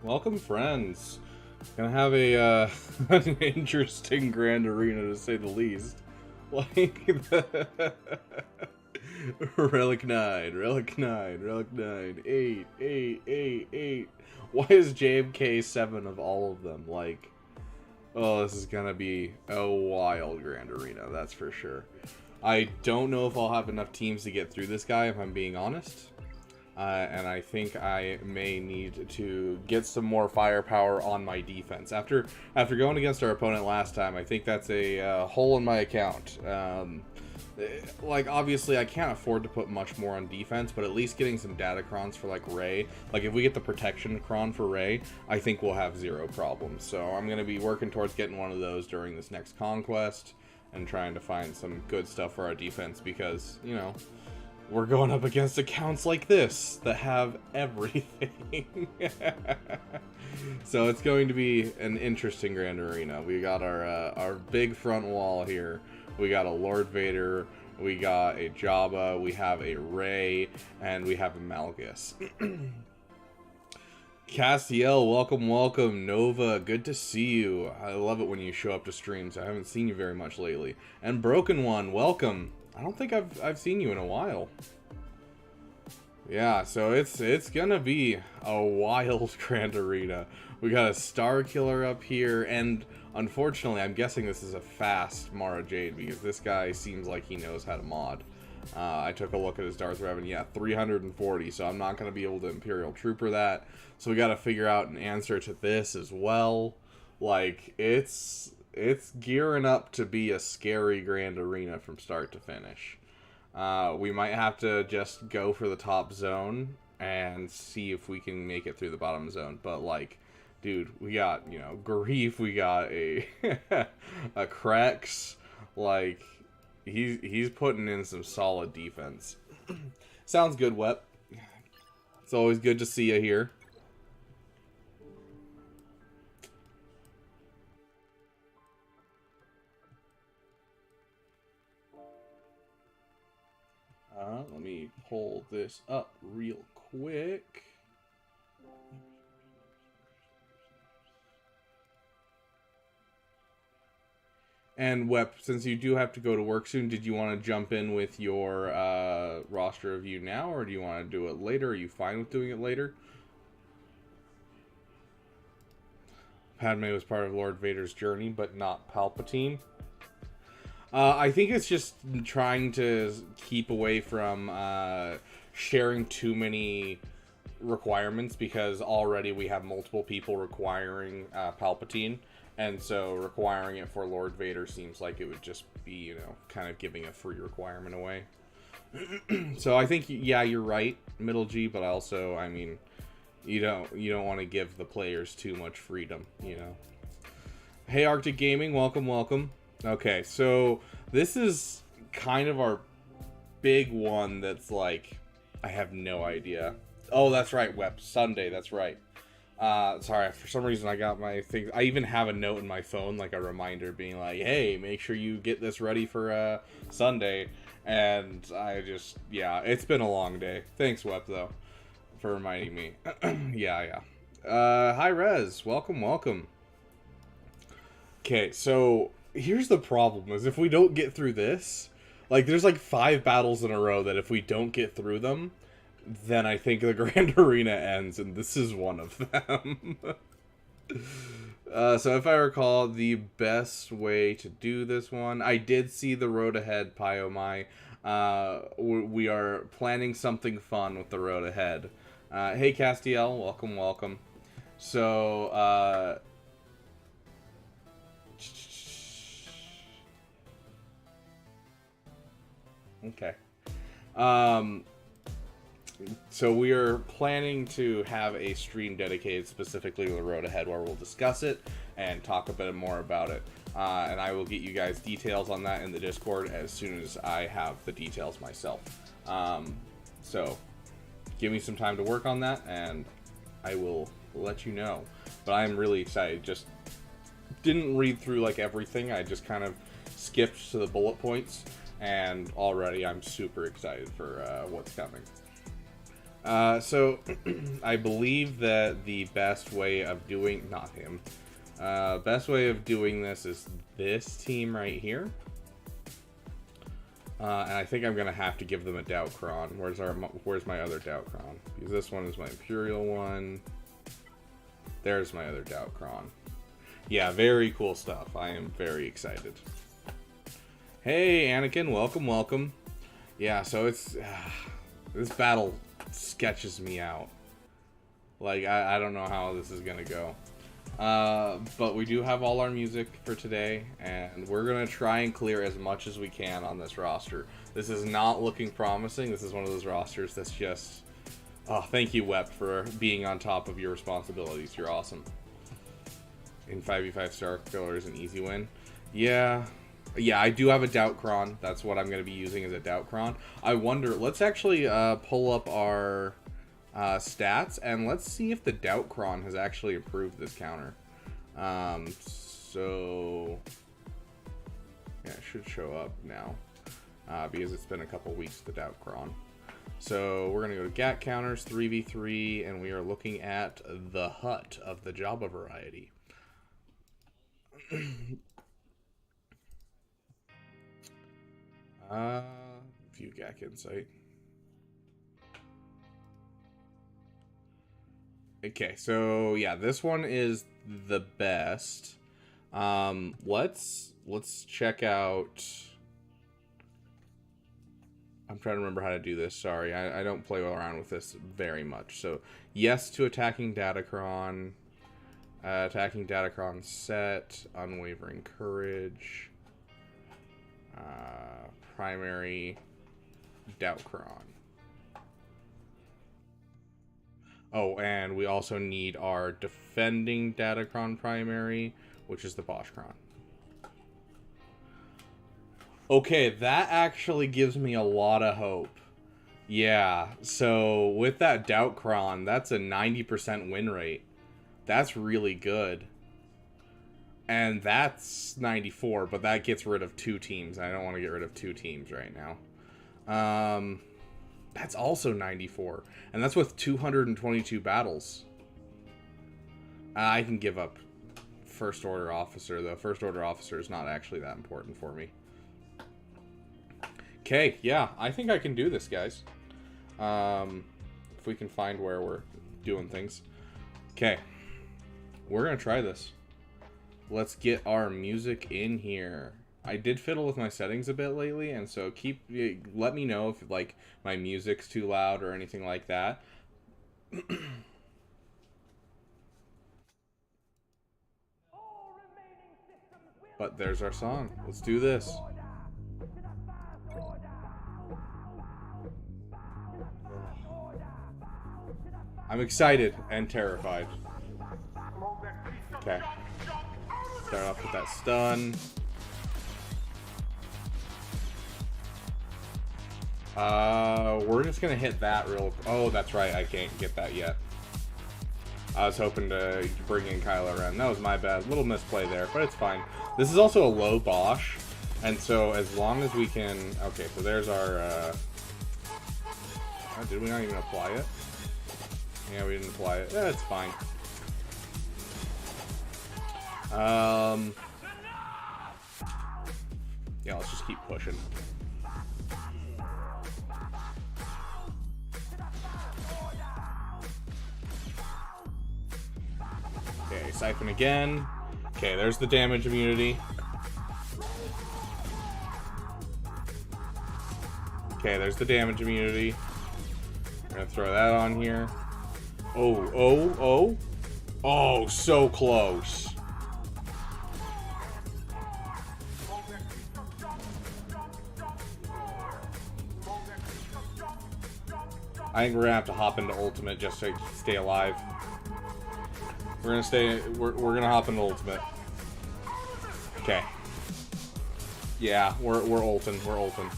Welcome, friends. Gonna have a an interesting grand arena to say the least. Like Relic 9, Relic 9, Relic 9, 8, 8, 8, 8. Why is JMK 7 of all of them? Like, oh, this is gonna be a wild grand arena, that's for sure. I don't know if I'll have enough teams to get through this guy, if I'm being honest. And I think I may need to get some more firepower on my defense. After going against our opponent last time, I think that's a hole in my account. Like, obviously, I can't afford to put much more on defense, but at least getting some datacrons for, like, Ray. Like, if we get the protection cron for Ray, I think we'll have zero problems. So I'm going to be working towards getting one of those during this next conquest and trying to find some good stuff for our defense because, you know, we're going up against accounts like this that have everything. So it's going to be an interesting grand arena. We got our big front wall here. We got a Lord Vader, we got a Jabba, we have a Rey, and we have a Malgus. Castiel, welcome, welcome. Nova, good to see you. I love it when you show up to streams. I haven't seen you very much lately. And Broken One, welcome. I don't think I've seen you in a while. Yeah, so it's gonna be a wild grand arena. We got a Star Killer up here, and unfortunately, I'm guessing this is a fast Mara Jade because this guy seems like he knows how to mod. I took a look at his Darth Revan, yeah, 340, so I'm not gonna be able to Imperial Trooper that. So we gotta figure out an answer to this as well. Like, it's gearing up to be a scary grand arena from start to finish. We might have to just go for the top zone and see if we can make it through the bottom zone. But, like, dude, we got, you know, Grief, we got a a Krex. Like, he's putting in some solid defense. Sounds good, Wep. It's always good to see you here. Let me pull this up real quick. And Wep, since you do have to go to work soon, did you want to jump in with your roster review now, or do you want to do it later? Are you fine with doing it later? Padme was part of Lord Vader's journey, but not Palpatine. I think it's just trying to keep away from sharing too many requirements, because already we have multiple people requiring Palpatine, and so requiring it for Lord Vader seems like it would just be, you know, kind of giving a free requirement away. So I think, yeah, you're right, Middle G, but also, I mean, you don't want to give the players too much freedom, you know. Hey, Arctic Gaming, welcome, welcome. Okay, so this is kind of our big one that's like, I have no idea. Oh, that's right, Web Sunday, that's right. Sorry, for some reason I got my thing. I even have a note in my phone, like a reminder being like, hey, make sure you get this ready for Sunday. And I just, yeah, it's been a long day. Thanks, Web, though, for reminding me. Yeah. Hi, Rez. Welcome, welcome. Okay, so here's the problem, is if we don't get through this, like, there's like 5 battles in a row that if we don't get through them, then I think the Grand Arena ends, and this is one of them. So if I recall, the best way to do this one, I did see the road ahead, Pyomai. We are planning something fun with the road ahead. Hey, Castiel, welcome, welcome. So, okay. So we are planning to have a stream dedicated specifically to the road ahead, where we'll discuss it and talk a bit more about it. And I will get you guys details on that in the Discord as soon as I have the details myself. So give me some time to work on that, and I will let you know. But I'm really excited. Just didn't read through like everything. I just kind of skipped to the bullet points, and already I'm super excited for what's coming. So I believe that the best way of doing, not him, best way of doing this is this team right here. And I think I'm gonna have to give them a Doubtcron. Where's my other Doubtcron? Because this one is my Imperial one. There's my other Doubtcron. Yeah, very cool stuff. I am very excited. Hey, Anakin, welcome, welcome. Yeah, so it's this battle sketches me out. Like I don't know how this is gonna go. But we do have all our music for today, and we're gonna try and clear as much as we can on this roster. This is not looking promising. This is one of those rosters that's just... Oh, thank you, Wep, for being on top of your responsibilities. You're awesome. In 5v5 Star Killer is an easy win. Yeah, I do have a Doubtcron. That's what I'm going to be using as a Doubtcron. I wonder, let's actually pull up our stats, and let's see if the Doubtcron has actually improved this counter. So, yeah, it should show up now, because it's been a couple weeks with the Doubtcron. So we're going to go to GAT counters, 3v3, and we are looking at the Hut of the Jabba variety. View GAC Insight. Okay, so yeah, this one is the best. Let's check out... I'm trying to remember how to do this. Sorry, I don't play around with this very much. So, yes to attacking Datacron. Attacking Datacron set. Unwavering Courage. Primary Doubtcron. Oh, and we also need our defending Datacron primary, which is the Boschcron. Okay, that actually gives me a lot of hope. Yeah, so with that Doubtcron, that's a 90% win rate. That's really good. And that's 94, but that gets rid of 2 teams. I don't want to get rid of 2 teams right now. That's also 94. And that's with 222 battles. I can give up First Order Officer, though. First Order Officer is not actually that important for me. Okay, yeah, I think I can do this, guys. If we can find where we're doing things. Okay, we're going to try this. Let's get our music in here. I did fiddle with my settings a bit lately, and so let me know if, like, my music's too loud or anything like that. But there's our song. Let's do this. I'm excited and terrified. Okay. Start off with that stun. We're just gonna hit that real... Oh, that's right. I can't get that yet. I was hoping to bring in Kylo Ren. That was my bad. Little misplay there, but it's fine. This is also a low Bosch, and so as long as we can... Okay, so there's our... Oh, did we not even apply it? Yeah, we didn't apply it. Yeah, it's fine. Yeah, let's just keep pushing. Okay, siphon again. Okay, there's the damage immunity. Okay, there's the damage immunity. We're gonna throw that on here. Oh, so close. I think we're gonna have to hop into ultimate just to stay alive. We're gonna hop into ultimate. Okay. Yeah, we're ulting. We're ulting.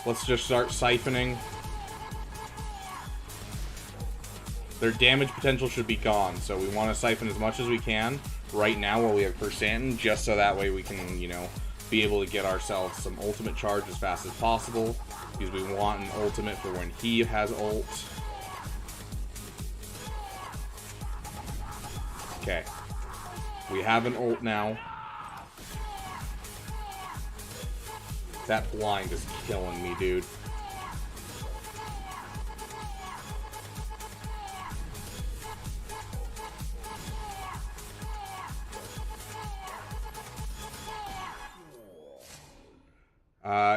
Let's just start siphoning. Their damage potential should be gone, so we want to siphon as much as we can right now while we have Chrysanthemum, just so that way we can, you know, be able to get ourselves some ultimate charge as fast as possible, because we want an ultimate for when he has ult. Okay. We have an ult now. That blind is killing me, dude.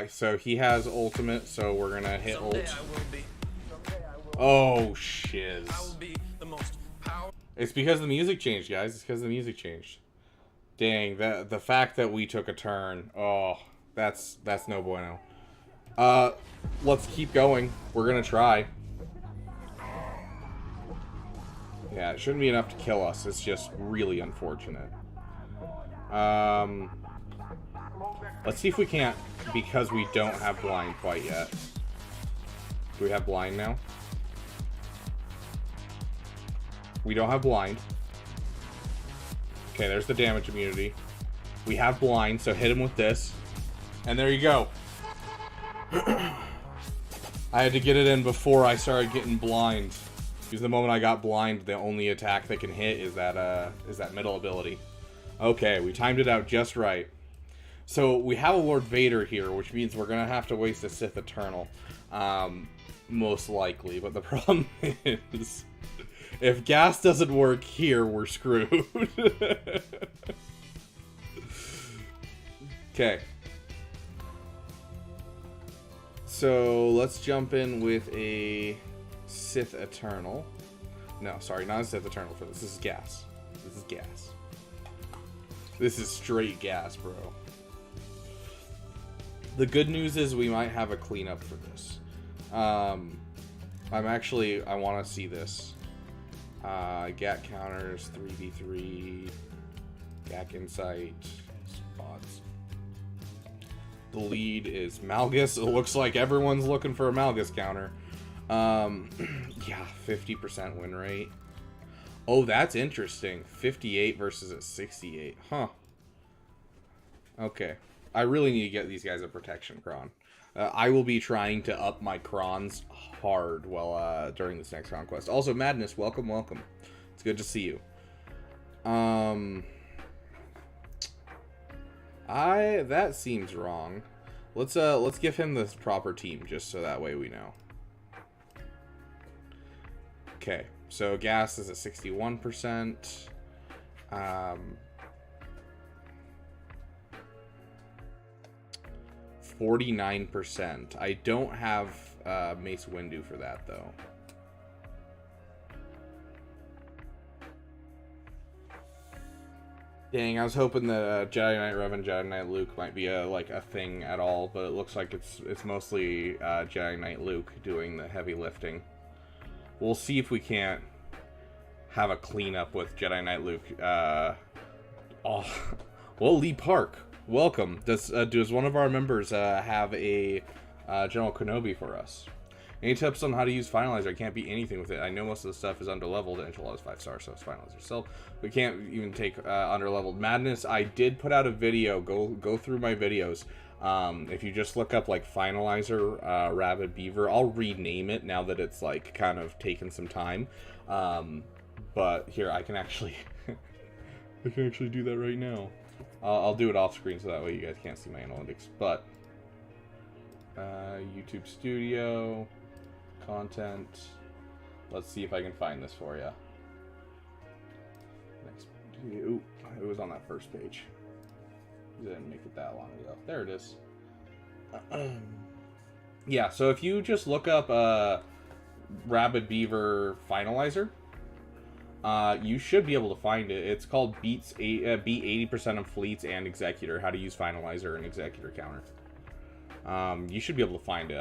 So he has ultimate, so we're gonna hit ult. Oh, shiz. It's because the music changed, guys. It's because the music changed. Dang, the fact that we took a turn. Oh, that's no bueno. Let's keep going. We're gonna try. Yeah, it shouldn't be enough to kill us. It's just really unfortunate. Let's see if we can't, because we don't have blind quite yet. Do we have blind now? We don't have blind. Okay, there's the damage immunity. We have blind, so hit him with this. And there you go. I had to get it in before I started getting blind. Because the moment I got blind, the only attack that can hit is that middle ability. Okay, we timed it out just right. So we have a Lord Vader here, which means we're going to have to waste a Sith Eternal. Most likely. But the problem is, if gas doesn't work here, we're screwed. Okay. So let's jump in with a Sith Eternal. No, sorry, not a Sith Eternal for this. This is gas. This is gas. This is straight gas, bro. The good news is we might have a cleanup for this. I want to see this. GAC counters, 3v3, GAC insight, spots. The lead is Malgus. It looks like everyone's looking for a Malgus counter. Yeah, 50% win rate. Oh, that's interesting. 58 versus a 68. Huh. Okay. I really need to get these guys a protection cron. I will be trying to up my crons hard while during this next conquest. Also, Madness, welcome, welcome. It's good to see you. That seems wrong. Let's give him the proper team just so that way we know. Okay, so gas is at 61%. 49%. I don't have Mace Windu for that though. Dang, I was hoping that Jedi Knight Revan and Jedi Knight Luke might be a thing at all, but it looks like it's mostly Jedi Knight Luke doing the heavy lifting. We'll see if we can't have a cleanup with Jedi Knight Luke. Well, Lee Park, welcome. Does one of our members have a General Kenobi for us? Any tips on how to use Finalizer? I can't beat anything with it. I know most of the stuff is underleveled, and Angela is 5-star, so it's Finalizer. So we can't even take underleveled. Madness, I did put out a video. Go through my videos. If you just look up like Finalizer, Rabid Beaver, I'll rename it now that it's like kind of taken some time. But here, I can actually do that right now. I'll do it off screen so that way you guys can't see my analytics. But YouTube Studio content. Let's see if I can find this for you. Next, ooh, it was on that first page. Didn't make it that long ago. There it is. Yeah, so if you just look up Rabid Beaver Finalizer, you should be able to find it. It's called beat 80% of fleets and Executor. How to use Finalizer and Executor counter. You should be able to find it.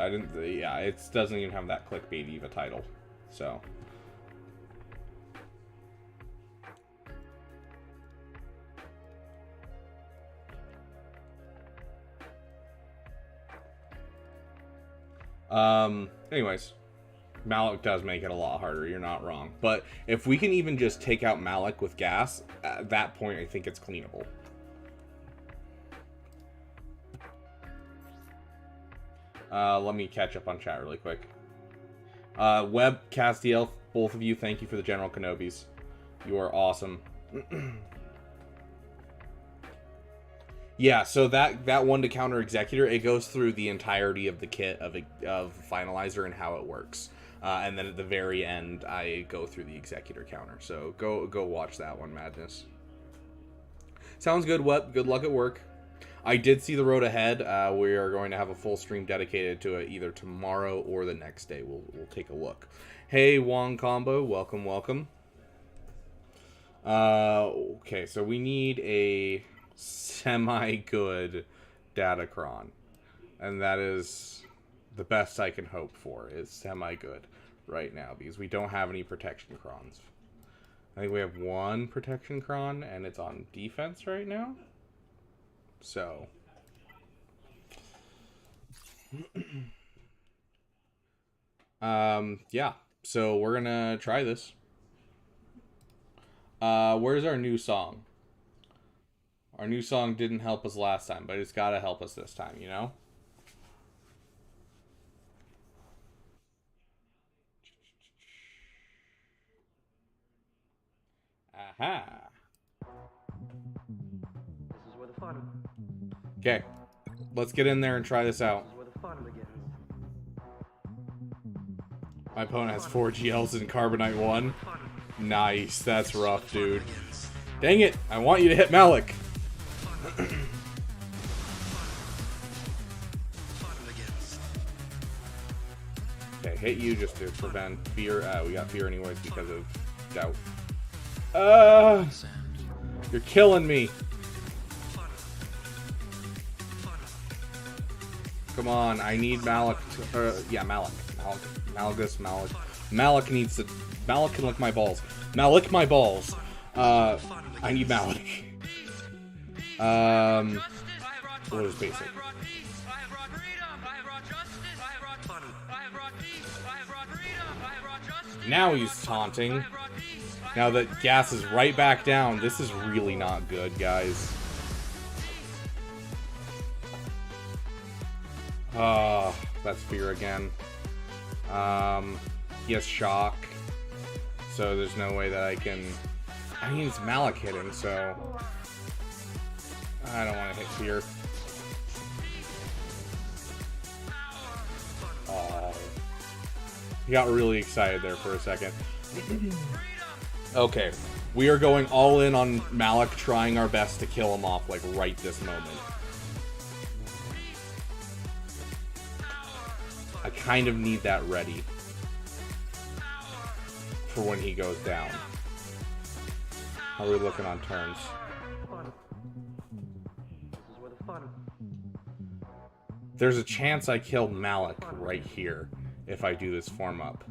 Yeah, it doesn't even have that clickbaity of a title. So. Anyways, Malik does make it a lot harder. You're not wrong. But if we can even just take out Malik with gas, at that point, I think it's cleanable. Let me catch up on chat really quick. Webb, Castiel, both of you, thank you for the General Kenobis. You are awesome. Yeah, so that one to counter Executor, it goes through the entirety of the kit of Finalizer and how it works. And then at the very end, I go through the Executor counter. So go watch that one, Madness. Sounds good, Web. Good luck at work. I did see the road ahead. We are going to have a full stream dedicated to it either tomorrow or the next day. We'll take a look. Hey, Wong Combo. Welcome, welcome. Okay, so we need a semi-good Datacron. And that is the best I can hope for, is semi-good right now, because we don't have any protection crons. I think we have one protection cron, and it's on defense right now. So, yeah. So we're gonna try this. Where's our new song? Our new song didn't help us last time, but it's gotta help us this time, you know? Aha. This is where the fun. Okay. Let's get in there and try this out. This is where the fun begins. My opponent has 4 GLs in Carbonite 1. Nice. That's rough, dude. Dang it. I want you to hit Malik. Okay, hit you just to prevent fear. We got fear anyways because of doubt. You're killing me. Come on, I need Malik to, yeah, Malik needs to, Malik can lick my balls. Malik my balls. I need Malik. What is basic? Now he's taunting. Now that gas is right back down, this is really not good, guys. That's fear again. He has shock. So there's no way that I can... I mean, it's Malik hitting, so... I don't want to hit fear. Oh. He got really excited there for a second. Okay. We are going all in on Malik, trying our best to kill him off, like, right this moment. I kind of need that ready for when he goes down. How are we looking on turns? There's a chance I kill Malik right here if I do this form up.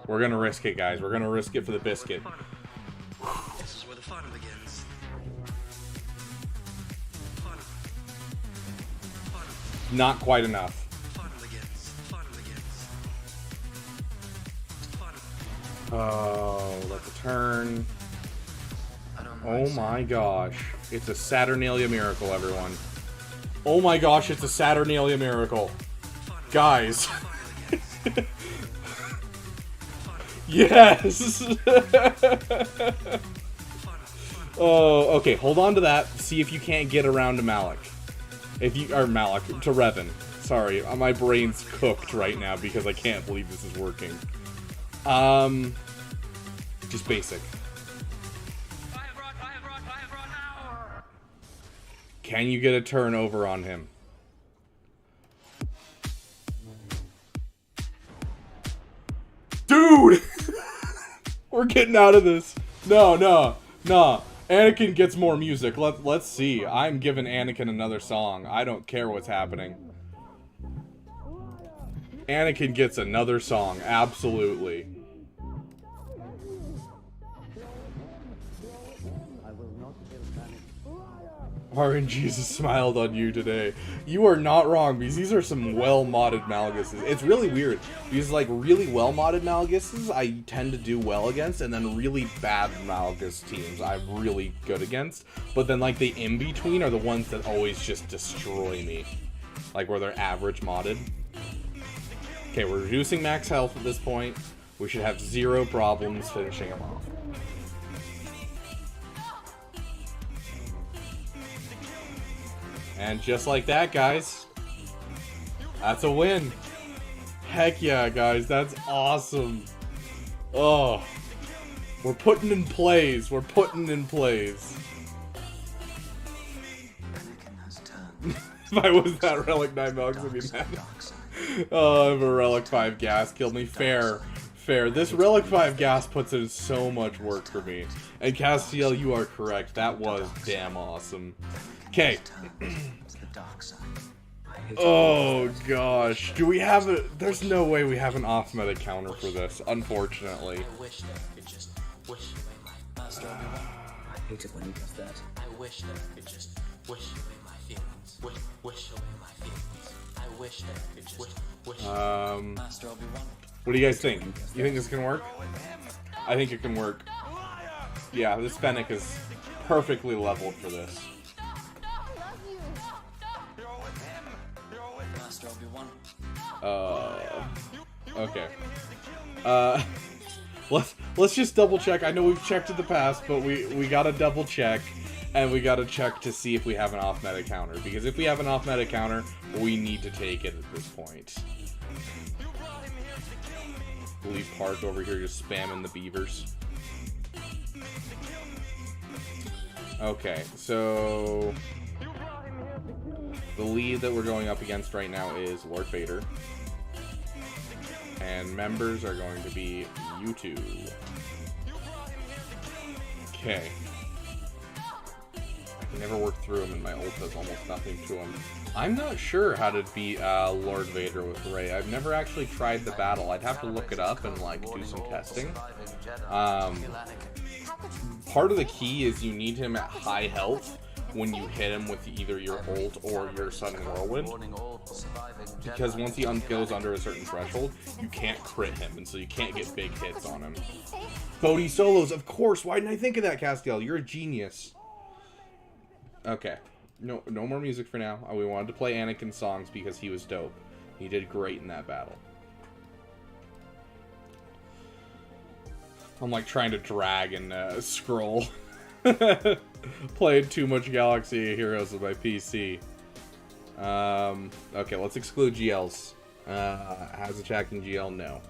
We're gonna risk it, guys. We're gonna risk it for the biscuit. This is where the fun begins. Not quite enough. Oh, let the turn. Oh my gosh. It's a Saturnalia miracle, everyone. Oh my gosh, it's a Saturnalia miracle. Guys. Yes! Oh, okay, hold on to that. See if you can't get around to Malik. If you are Malik, to Revan. Sorry, my brain's cooked right now because I can't believe this is working. Just basic. Can you get a turnover on him? Dude! We're getting out of this. No. Anakin gets more music. Let's see. I'm giving Anakin another song. I don't care what's happening. Anakin gets another song. Absolutely. RNGesus smiled on you today. You are not wrong, because these are some well-modded Malguses. It's really weird, because like really well-modded Malguses I tend to do well against, and then really bad Malgus teams I'm really good against. But then like the in-between are the ones that always just destroy me. Like where they're average modded. Okay, we're reducing max health at this point. We should have zero problems finishing him off. And just like that, guys, that's a win. Heck yeah, guys, that's awesome. Oh, we're putting in plays. We're putting in plays. If I was that Relic 9 Mox, I'd be mad. Oh, if a Relic 5 gas killed me. Fair. Fair. This Relic 5 gas puts in so much work for me. And Castiel, you are correct. That was damn awesome. Okay. Oh gosh. Do we have a... There's no way we have an off-meta counter for this, unfortunately. I wish that I could just wish away my Master Obi-Wan. I hate it when he does that. I wish that I could just wish away my feelings. Wish away my feelings. I wish that I could just wish Master Obi-Wan. What do you guys think? You think this can work? I think it can work. Yeah, this Fennec is perfectly leveled for this. Master Obi-Wan. Okay. Let's just double check. I know we've checked in the past, but we gotta double check, and we gotta check to see if we have an off-meta counter. Because if we have an off-meta counter, we need to take it at this point. Leave Park over here just spamming the beavers. Okay, so the lead that we're going up against right now is Lord Vader. And members are going to be you two. Okay. I can never work through them, and my ult does almost nothing to them. I'm not sure how to beat Lord Vader with Rey. I've never actually tried the battle. I'd have to look it up and like do some testing. Part of the key is you need him at high health when you hit him with either your ult or your sudden whirlwind, because once he goes under a certain threshold, you can't crit him, and so you can't get big hits on him. Bodhi solos, of course. Why didn't I think of that, Castiel? You're a genius. Okay, no more music for now. We wanted to play Anakin's songs because he was dope. He did great in that battle. I'm like trying to drag and scroll. Played too much Galaxy of Heroes with my PC. Okay, let's exclude GLs. Has attacking GL? No.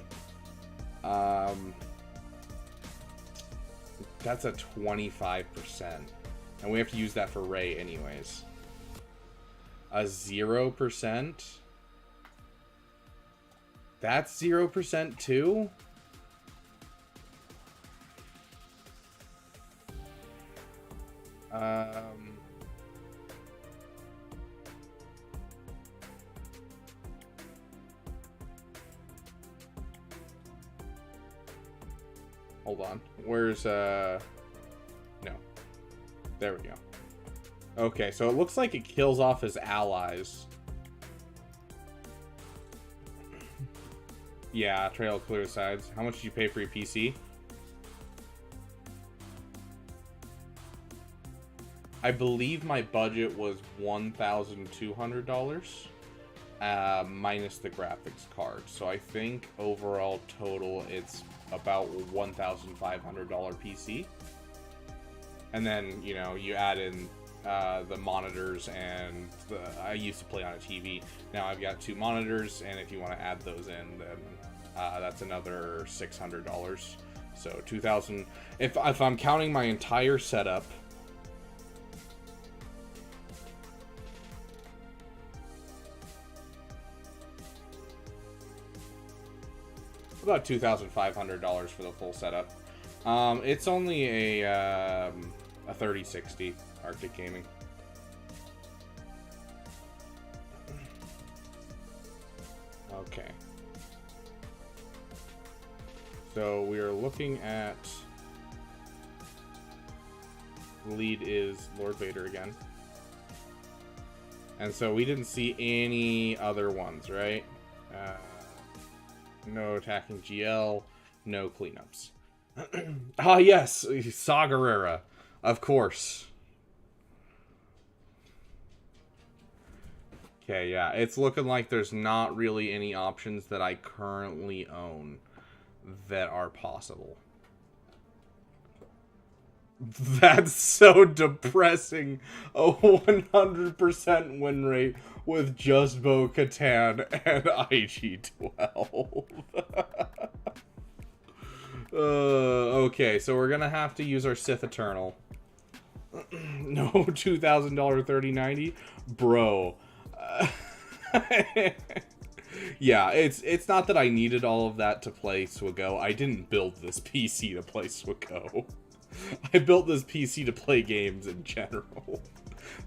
That's a 25%. And we have to use that for Rey anyways. A 0%? That's 0% too? Hold on. Where's, no. There we go. Okay, so it looks like it kills off his allies. Yeah, trail clear sides. How much did you pay for your PC? I believe my budget was $1,200 minus the graphics card. So I think overall total it's about $1,500 PC. And then, you know, you add in the monitors and I used to play on a TV. Now I've got 2 monitors, and if you want to add those in, then that's another $600. So 2,000. If I'm counting my entire setup, about $2,500 for the full setup. It's only a 3060 Arctic Gaming. Okay. So we are looking at lead is Lord Vader again. And so we didn't see any other ones, right? No attacking GL, no cleanups. Ah, yes, Saw Gerrera, of course. Okay, yeah. It's looking like there's not really any options that I currently own that are possible. That's so depressing. A 100% win rate with just Bo-Katan and IG-12. Okay, so we're gonna have to use our Sith Eternal. No $2,000 3090, bro. Yeah, it's not that I needed all of that to play Swago. I didn't build this PC to play Swago. I built this PC to play games in general.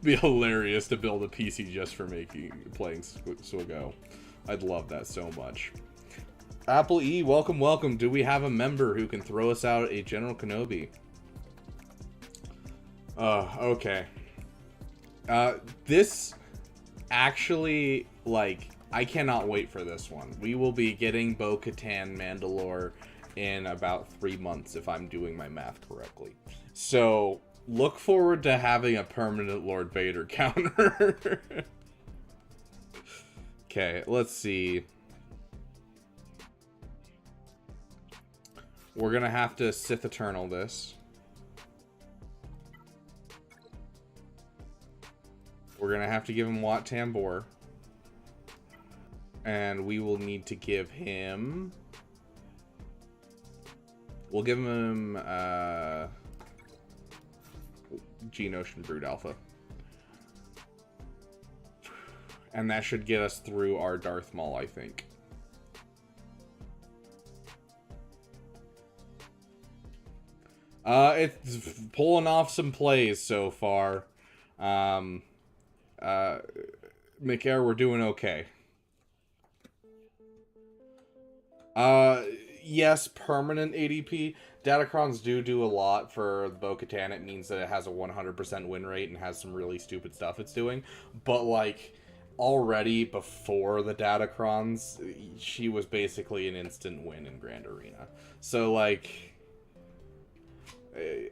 Be hilarious to build a PC just for playing Swago. I'd love that so much. Apple E, welcome, welcome. Do we have a member who can throw us out a General Kenobi? Okay. This actually, like, I cannot wait for this one. We will be getting Bo-Katan Mandalore in about 3 months, if I'm doing my math correctly. So, look forward to having a permanent Lord Vader counter. Okay, let's see. We're gonna have to Sith Eternal this. We're gonna have to give him Wat Tambor. And we will need to give him... We'll give him, Geonosian Brood Alpha. And that should get us through our Darth Maul, I think. It's pulling off some plays so far. McAir, we're doing okay. Yes, permanent ADP. Datacrons do a lot for Bo-Katan. It means that it has a 100% win rate and has some really stupid stuff it's doing. But, like, already before the Datacrons, she was basically an instant win in Grand Arena. So, like,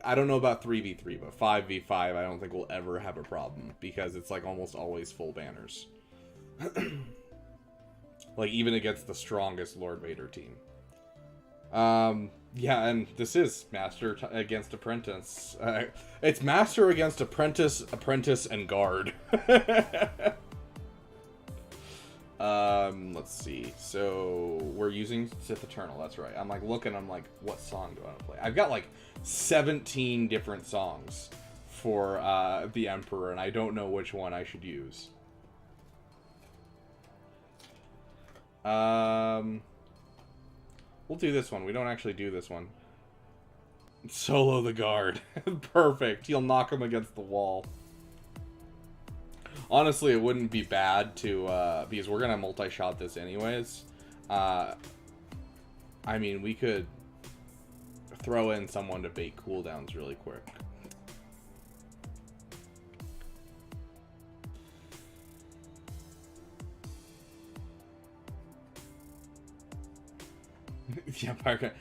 I don't know about 3v3, but 5v5 I don't think we'll ever have a problem, because it's, like, almost always full banners. Like, even against the strongest Lord Vader team. Yeah, and this is Master against Apprentice. It's Master against Apprentice, Apprentice, and Guard. Let's see. So, we're using Sith Eternal, that's right. I'm, like, looking, I'm like, what song do I want to play? I've got, like, 17 different songs for, the Emperor, and I don't know which one I should use. We'll do this one. We don't actually do this one. Solo the Guard. Perfect. He'll knock him against the wall. Honestly, it wouldn't be bad to, because we're gonna multi-shot this anyways. I mean, we could throw in someone to bait cooldowns really quick. Yeah, Parker.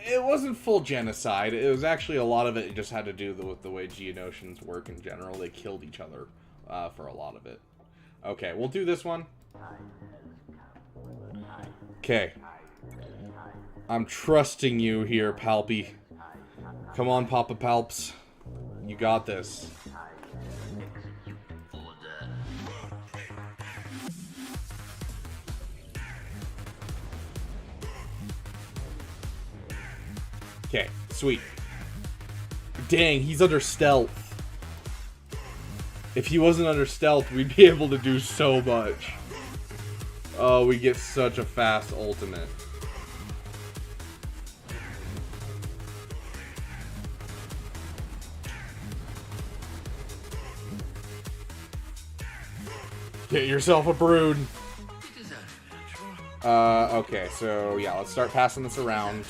It wasn't full genocide. It was actually a lot of it just had to do with the way Geonosians work in general. They killed each other for a lot of it. Okay, we'll do this one. Okay. I'm trusting you here, Palpy. Come on, Papa Palps. You got this. Okay, sweet. Dang, he's under stealth. If he wasn't under stealth, we'd be able to do so much. Oh, we get such a fast ultimate. Get yourself a brood. Okay, so yeah, let's start passing this around.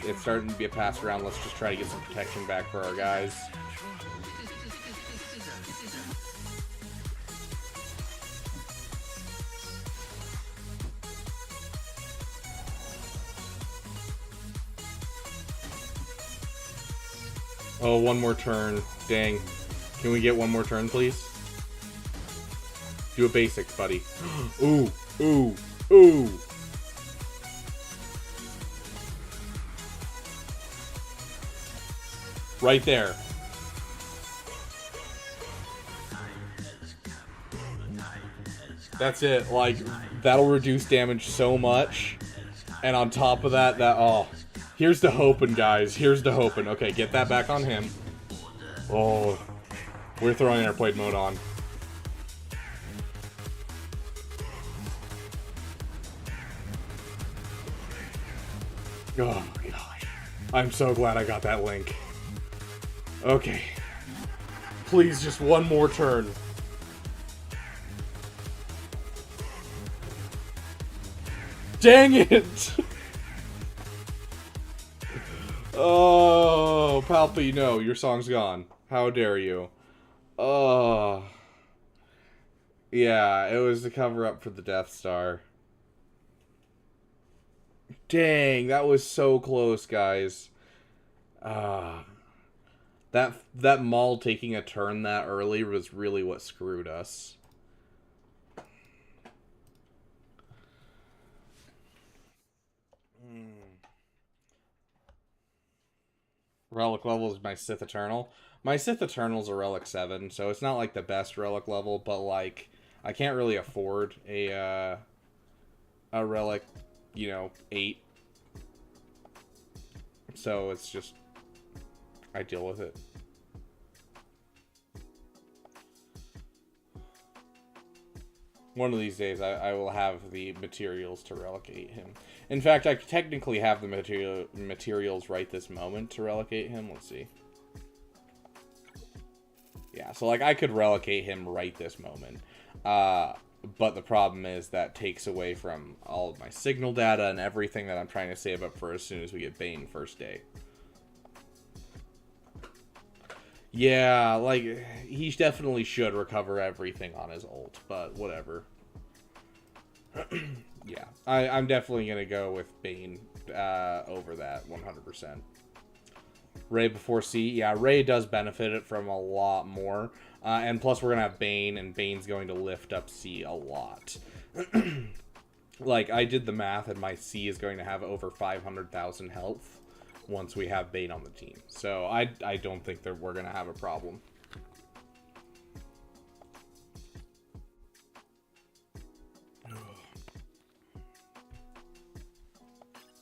It's starting to be a pass around. Let's just try to get some protection back for our guys. Oh, one more turn. Dang. Can we get one more turn, please? Do a basics, buddy. Ooh, ooh, ooh. Right there. That's it. Like, that'll reduce damage so much. And on top of that, oh. Here's the hoping, guys. Here's the hoping. Okay, get that back on him. Oh. We're throwing airplane mode on. Oh, gosh. I'm so glad I got that link. Okay. Please, just one more turn. Dang it! Oh, Palpy, no, your song's gone. How dare you? Oh. Yeah, it was the cover-up for the Death Star. Dang, that was so close, guys. That Maul taking a turn that early was really what screwed us. Relic level is my Sith Eternal. My Sith Eternal's a Relic 7, so it's not like the best Relic level, but like I can't really afford a Relic, 8. So it's just I deal with it. One of these days, I will have the materials to relegate him. In fact, I technically have the materials right this moment to relegate him. Let's see. Yeah, so like I could relegate him right this moment. But the problem is that takes away from all of my signal data and everything that I'm trying to save up for as soon as we get Bane first day. Yeah, like, he definitely should recover everything on his ult, but whatever. Yeah, I'm definitely going to go with Bane over that 100%. Ray before C, yeah, Ray does benefit it from a lot more. And plus we're going to have Bane, and Bane's going to lift up C a lot. Like, I did the math, and my C is going to have over 500,000 health once we have Bane on the team. So I don't think that we're going to have a problem.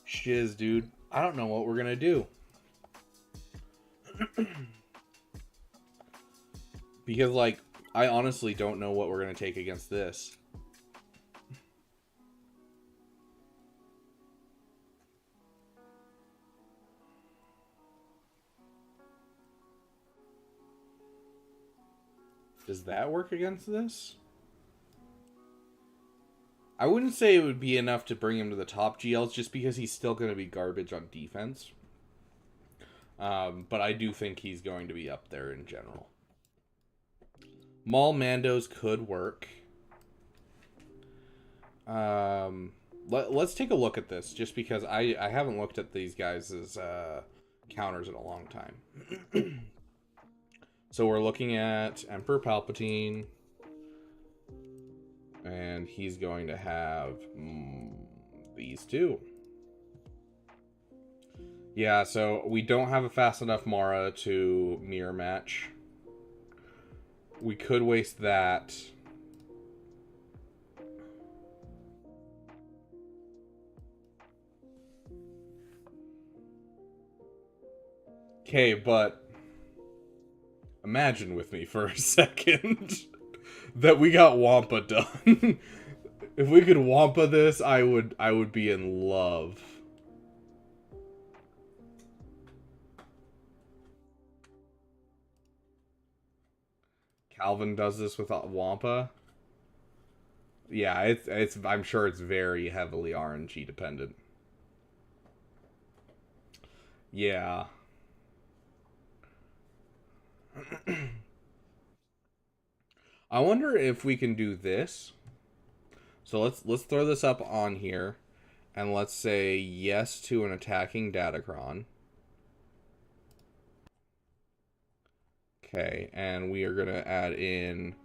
Shiz, dude. I don't know what we're going to do. Because, like, I honestly don't know what we're going to take against this. Does that work against this? I wouldn't say it would be enough to bring him to the top GLs just because he's still going to be garbage on defense. But I do think he's going to be up there in general. Maul Mandos could work. Let's take a look at this just because I haven't looked at these guys' counters in a long time. So we're looking at Emperor Palpatine, and he's going to have these two. Yeah, so we don't have a fast enough Mara to mirror match. We could waste that. Okay, but imagine with me for a second that we got Wampa done. If we could Wampa this, I would be in love. Calvin does this with Wampa. Yeah, it's I'm sure it's very heavily RNG dependent. Yeah. I wonder if we can do this. So let's throw this up on here, and let's say yes to an attacking Datacron. Okay, and we are going to add in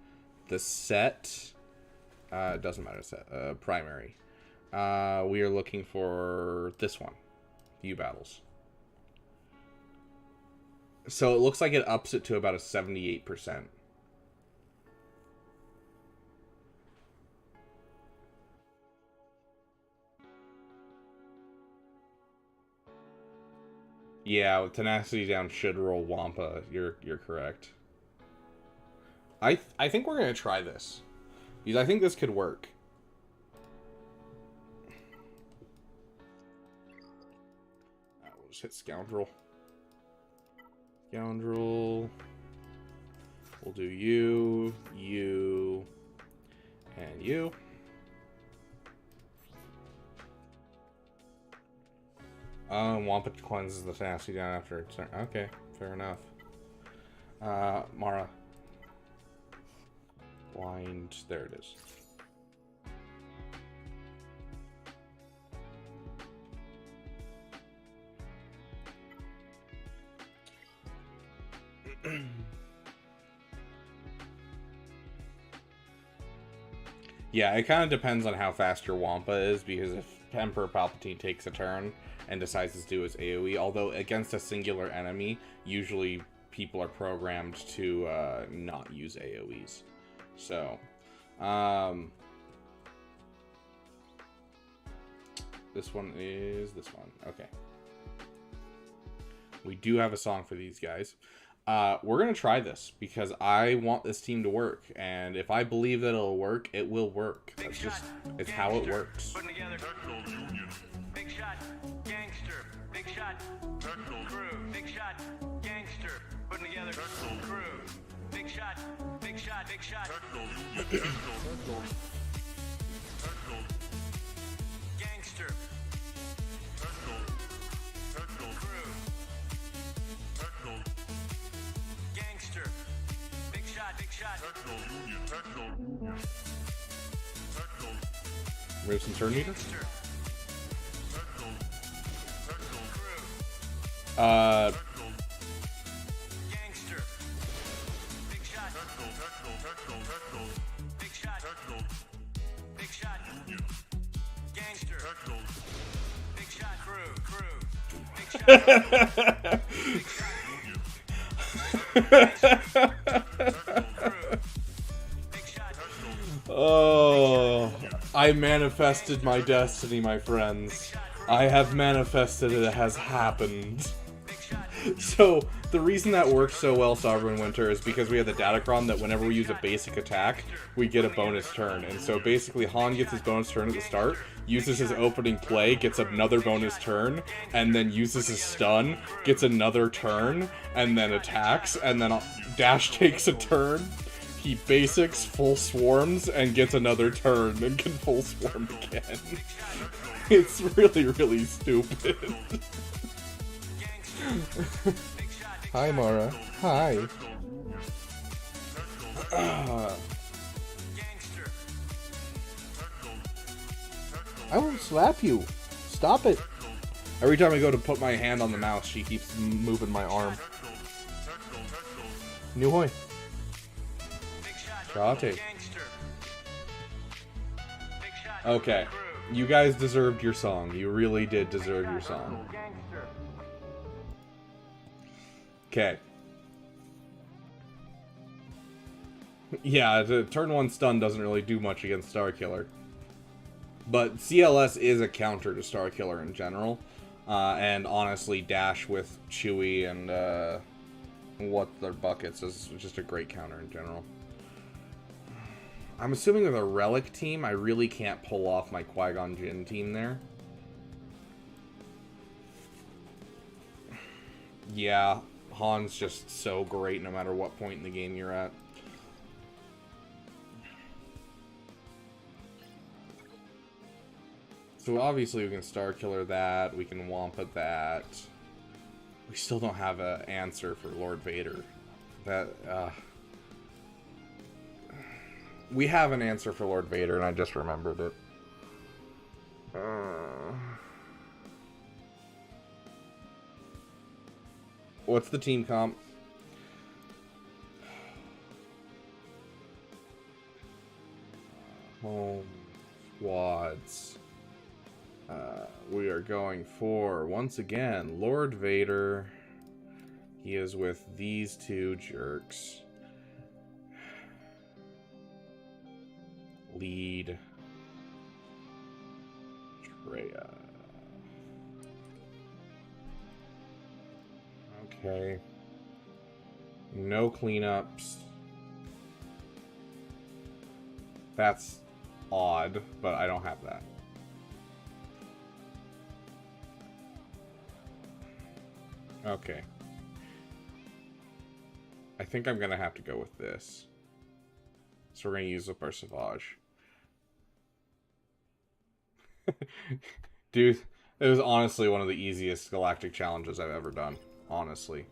the set. Doesn't matter, set. Primary. We are looking for this one. U-Battles. So it looks like it ups it to about a 78%. Yeah, with tenacity down should roll Wampa. You're correct. I think we're gonna try this because I think this could work. We'll just hit Scoundrel. Scoundrel. We'll do you, you, and you. Wampa cleanses the tenacity down after it's... Okay, fair enough. Mara. Blind. There it is. Yeah, it kind of depends on how fast your Wampa is, because if Emperor Palpatine takes a turn and decides to do his AoE, although against a singular enemy, usually people are programmed to not use AoEs. So, this one is this one. Okay. We do have a song for these guys. We're going to try this because I want this team to work. And if I believe that it'll work, it will work. That's just, it's how it works. Putting together. Big shot, gangster. Big shot, crew. Big shot, gangster. Putting together. Crew. Big shot, big shot, big shot. Gangster. Crew. Gangster. Big shot, big shot. Ribs turn meter? Gangster. Gangster. Big shot. Big shot. Big shot. Gangster. Big shot. Crew. Big shot. Big shot. Oh, I manifested my destiny, my friends. I have manifested it has happened. So, the reason that works so well, Sovereign Winter, is because we have the Datacron that whenever we use a basic attack, we get a bonus turn. And so basically, Han gets his bonus turn at the start, uses his opening play, gets another bonus turn, and then uses his stun, gets another turn, and then attacks, and then Dash takes a turn. He basics, full swarms, and gets another turn, and can full swarm again. It's really, really stupid. Hi, Mara. Hi. I will slap you. Stop it. Every time I go to put my hand on the mouse, she keeps moving my arm. Nuhoy. Shate. Okay. You guys deserved your song. You really did deserve your song. Okay. Yeah, the turn 1 stun doesn't really do much against Starkiller. But CLS is a counter to Starkiller in general. And honestly, Dash with Chewie and what their buckets is just a great counter in general. I'm assuming with a Relic team, I really can't pull off my Qui-Gon Jinn team there. Yeah, Han's just so great no matter what point in the game you're at. So obviously we can Starkiller that, we can Wampa that. We still don't have an answer for Lord Vader. We have an answer for Lord Vader, and I just remembered it. What's the team comp? going for, once again, Lord Vader. He is with these two jerks. Lead. Treya. Okay. No cleanups. That's odd, but I don't have that. Okay. I think I'm gonna have to go with this. So we're gonna use up our Savage. Dude, it was honestly one of the easiest galactic challenges I've ever done. Honestly.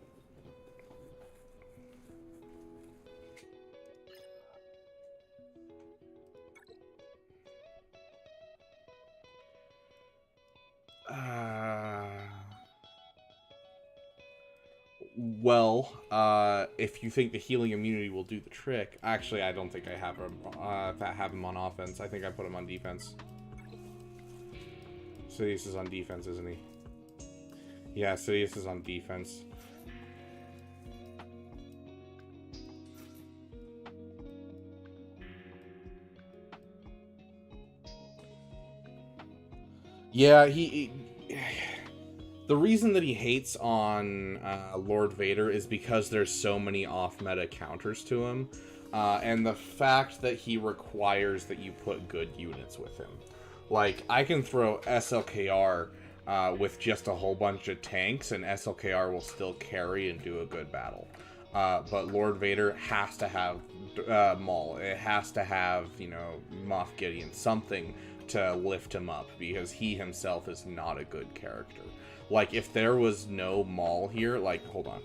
Well, if you think the healing immunity will do the trick, actually, I don't think I have him on offense. I think I put him on defense. Sidious is on defense, isn't he? Yeah, Sidious is on defense. Yeah, the reason that he hates on Lord Vader is because there's so many off-meta counters to him, and the fact that he requires that you put good units with him. Like, I can throw SLKR with just a whole bunch of tanks, and SLKR will still carry and do a good battle. But Lord Vader has to have Maul. It has to have, you know, Moff Gideon, something to lift him up, because he himself is not a good character. Like, if there was no Maul here, like, hold on.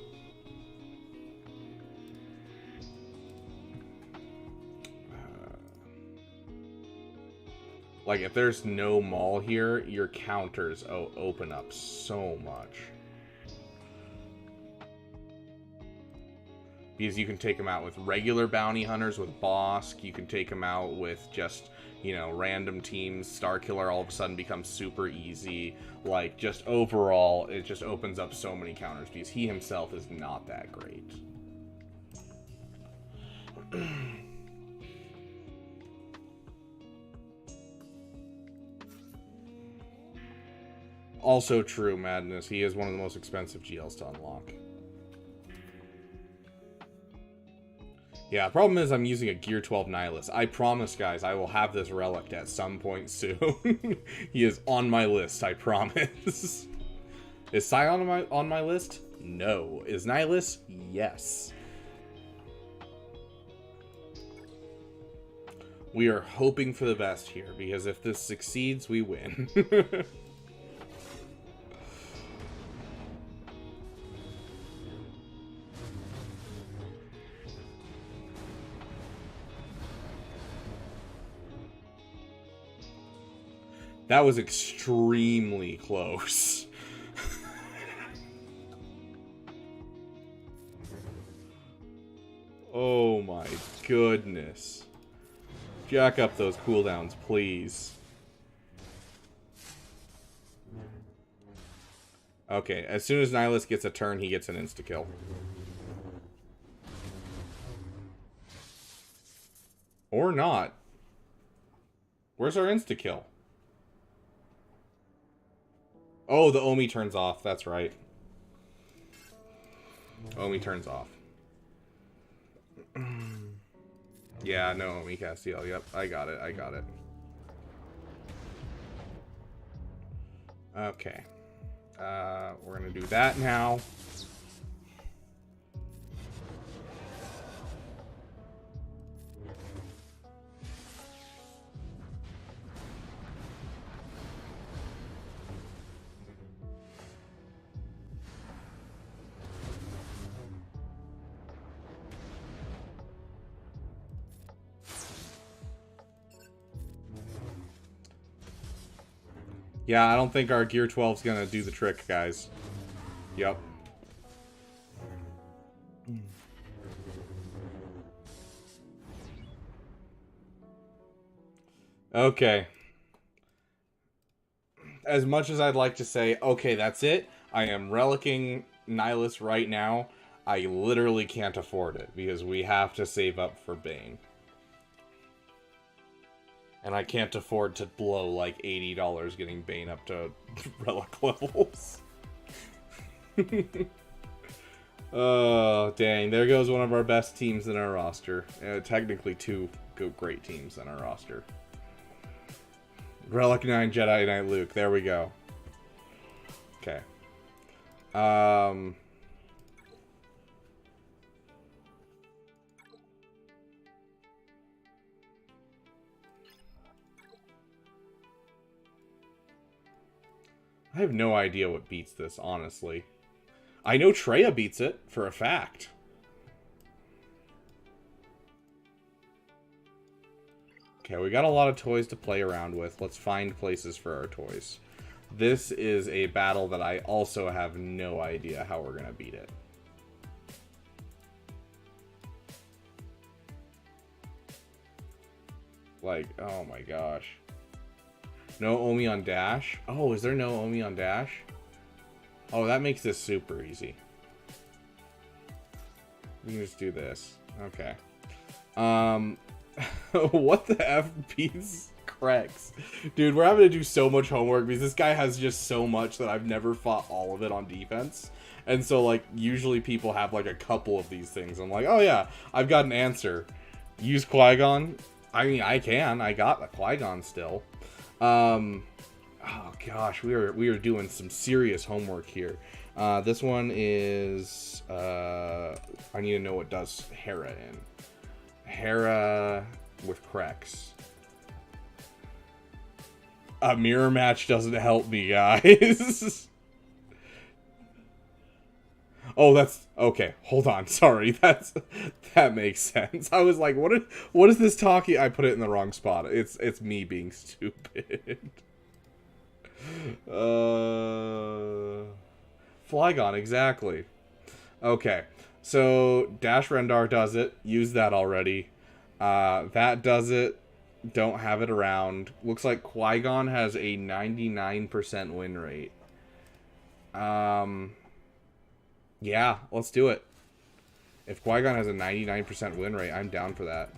Like, if there's no Maul here, your counters open up so much. Because you can take them out with regular bounty hunters, with Bosk. You can take them out with just, you know, random teams. Starkiller all of a sudden becomes super easy. Like, just overall, it just opens up so many counters because he himself is not that great. Also true, Madness. He is one of the most expensive GLs to unlock. Yeah, problem is I'm using a Gear 12 Nihilist. I promise, guys, I will have this relic at some point soon. He is on my list, I promise. Is Scion on my list? No. Is Nihilist? Yes. We are hoping for the best here, because if this succeeds, we win. That was extremely close. Oh my goodness. Jack up those cooldowns, please. Okay, as soon as Nihilist gets a turn, he gets an insta-kill. Or not. Where's our insta-kill? Oh, the Omi turns off. That's right. Omi turns off. Yeah, no Omi Castiel. Yep, I got it. I got it. Okay. We're gonna do that now. Yeah, I don't think our Gear 12 is gonna do the trick, guys. Yep. Okay. as much as I'd like to say, okay, that's it, I am relicking Nihilus right now, I literally can't afford it, because we have to save up for Bane. And I can't afford to blow like $80 getting Bane up to relic levels. Oh, dang. There goes one of our best teams in our roster. Technically two great teams in our roster. Relic 9, Jedi Knight Luke. There we go. Okay. I have no idea what beats this, honestly. I know Treya beats it, for a fact. Okay, we got a lot of toys to play around with. Let's find places for our toys. This is a battle that I also have no idea how we're going to beat it. Like, oh my gosh. No Omi on Dash? Oh, is there no Omi on Dash? Oh, that makes this super easy. We can just do this. Okay. What the F beats Krex? Dude, we're having to do so much homework because this guy has just so much that I've never fought all of it on defense. And so, like, usually people have, like, a couple of these things. I'm like, oh yeah, I've got an answer. Use Qui-Gon? I mean, I can. I got the Qui-Gon still. Oh gosh, we are doing some serious homework here. This one is I need to know what does Hera in. Hera with Krex. A mirror match doesn't help me, guys. Oh, that's okay. Hold on, sorry. That makes sense. I was like, what is this talking? I put it in the wrong spot. It's me being stupid. Flygon, exactly. Okay, so Dash Rendar does it. Use that already. That does it. Don't have it around. Looks like Qui-Gon has a 99% win rate. Yeah, let's do it. If Qui-Gon has a 99% win rate, I'm down for that.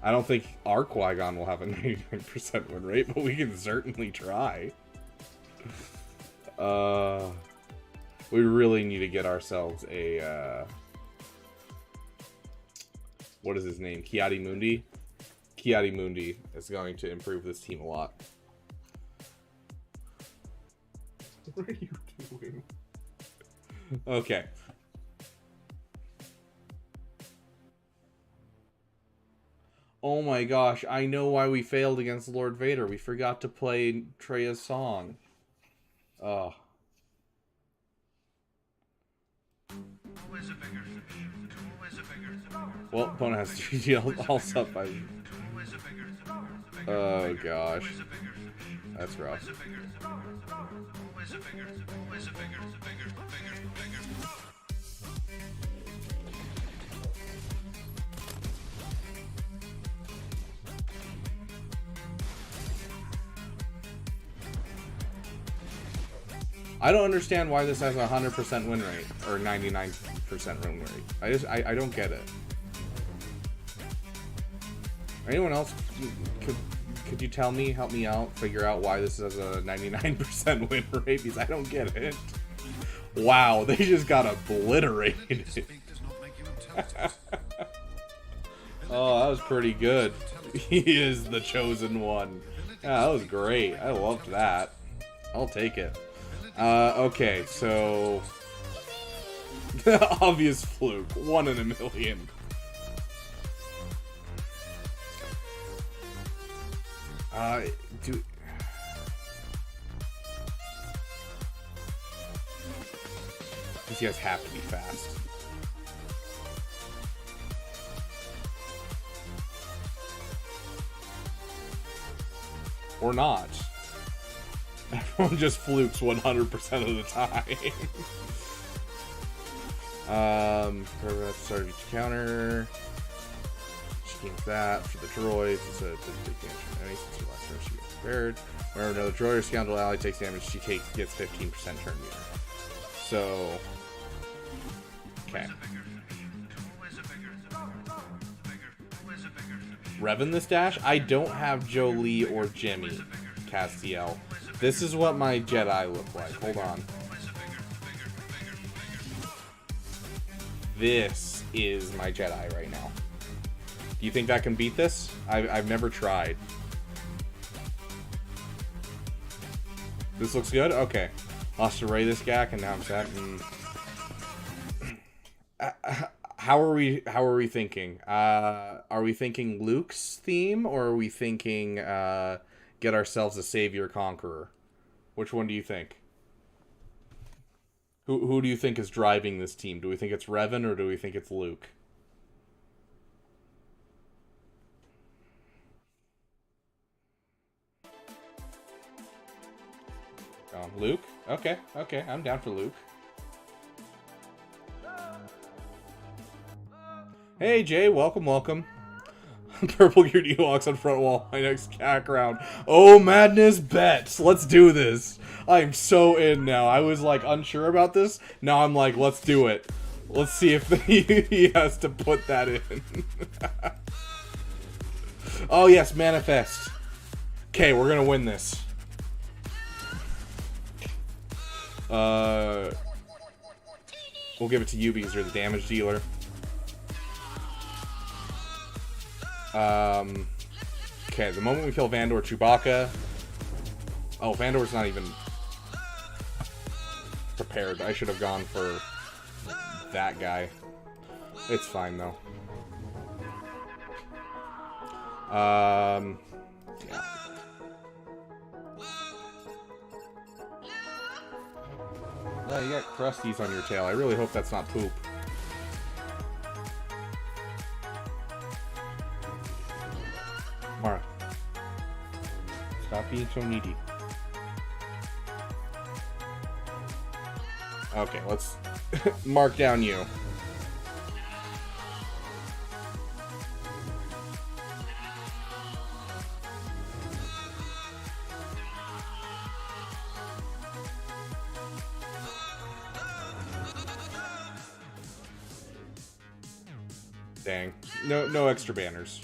I don't think our Qui-Gon will have a 99% win rate, but we can certainly try. We really need to get ourselves a, what is his name? Ki-Adi-Mundi? Ki-Adi-Mundi is going to improve this team a lot. What are you doing? Okay. Oh my gosh, I know why we failed against Lord Vader. We forgot to play Treya's song. Oh. Well, opponent has 3D all up. Oh gosh. That's rough. I don't understand why this has a 100% win rate or 99% win rate. I don't get it. Anyone else could you tell me, help me out, figure out why this has a 99% win rate? Because I don't get it. Wow, they just got obliterated. Oh, that was pretty good. He is the chosen one. Yeah, that was great. I loved that. I'll take it. Okay, so... obvious fluke. 1 in a million. These guys have to be fast. Or not. Everyone just flukes 100% of the time. Start of each counter. Just gains that for the droids. It's a big damage. Any since your last turn. spared. Whenever another droid or scoundrel ally takes damage, she gets 15% turn meter. So, okay. Revan this dash? I don't have Jolie or Jimmy Castiel. This is what my Jedi look like. Hold on. This is my Jedi right now. Do you think that can beat this? I've never tried. This looks good? Okay. Lost to Ray this Gak, and now I'm set. How are we thinking? Are we thinking Luke's theme, or are we thinking get ourselves a Savior Conqueror? Which one do you think? Who do you think is driving this team? Do we think it's Revan, or do we think it's Luke? Luke? Okay, I'm down for Luke. Hey Jay, welcome. Purple geared Ewoks on front wall. My next CAC round. Oh, madness bets. Let's do this. I'm so in now. I was like unsure about this. Now I'm like, let's do it. Let's see if he has to put that in. Oh yes, manifest. Okay, we're gonna win this. We'll give it to you because you're the damage dealer. Okay, the moment we kill Vandor, Chewbacca. Oh, Vandor's not even prepared. I should have gone for that guy. It's fine though. Yeah. Oh, you got crusties on your tail. I really hope that's not poop. Mara. Stop being so needy. Okay, let's mark down you. Dang. No extra banners.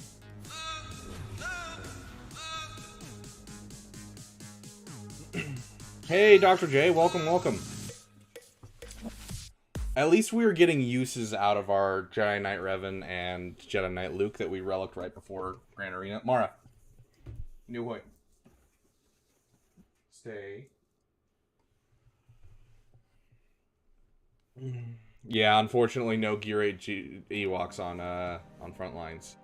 Hey, Dr. J, welcome. At least we are getting uses out of our Jedi Knight Revan and Jedi Knight Luke that we relicked right before Grand Arena. Mara. New Hoy. Stay. Yeah, unfortunately no Gear 8 Ewoks on front lines.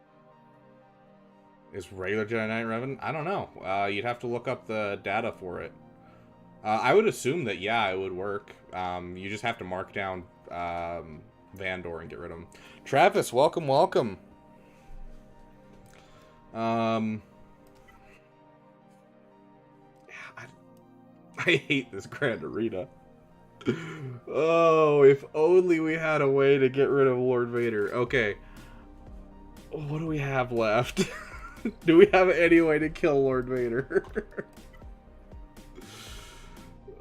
Is regular Jedi Knight Revan? I don't know. You'd have to look up the data for it. I would assume that, yeah, it would work. You just have to mark down Vandor and get rid of him. Travis, welcome. I hate this Grand Arena. Oh, if only we had a way to get rid of Lord Vader. Okay. What do we have left? Do we have any way to kill Lord Vader?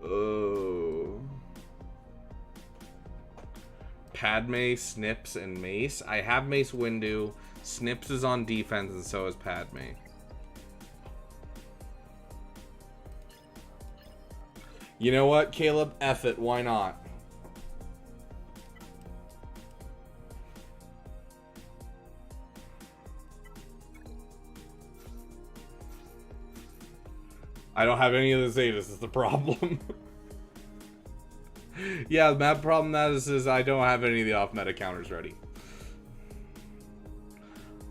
Oh. Padme, Snips, and Mace. I have Mace Windu. Snips is on defense, and so is Padme. You know what, Caleb? F it. Why not? I don't have any of the Zetas is the problem. Yeah, the map problem that is I don't have any of the off-meta counters ready.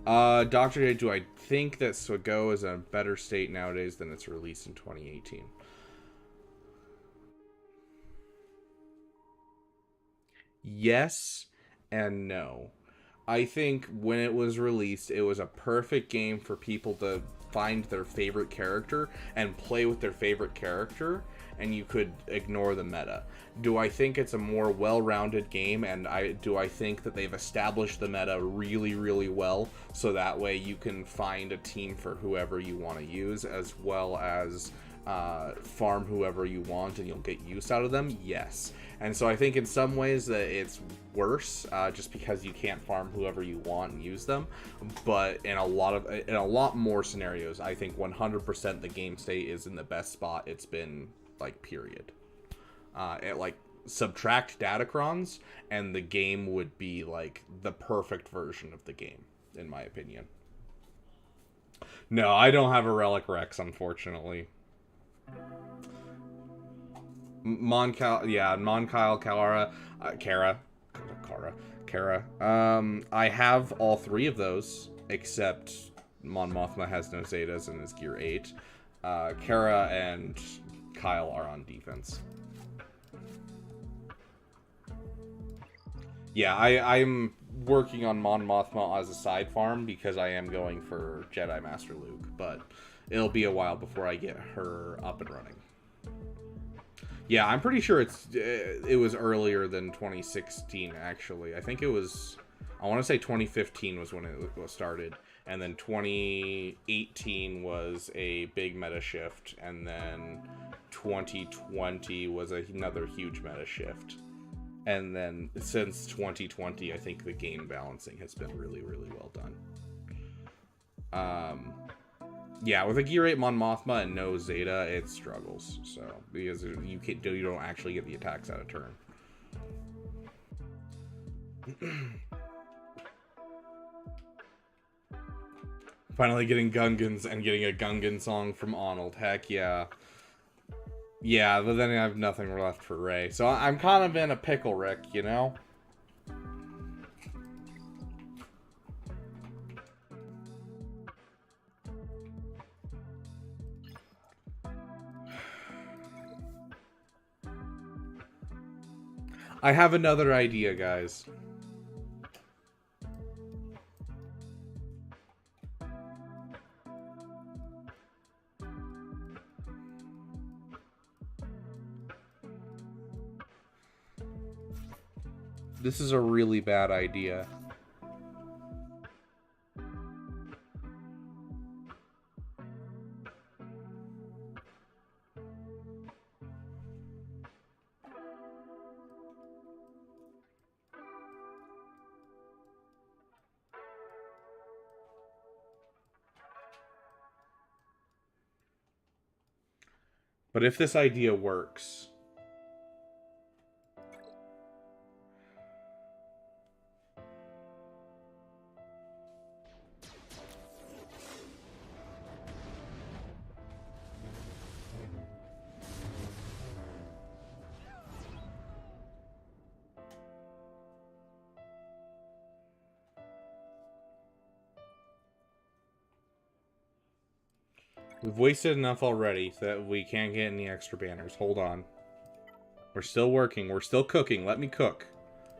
Dr. J, do I think that Swago is in a better state nowadays than its release in 2018? Yes and no. I think when it was released, it was a perfect game for people to find their favorite character and play with their favorite character. and you could ignore the meta. Do I think it's a more well-rounded game, and do I think that they've established the meta really, really well, so that way you can find a team for whoever you want to use, as well as farm whoever you want, and you'll get use out of them? Yes. And so I think in some ways that it's worse, just because you can't farm whoever you want and use them. But in a lot more scenarios, I think 100% the game state is in the best spot it's been, like, period. Subtract datacrons, and the game would be like the perfect version of the game, in my opinion. No, I don't have a Relic Rex, unfortunately. Kara. I have all three of those, except Mon Mothma has no Zetas and is Gear 8. Kara and Kyle are on defense. Yeah, I'm working on Mon Mothma as a side farm because I am going for Jedi Master Luke, but it'll be a while before I get her up and running. Yeah, I'm pretty sure it was earlier than 2016, actually. I think it was, I want to say 2015 was when it was started, and then 2018 was a big meta shift, and then 2020 was another huge meta shift. And then since 2020, I think the game balancing has been really, really well done. Yeah, with a Gear 8 Mon Mothma and no Zeta, it struggles. So because you don't actually get the attacks out of turn. Finally getting Gungans and getting a Gungan song from Arnold. Heck yeah. Yeah, but then I have nothing left for Rey. So I'm kind of in a pickle, Rick, you know? I have another idea, guys. This is a really bad idea. But if this idea works... We've wasted enough already that we can't get any extra banners. Hold on. We're still working. We're still cooking. Let me cook.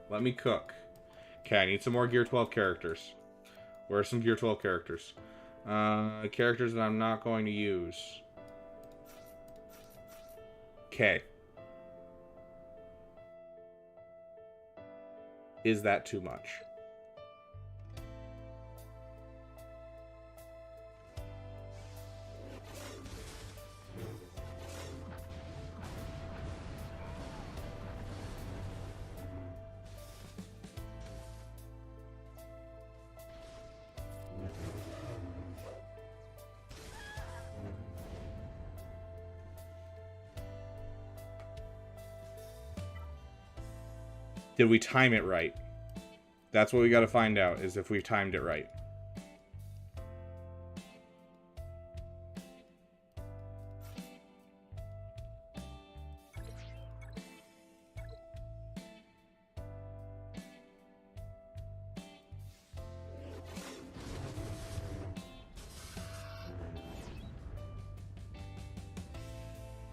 Let me cook. Okay, I need some more Gear 12 characters. Where are some Gear 12 characters? Characters that I'm not going to use. Okay. Is that too much? Did we time it right? That's what we got to find out, is if we timed it right.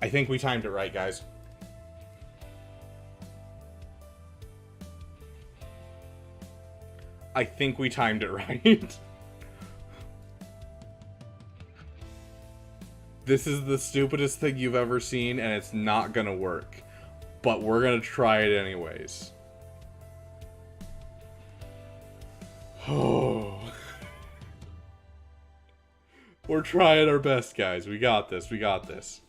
I think we timed it right, guys. I think we timed it right. This is the stupidest thing you've ever seen, and it's not gonna work. But we're gonna try it anyways. Oh. We're trying our best, guys. We got this. We got this.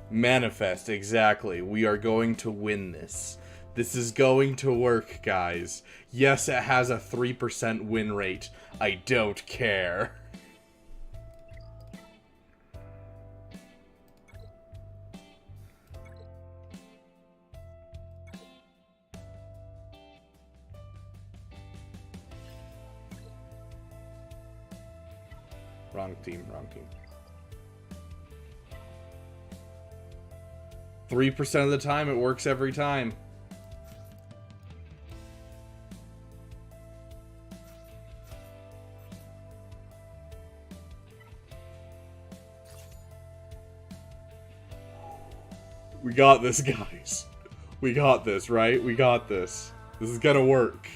Manifest, exactly. We are going to win this. This is going to work, guys. Yes, it has a 3% win rate. I don't care. Wrong team, wrong team. 3% of the time, it works every time. We got this, guys. We got this, right? We got this. This is gonna work.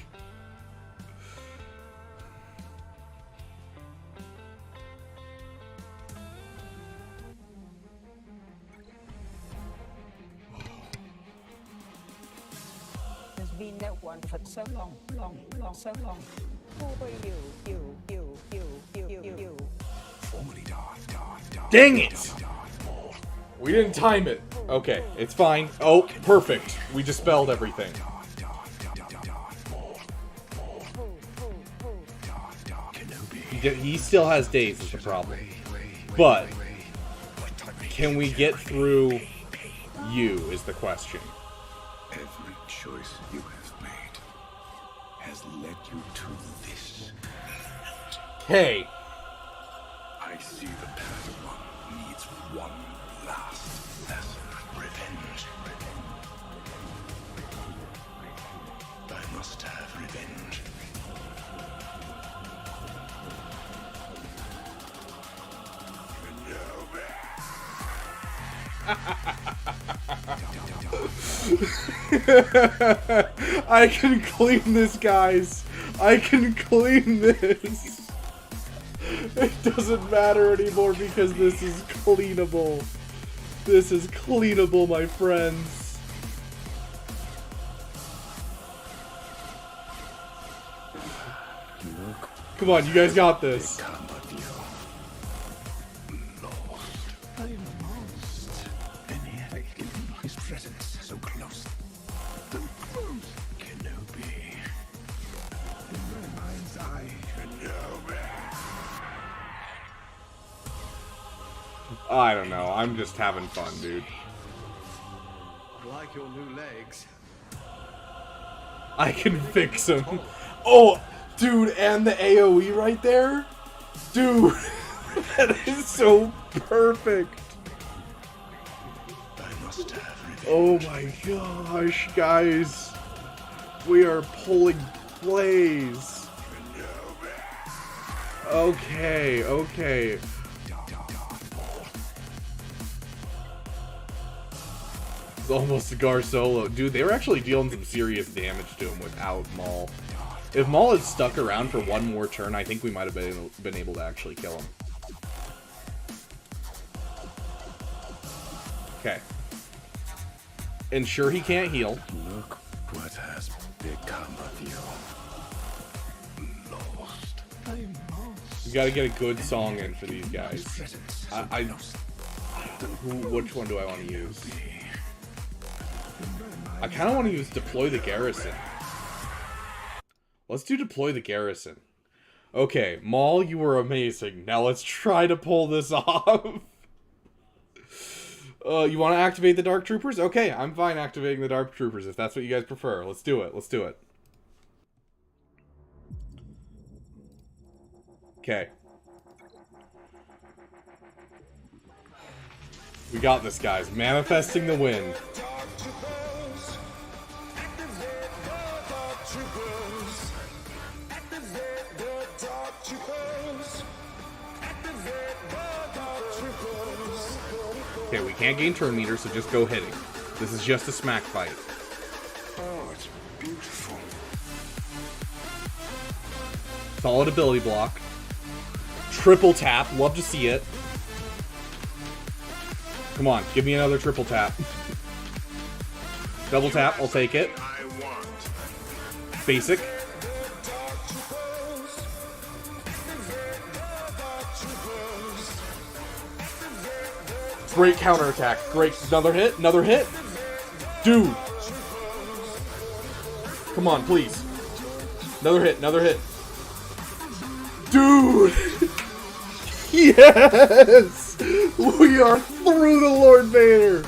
There's been no one for so long, so long. Who are you? Dang it! We didn't time it. Okay, it's fine. Oh, perfect. We dispelled everything. He still has days is the problem. But can we get through you is the question. Every choice you have made has led you to this. Hey. I see the Padawan needs one last lesson. Revenge. I must have revenge. I can clean this, guys. I can clean this. It doesn't matter anymore because this is cleanable. This is cleanable, my friends. Come on, you guys got this. I don't know. I'm just having fun, dude. I like your new legs. I can fix him. Oh, dude, and the AoE right there? Dude, that is so perfect. Oh my gosh, guys. We are pulling plays. Okay, okay. It's almost a Gar solo. Dude, they were actually dealing some serious damage to him without Maul. If Maul had stuck around for one more turn, I think we might have been able to actually kill him. Okay. Ensure he can't heal. Look what has become of you. Lost. We gotta get a good song in for these guys. Which one do I want to use? I kind of want to use Deploy the Garrison. Let's do Deploy the Garrison. Okay, Maul, you were amazing. Now let's try to pull this off. You want to activate the Dark Troopers? Okay, I'm fine activating the Dark Troopers if that's what you guys prefer. Let's do it. Let's do it. Okay. We got this, guys. Manifesting the wind. Okay, we can't gain turn meter, so just go hitting. This is just a smack fight. Oh, it's beautiful. Solid ability block. Triple tap. Love to see it. Come on, give me another triple tap. Double tap, I'll take it. I want. Basic. Great counterattack. Great. Another hit. Another hit. Dude. Come on, please. Another hit. Another hit. Dude. Yes. We are through the Lord Vader.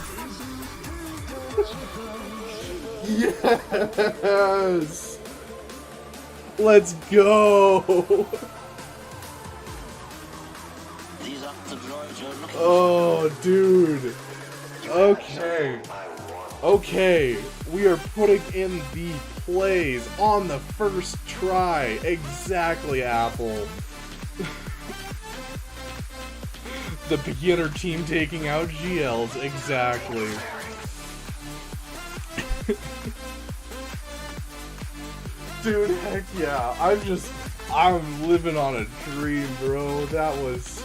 Yes. Let's go. These are the droids you're looking Oh, dude. Okay. Okay. We are putting in the plays on the first try. Exactly, Apple. The beginner team taking out GLs. Exactly. Dude, heck yeah. I'm living on a dream, bro. That was,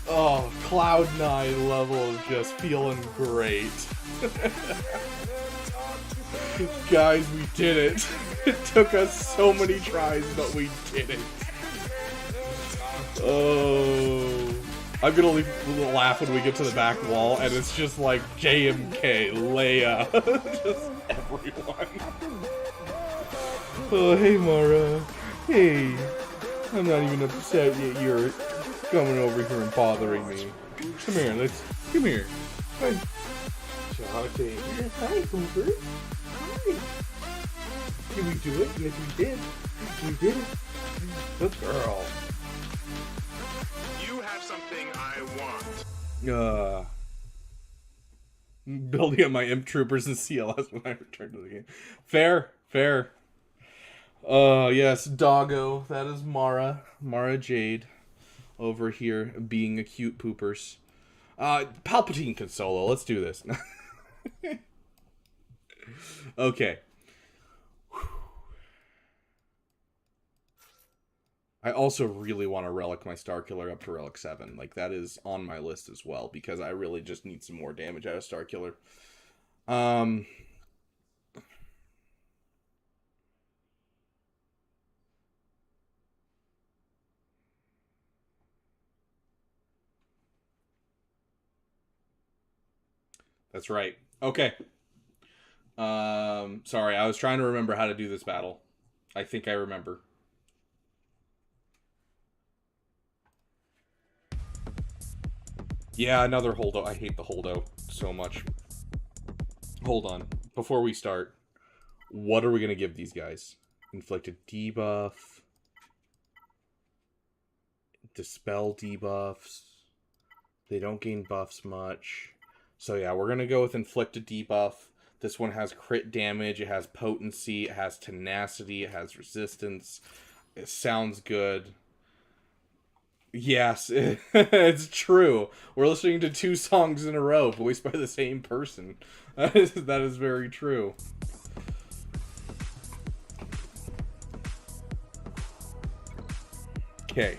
Cloud9 level of just feeling great. Guys, we did it. It took us so many tries, but we did it. Oh. I'm gonna laugh when we get to the back wall, and it's just like JMK, Leia, just everyone. Oh, hey, Mara. Hey. I'm not even upset that you're coming over here and bothering me. Come here, come here. Hi. Shawty. Hi, Cooper. Hi. Did we do it? Yes, we did. We did it. Good girl. You have something I want. Building up my imp troopers and CLS when I return to the game. Fair, fair. Yes, Doggo. That is Mara. Mara Jade. Over here being a cute poopers. Palpatine can solo. Let's do this. Okay. I also really want to relic my Starkiller up to Relic 7. Like, that is on my list as well, because I really just need some more damage out of Starkiller. That's right. Okay. Sorry, I was trying to remember how to do this battle. I think I remember. Yeah, another holdo. I hate the holdo so much. Hold on. Before we start, what are we going to give these guys? Inflicted debuff. Dispel debuffs. They don't gain buffs much. So yeah, we're going to go with inflicted debuff. This one has crit damage. It has potency. It has tenacity. It has resistance. It sounds good. Yes, it's true. We're listening to 2 songs in a row, voiced by the same person. That is very true. Okay.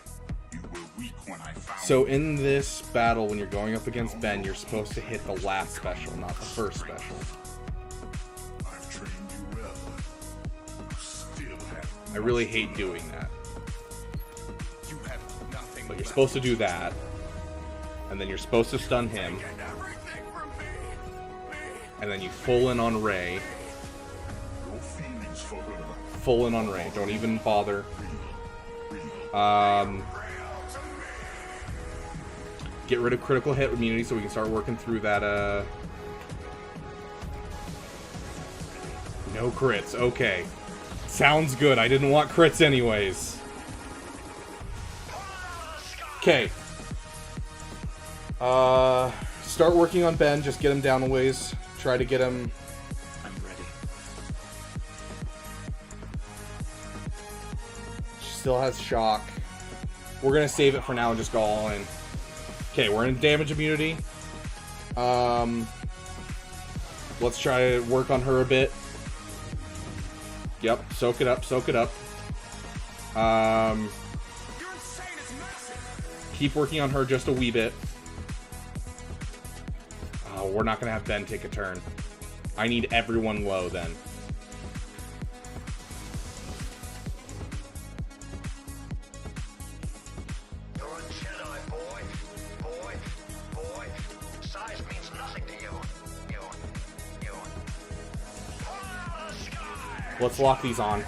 So in this battle, when you're going up against Ben, you're supposed to hit the last special, not the first special. I really hate doing that. But you're supposed to do that. And then you're supposed to stun him. And then you full in on Rey. Full in on Rey. Don't even bother. Get rid of critical hit immunity so we can start working through that, No crits. Okay. Sounds good. I didn't want crits anyways. Okay. Start working on Ben. Just get him down a ways. Try to get him... I'm ready. Still has shock. We're gonna save it for now and just go all in. Okay, we're in damage immunity. Let's try to work on her a bit. Yep, soak it up, soak it up. Keep working on her just a wee bit. We're not gonna have Ben take a turn. I need everyone low then. You're a Jedi, boy. Boy. Size means nothing to you. You. Let's lock these on.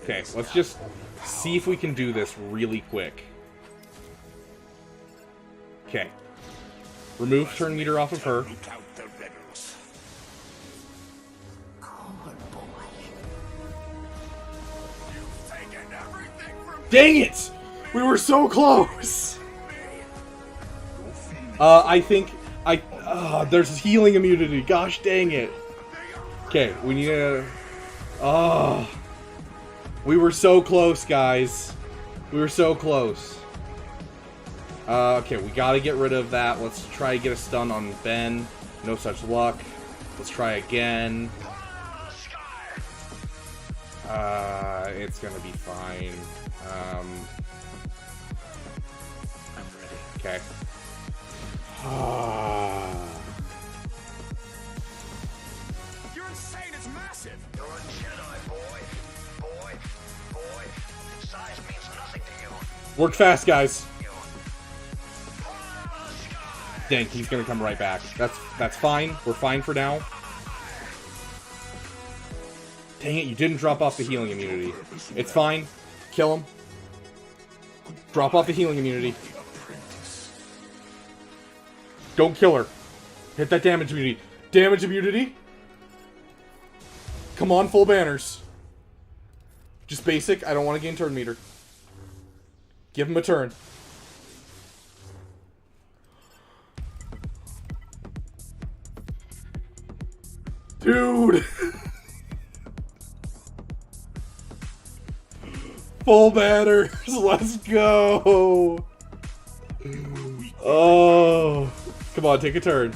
Okay, let's just see if we can do this really quick. Okay. Remove turn meter off of her. Dang it! We were so close! I think there's healing immunity. Gosh dang it. Okay, we need to... we were so close, guys. We were so close. Okay, we gotta get rid of that. Let's try to get a stun on Ben. No such luck. Let's try again. It's gonna be fine. I'm ready. Okay. You're insane. It's massive. You're a Jedi, boy. Size means nothing to you. Work fast, guys. Dang, he's gonna come right back. That's fine. We're fine for now. Dang it, you didn't drop off the healing immunity. It's fine. Kill him. Drop off the healing immunity. Don't kill her. Hit that damage immunity. Damage immunity? Come on, full banners. Just basic. I don't want to gain turn meter. Give him a turn. Dude! Full banners! Let's go! Oh! Come on, take a turn.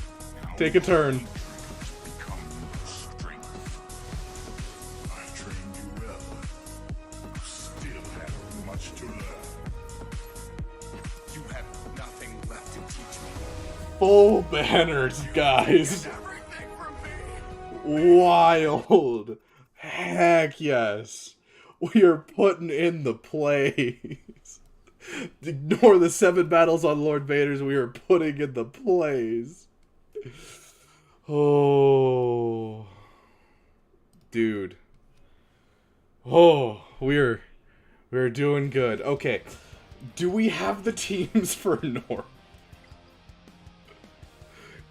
Take a turn. Become strength. I trained you well. You still have much to learn. You have nothing left to teach me. Full banners, guys. Wild. Heck yes. We are putting in the plays. Ignore the 7 battles on Lord Vader's. We are putting in the plays. Oh. Dude. Oh, we're doing good. Okay. Do we have the teams for North?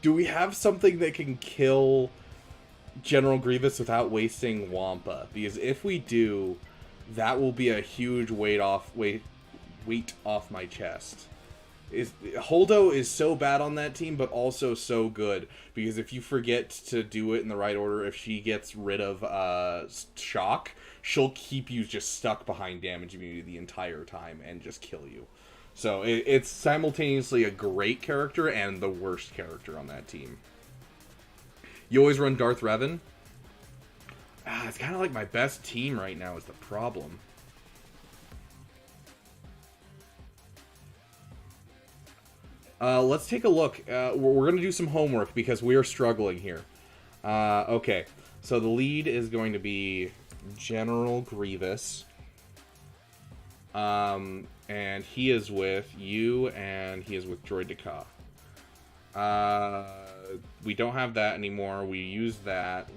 Do we have something that can kill General Grievous without wasting Wampa? Because if we do, that will be a huge weight off my chest. Holdo is so bad on that team, but also so good, because if you forget to do it in the right order, if she gets rid of shock, she'll keep you just stuck behind damage immunity the entire time and just kill you. So it's simultaneously a great character and the worst character on that team. You always run Darth Revan? It's kind of like my best team right now is the problem. Let's take a look. We're going to do some homework because we are struggling here. Okay, so the lead is going to be General Grievous. And he is with you, and he is with Droid Daka. We don't have that anymore. We use that.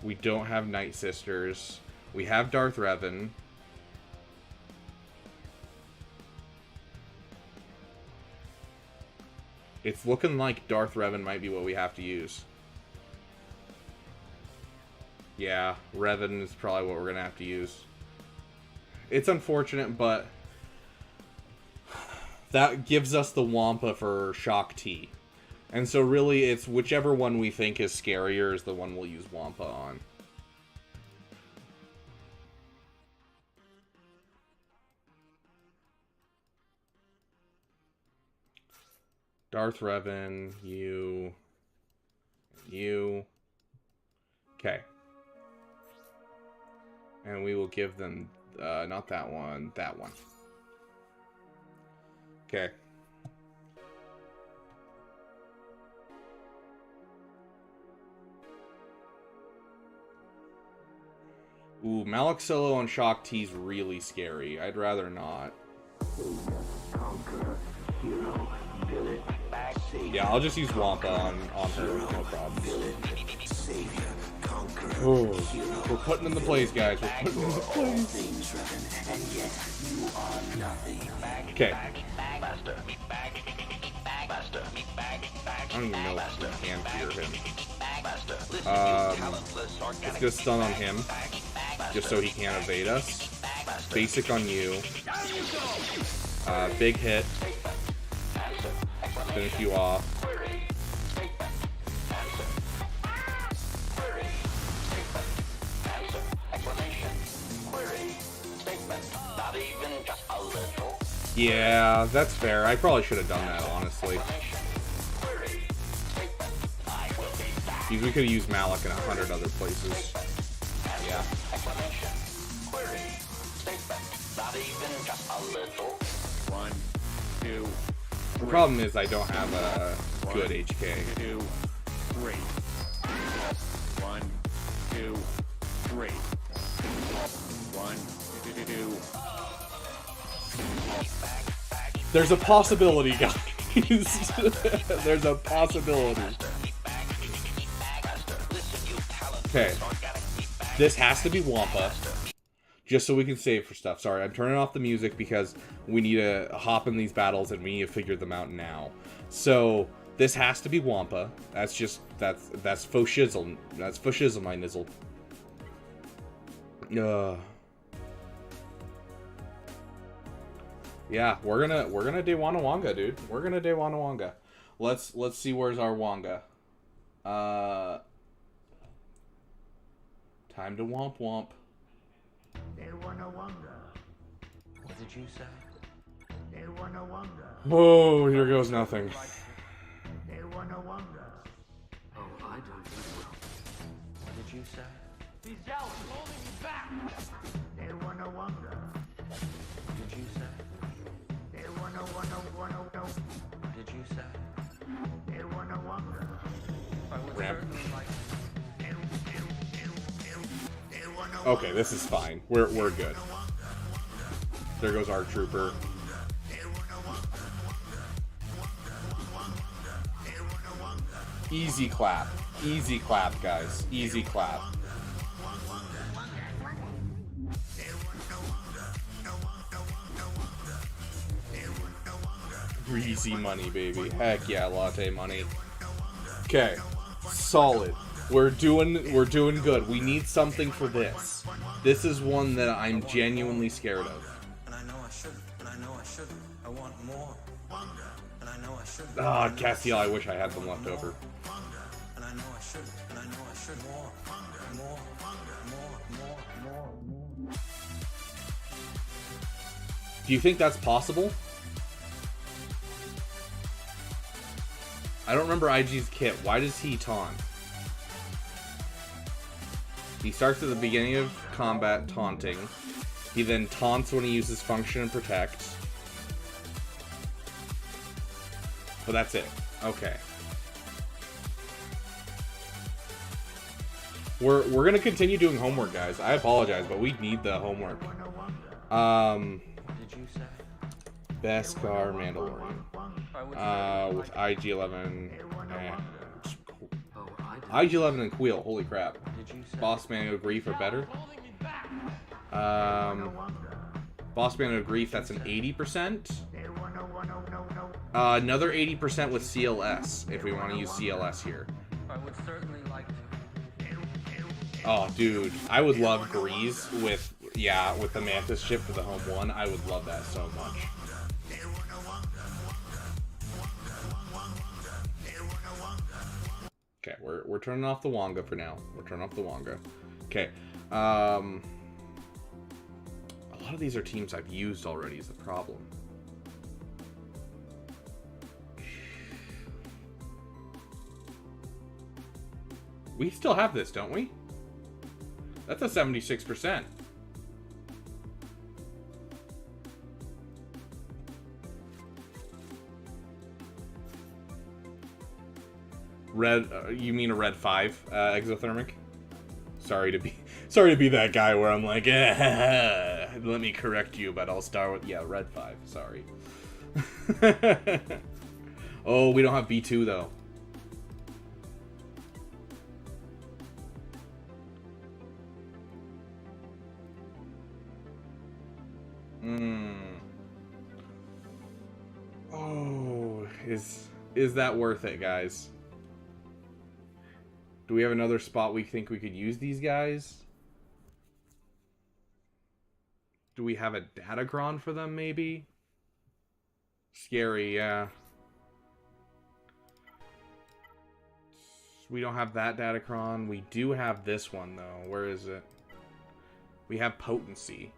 We don't have Night Sisters. We have Darth Revan. It's looking like Darth Revan might be what we have to use. Yeah, Revan is probably what we're going to have to use. It's unfortunate, but that gives us the Wampa for Shock T. And so really, it's whichever one we think is scarier is the one we'll use Wampa on. Darth Revan, you. Okay. And we will give them Not that one. That one. Okay. Ooh, Malik Solo on Shock T is really scary. I'd rather not. Yeah, I'll just use Wampa on her. No problem. Oh, we're putting in the plays, guys. We're putting in the plays. Okay. I don't even know if we can hear him. Let's get a stun on him, just so he can't evade us. Basic on you. Big hit. Finish you off. Yeah, that's fair. I probably should have done that, honestly. We could have used Malik in 100 other places. Yeah. One, two. The problem is I don't have a good HK. 2, 3. 1, 2, 3. 1, 2. There's a possibility, guys. There's a possibility. Okay. This has to be Wampa. Just so we can save for stuff. Sorry, I'm turning off the music because we need to hop in these battles and we need to figure them out now. So, this has to be Wampa. That's just, that's faux shizzle. That's faux shizzle, my nizzle. Yeah, we're gonna Dewana Wanga, dude. We're gonna Dewana Wanga. Let's see where's our Wanga. Time to womp womp. What did you say? Oh, here goes nothing. Oh, I don't think so. What did you say? These Dallas is holding me back. What did you say? What did you say? I would Ramp. certainly like to. Okay, this is fine. We're good. There goes our trooper. Easy clap. Easy clap, guys. Easy clap. Easy money, baby. Heck yeah, latte money. Okay. Solid. We're doing good. We need something for this. This is one that I'm genuinely scared of. And I know I shouldn't. And I know I shouldn't. I want more. And I know I shouldn't. Ah, Castiel, I wish I had some left over. And I know I shouldn't. And I know I should more. More. Do you think that's possible? I don't remember IG's kit. Why does he taunt? He starts at the beginning of combat taunting. He then taunts when he uses function and protect. But that's it. Okay. We're gonna continue doing homework, guys. I apologize, but we need the homework. What did you say? Beskar Mandalorian. With IG-11 and Oh, I don't. IG-11 and Queel. Holy crap. Did you say? Boss Man of Grief are better. Boss Man of Grief, that's an 80%. Another 80% with CLS, if we want to use CLS here. I would certainly like to. Oh, dude. I would love Grease with the Mantis ship for the home one. I would love that so much. Okay, we're turning off the Wanga for now. We're turning off the Wanga. Okay. A lot of these are teams I've used already is the problem. We still have this, don't we? That's a 76%. Red, you mean a red 5 exothermic? Sorry to be that guy where I'm like, let me correct you, but I'll start with, yeah, red 5. Sorry. Oh, we don't have B2 though. Oh, is that worth it, guys? Do we have another spot we think we could use these guys? Do we have a Datacron for them, maybe? Scary, yeah. We don't have that Datacron. We do have this one, though. Where is it? We have Potency.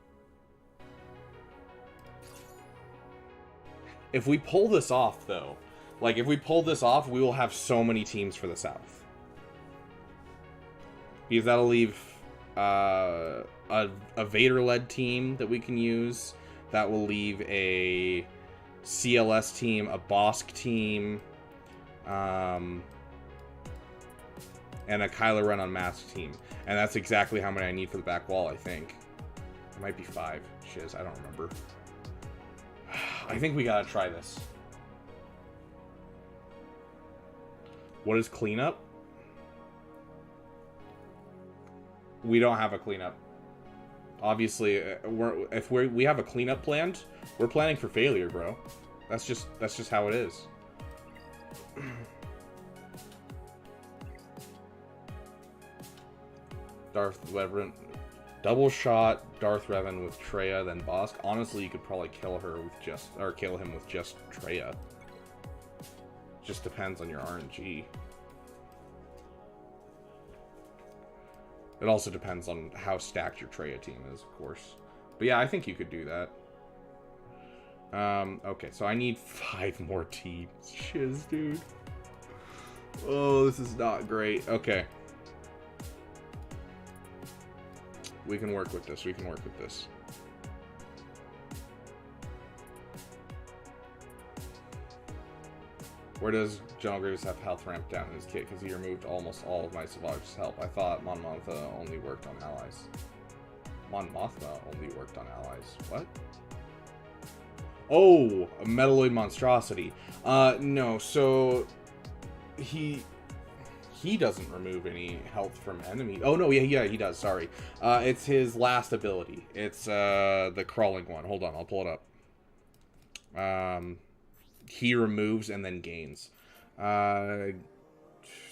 If we pull this off, though, like, if we pull this off, we will have so many teams for the South. Because that'll leave a Vader-led team that we can use. That will leave a CLS team, a Bosk team, and a Kylo Ren unmasked team. And that's exactly how many I need for the back wall, I think. It might be 5. Shiz, I don't remember. I think we gotta try this. What is cleanup? We don't have a cleanup. Obviously, if we have a cleanup planned, we're planning for failure, bro. That's just how it is. Darth Revan, double shot Darth Revan with Traya, then Bosk. Honestly, you could probably kill him with just Traya. Just depends on your RNG. It also depends on how stacked your Traya team is, of course. But yeah, I think you could do that. Okay, so I need 5 more teams. Shiz, dude. Oh, this is not great. Okay. We can work with this. We can work with this. Where does General Grievous have health ramped down in his kit? Because he removed almost all of my Savage's help. I thought Mon Mothma only worked on allies. Mon Mothma only worked on allies. What? Oh, a metalloid monstrosity. No, so he doesn't remove any health from enemies. Oh no, yeah, he does. Sorry. It's his last ability. It's the crawling one. Hold on, I'll pull it up. He removes and then gains.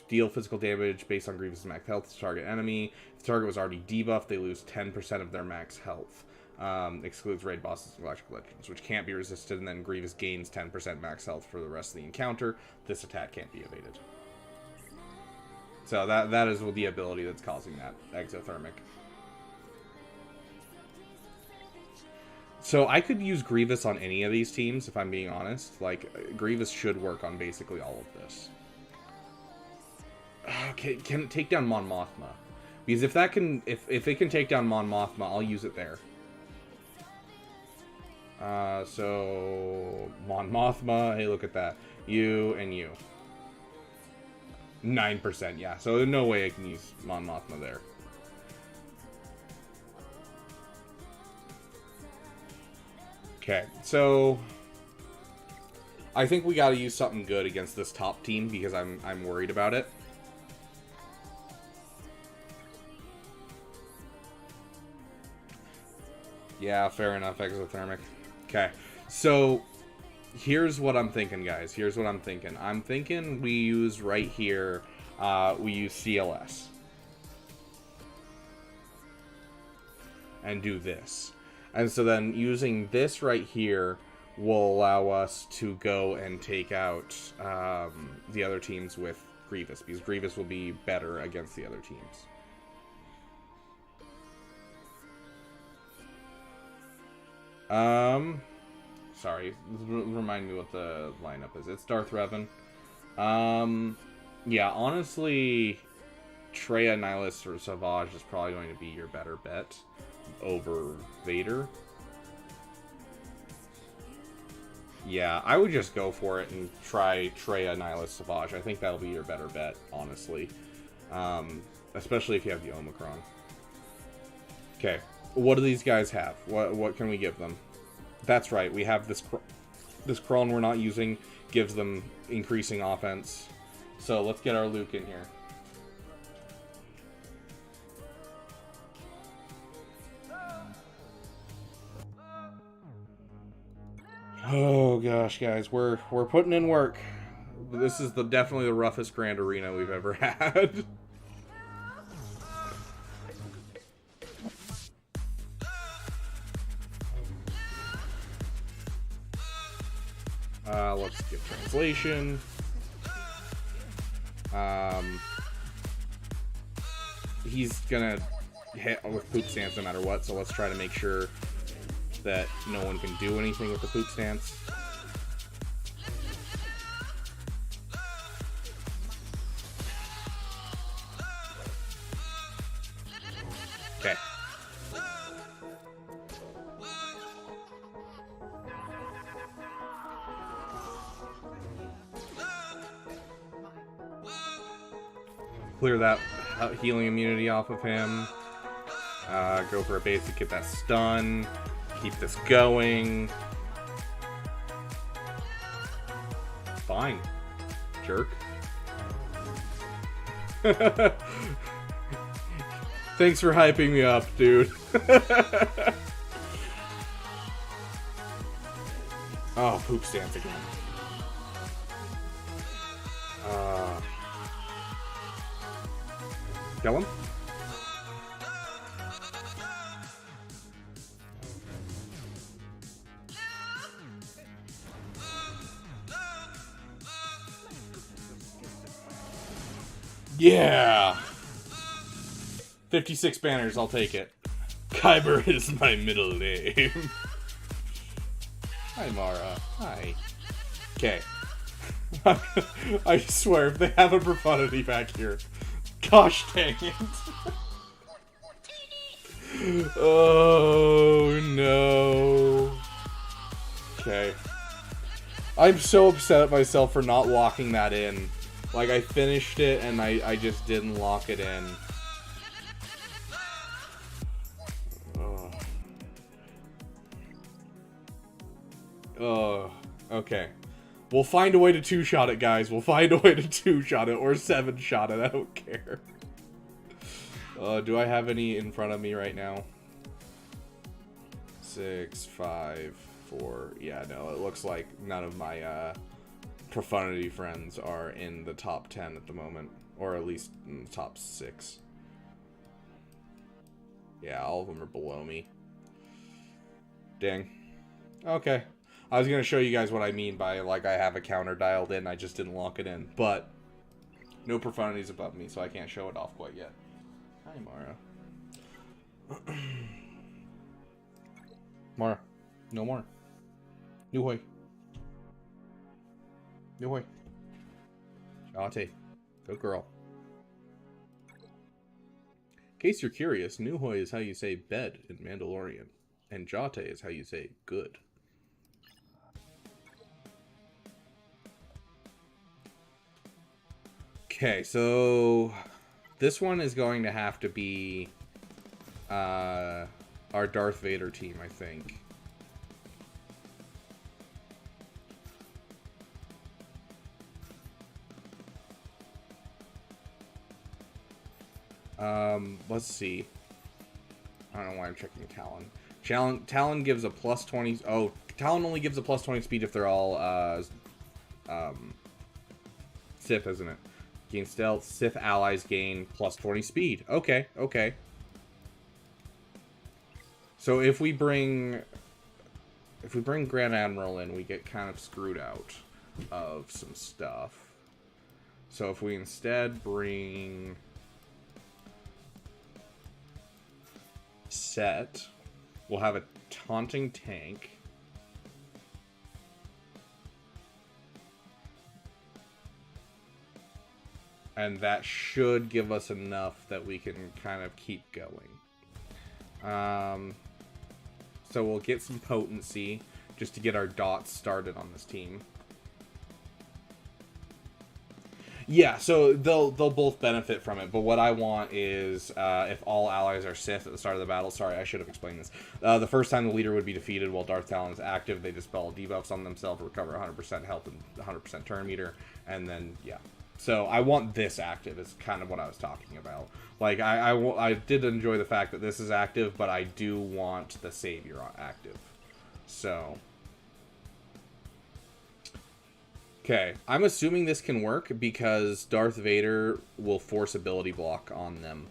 Deal physical damage based on Grievous' max health to target enemy. If the target was already debuffed, they lose 10% of their max health. Excludes raid bosses and electric legends, which can't be resisted, and then Grievous gains 10% max health for the rest of the encounter. This attack can't be evaded. So that is the ability that's causing that exothermic. So I could use Grievous on any of these teams, if I'm being honest. Like, Grievous should work on basically all of this. Okay, can it take down Mon Mothma? Because if it can take down Mon Mothma, I'll use it there. So Mon Mothma, hey, look at that. You and you. 9%, yeah. So there's no way I can use Mon Mothma there. Okay, so I think we gotta use something good against this top team because I'm worried about it. Yeah, fair enough, exothermic. Okay, so here's what I'm thinking, guys. Here's what I'm thinking. I'm thinking we use right here, we use CLS. And do this. And so then using this right here will allow us to go and take out the other teams with Grievous, because Grievous will be better against the other teams. Sorry, remind me what the lineup is. It's Darth Revan. Yeah, honestly, Traya, Nihilus, or Savage is probably going to be your better bet over Vader. Yeah, I would just go for it and try Treya Nihilus Savage. I think that'll be your better bet, honestly. Especially if you have the Omicron. Okay, what do these guys have? What can we give them? That's right, we have this Kron we're not using, gives them increasing offense. So let's get our Luke in here. Oh gosh, guys, we're putting in work. This is definitely the roughest Grand Arena we've ever had. Let's get translation. He's gonna hit with poop stance no matter what, so let's try to make sure that no one can do anything with the poop stance. Okay. Clear that healing immunity off of him. Go for a basic, get that stun. Keep this going. Fine. Jerk. Thanks for hyping me up, dude. Oh, poop stance again. Kill him? Yeah! 56 banners, I'll take it. Kyber is my middle name. Hi, Mara. Hi. Okay. I swear, if they have a profundity back here. Gosh dang it. Oh, no. Okay. I'm so upset at myself for not locking that in. Like, I finished it, and I just didn't lock it in. Okay. We'll find a way to two-shot it, guys. We'll find a way to two-shot it, or seven-shot it. I don't care. Do I have any in front of me right now? 6, 5, 4... Yeah, no, it looks like none of my, Profundity friends are in the top 10 at the moment. Or at least in the top 6. Yeah, all of them are below me. Dang. Okay. I was going to show you guys what I mean by, like, I have a counter dialed in, I just didn't lock it in. But, no profundities above me, so I can't show it off quite yet. Hi, Mara. Mara. No more. Nuhoi. Nuhoi. Ate. Good girl. In case you're curious, Nuhoi is how you say bed in Mandalorian. And Jate is how you say good. Okay, so this one is going to have to be our Darth Vader team, I think. Let's see. I don't know why I'm checking Talon. Talon gives a plus 20... Oh, Talon only gives a plus 20 speed if they're all, Sith, isn't it? Gain stealth, Sith allies gain plus 20 speed. Okay, okay. So if we bring Grand Admiral in, we get kind of screwed out of some stuff. So if we instead bring Set, we'll have a taunting tank. And that should give us enough that we can kind of keep going. So we'll get some potency. just to get our dots started on this team. Yeah, so they'll both benefit from it, but what I want is if all allies are Sith at the start of the battle. Sorry, I should have explained this. The first time the leader would be defeated while Darth Talon is active, they dispel debuffs on themselves, recover 100% health and 100% turn meter, and then yeah. So I want this active. Is kind of what I was talking about. Like I did enjoy the fact that this is active, but I do want the Savior active. So. Okay, I'm assuming this can work because Darth Vader will force ability block on them.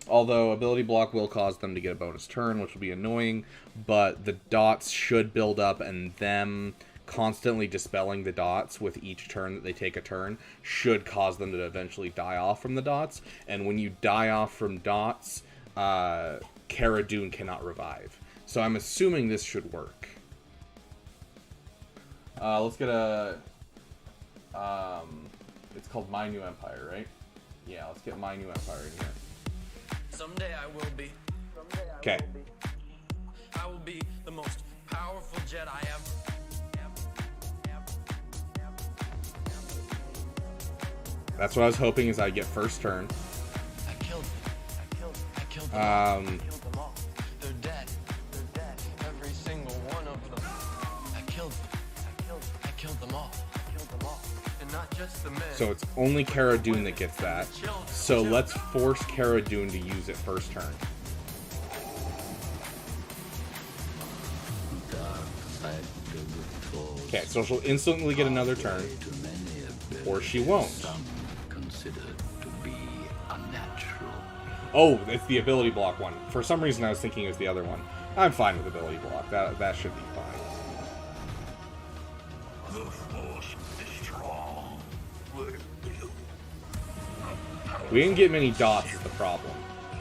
Although ability block will cause them to get a bonus turn, which will be annoying, but the dots should build up, and them constantly dispelling the dots with each turn that they take a turn should cause them to eventually die off from the dots. And when you die off from dots, Cara Dune cannot revive. So I'm assuming this should work. Let's get a... it's called My New Empire, right? Yeah, let's get My New Empire in here. Someday I will be. Okay. I will be the most powerful Jedi ever. That's what I was hoping is I'd get first turn. I killed them all. They're dead. Every single one of them. I killed them all. And not just the men. So it's only Cara Dune that gets that. So let's force Cara Dune to use it first turn. Okay, so she'll instantly get another turn. Or she won't. Oh, it's the ability block one. For some reason I was thinking it was the other one. I'm fine with ability block. That should be fine. The Force is strong. We didn't get many dots is the problem.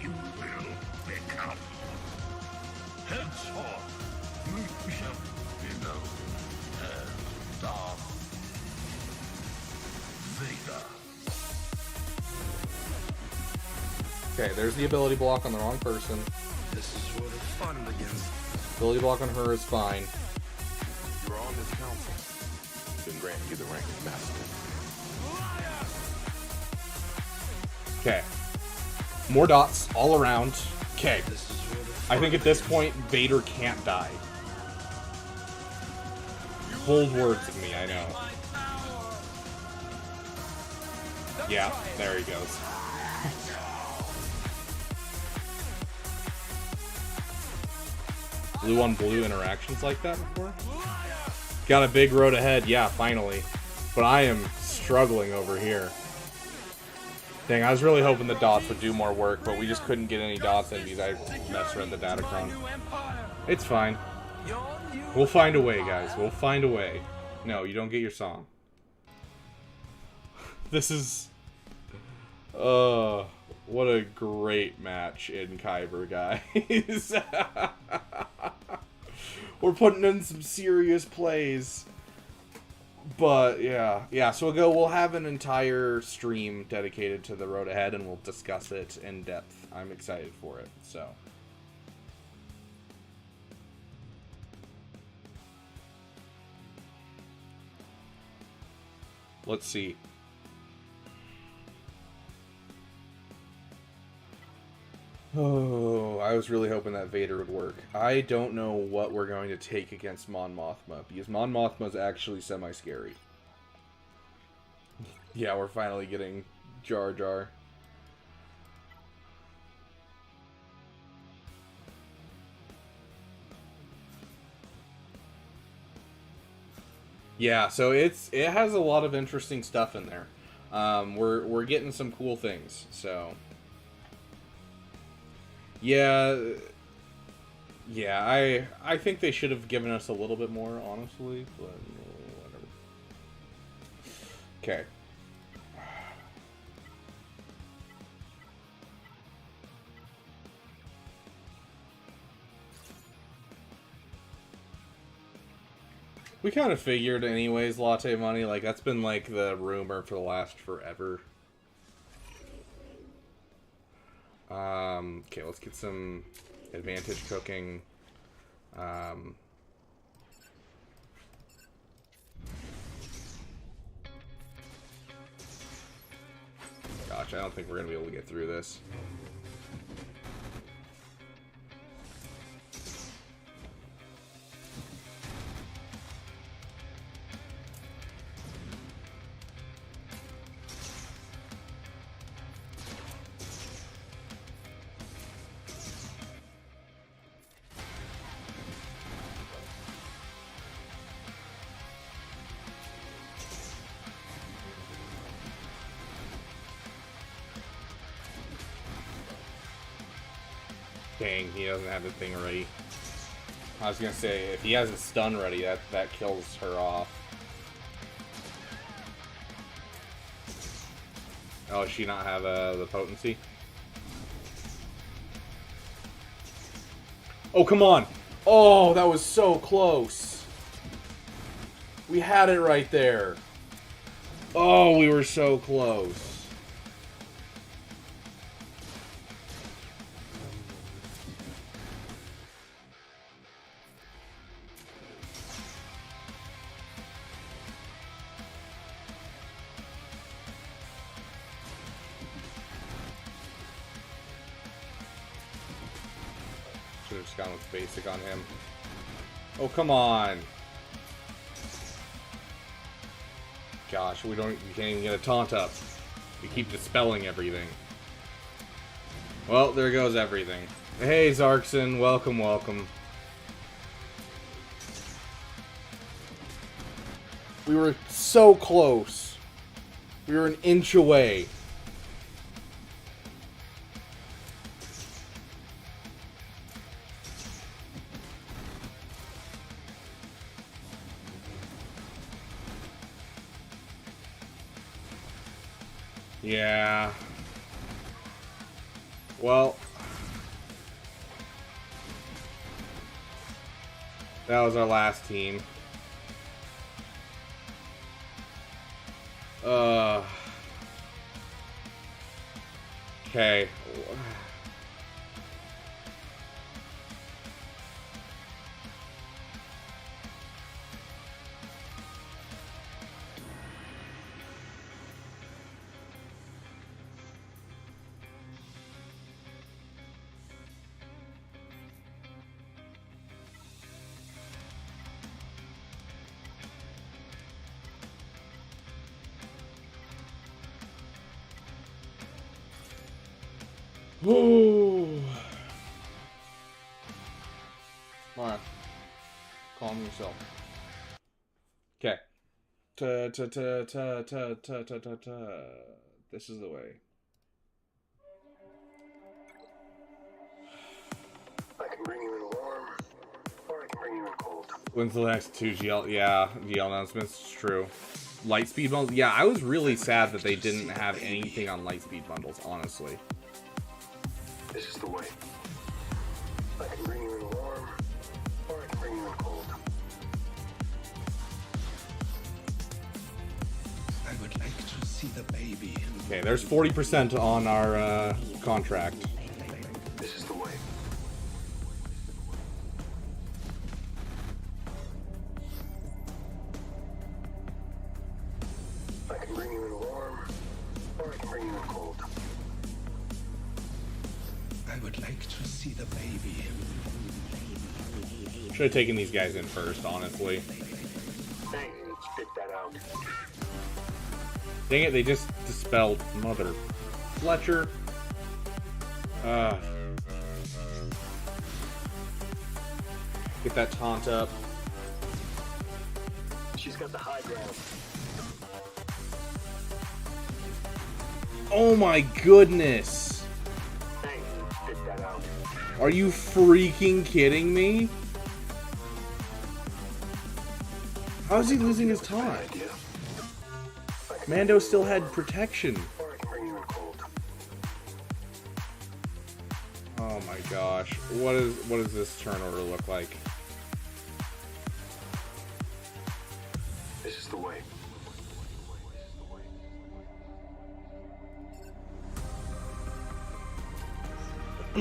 You will become. Henceforth, you shall be known as Darth Vader. Okay, there's the ability block on the wrong person. This is where the fun begins. Ability block on her is fine. You are on this council. Been granted you the rank of master. Okay. More dots all around. Okay. This is where the I think at this point, Vader can't die. Bold words of me, I know. Yeah, there he goes. Blue on blue interactions like that before? Got a big road ahead, yeah, finally. But I am struggling over here. Dang, I was really hoping the dots would do more work, but we just couldn't get any dots in because I misread the datacron. It's fine. We'll find a way, guys. We'll find a way. No, you don't get your song. This is... what a great match in Kyber, guys. We're putting in some serious plays. But, yeah, so we'll have an entire stream dedicated to the road ahead, and we'll discuss it in depth. I'm excited for it, so... Let's see. Oh, I was really hoping that Vader would work. I don't know what we're going to take against Mon Mothma, because Mon Mothma's actually semi-scary. Yeah, we're finally getting Jar Jar. Yeah, so it has a lot of interesting stuff in there. We're getting some cool things, so... Yeah, I think they should have given us a little bit more, honestly, but whatever. Okay. We kind of figured anyways, Latte Money, like, that's been, like, the rumor for the last forever. Okay, let's get some advantage cooking. gosh, I don't think we're gonna be able to get through this. Dang, he doesn't have the thing ready. I was gonna say, if he has a stun ready, that kills her off. Oh, does she not have the potency? Oh, come on! Oh, that was so close! We had it right there! Oh, we were so close. Should have just gone with basic on him. Oh, come on. Gosh, we can't even get a taunt up. We keep dispelling everything. Well, there goes everything. Hey, Zarkson, welcome, welcome. We were so close. We were an inch away. Yeah. Well, that was our last team. Okay. Ooh. Alright. Calm yourself. Okay. This is the way. I can bring you in warm, or I can bring you in cold. When's the next 2 GL? Yeah, GL announcements. It's true. Lightspeed bundles. Yeah, I was really sad that they didn't have anything on Lightspeed bundles, honestly. This is the way. I can bring you in warm, or I can bring you in cold. I would like to see the baby. Okay, there's 40% on our contract. This is the way. I can bring you in warm, or I can bring you in cold. I would like to see the baby. Should have taken these guys in first, honestly. Thanks, spit that out. Dang it, they just dispelled Mother Fletcher. Get that taunt up. She's got the high ground. Oh my goodness! Thanks, spit that out. Are you freaking kidding me? How is he losing his taunt? Idea. Mando still had protection. Or I can bring you in cold. Oh my gosh. What does this turn order look like? This is the way. I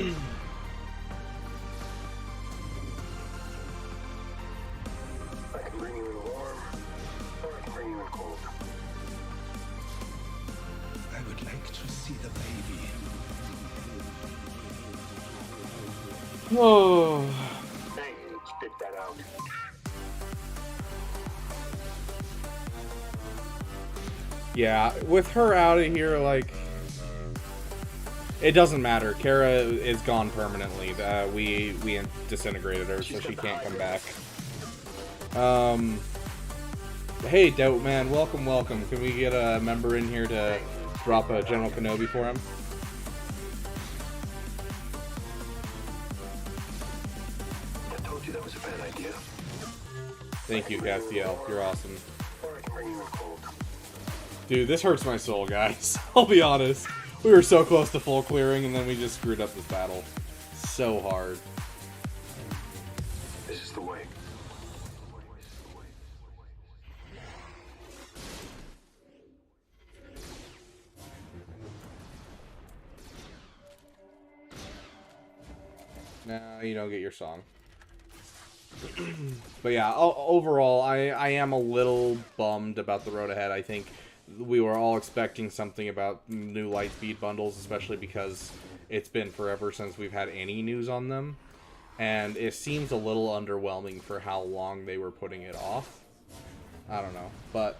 can bring you in warm, or I can bring you in cold. I would like to see see the baby. Oh. Hey, spit that out. Yeah, with her out of here, like, it doesn't matter. Kara is gone permanently. We disintegrated her, so she can't come back. Hey, Dope Man, welcome. Can we get a member in here to drop a General Kenobi for him? I told you that was a bad idea. Thank you, Castiel. You're awesome. Or I can bring you in cold. Dude, this hurts my soul, guys. I'll be honest. We were so close to full clearing, and then we just screwed up this battle. So hard. This is the way. Nah, you don't get your song. But yeah, overall, I am a little bummed about the road ahead. I think we were all expecting something about new Lightspeed bundles, especially because it's been forever since we've had any news on them. And it seems a little underwhelming for how long they were putting it off. I don't know. But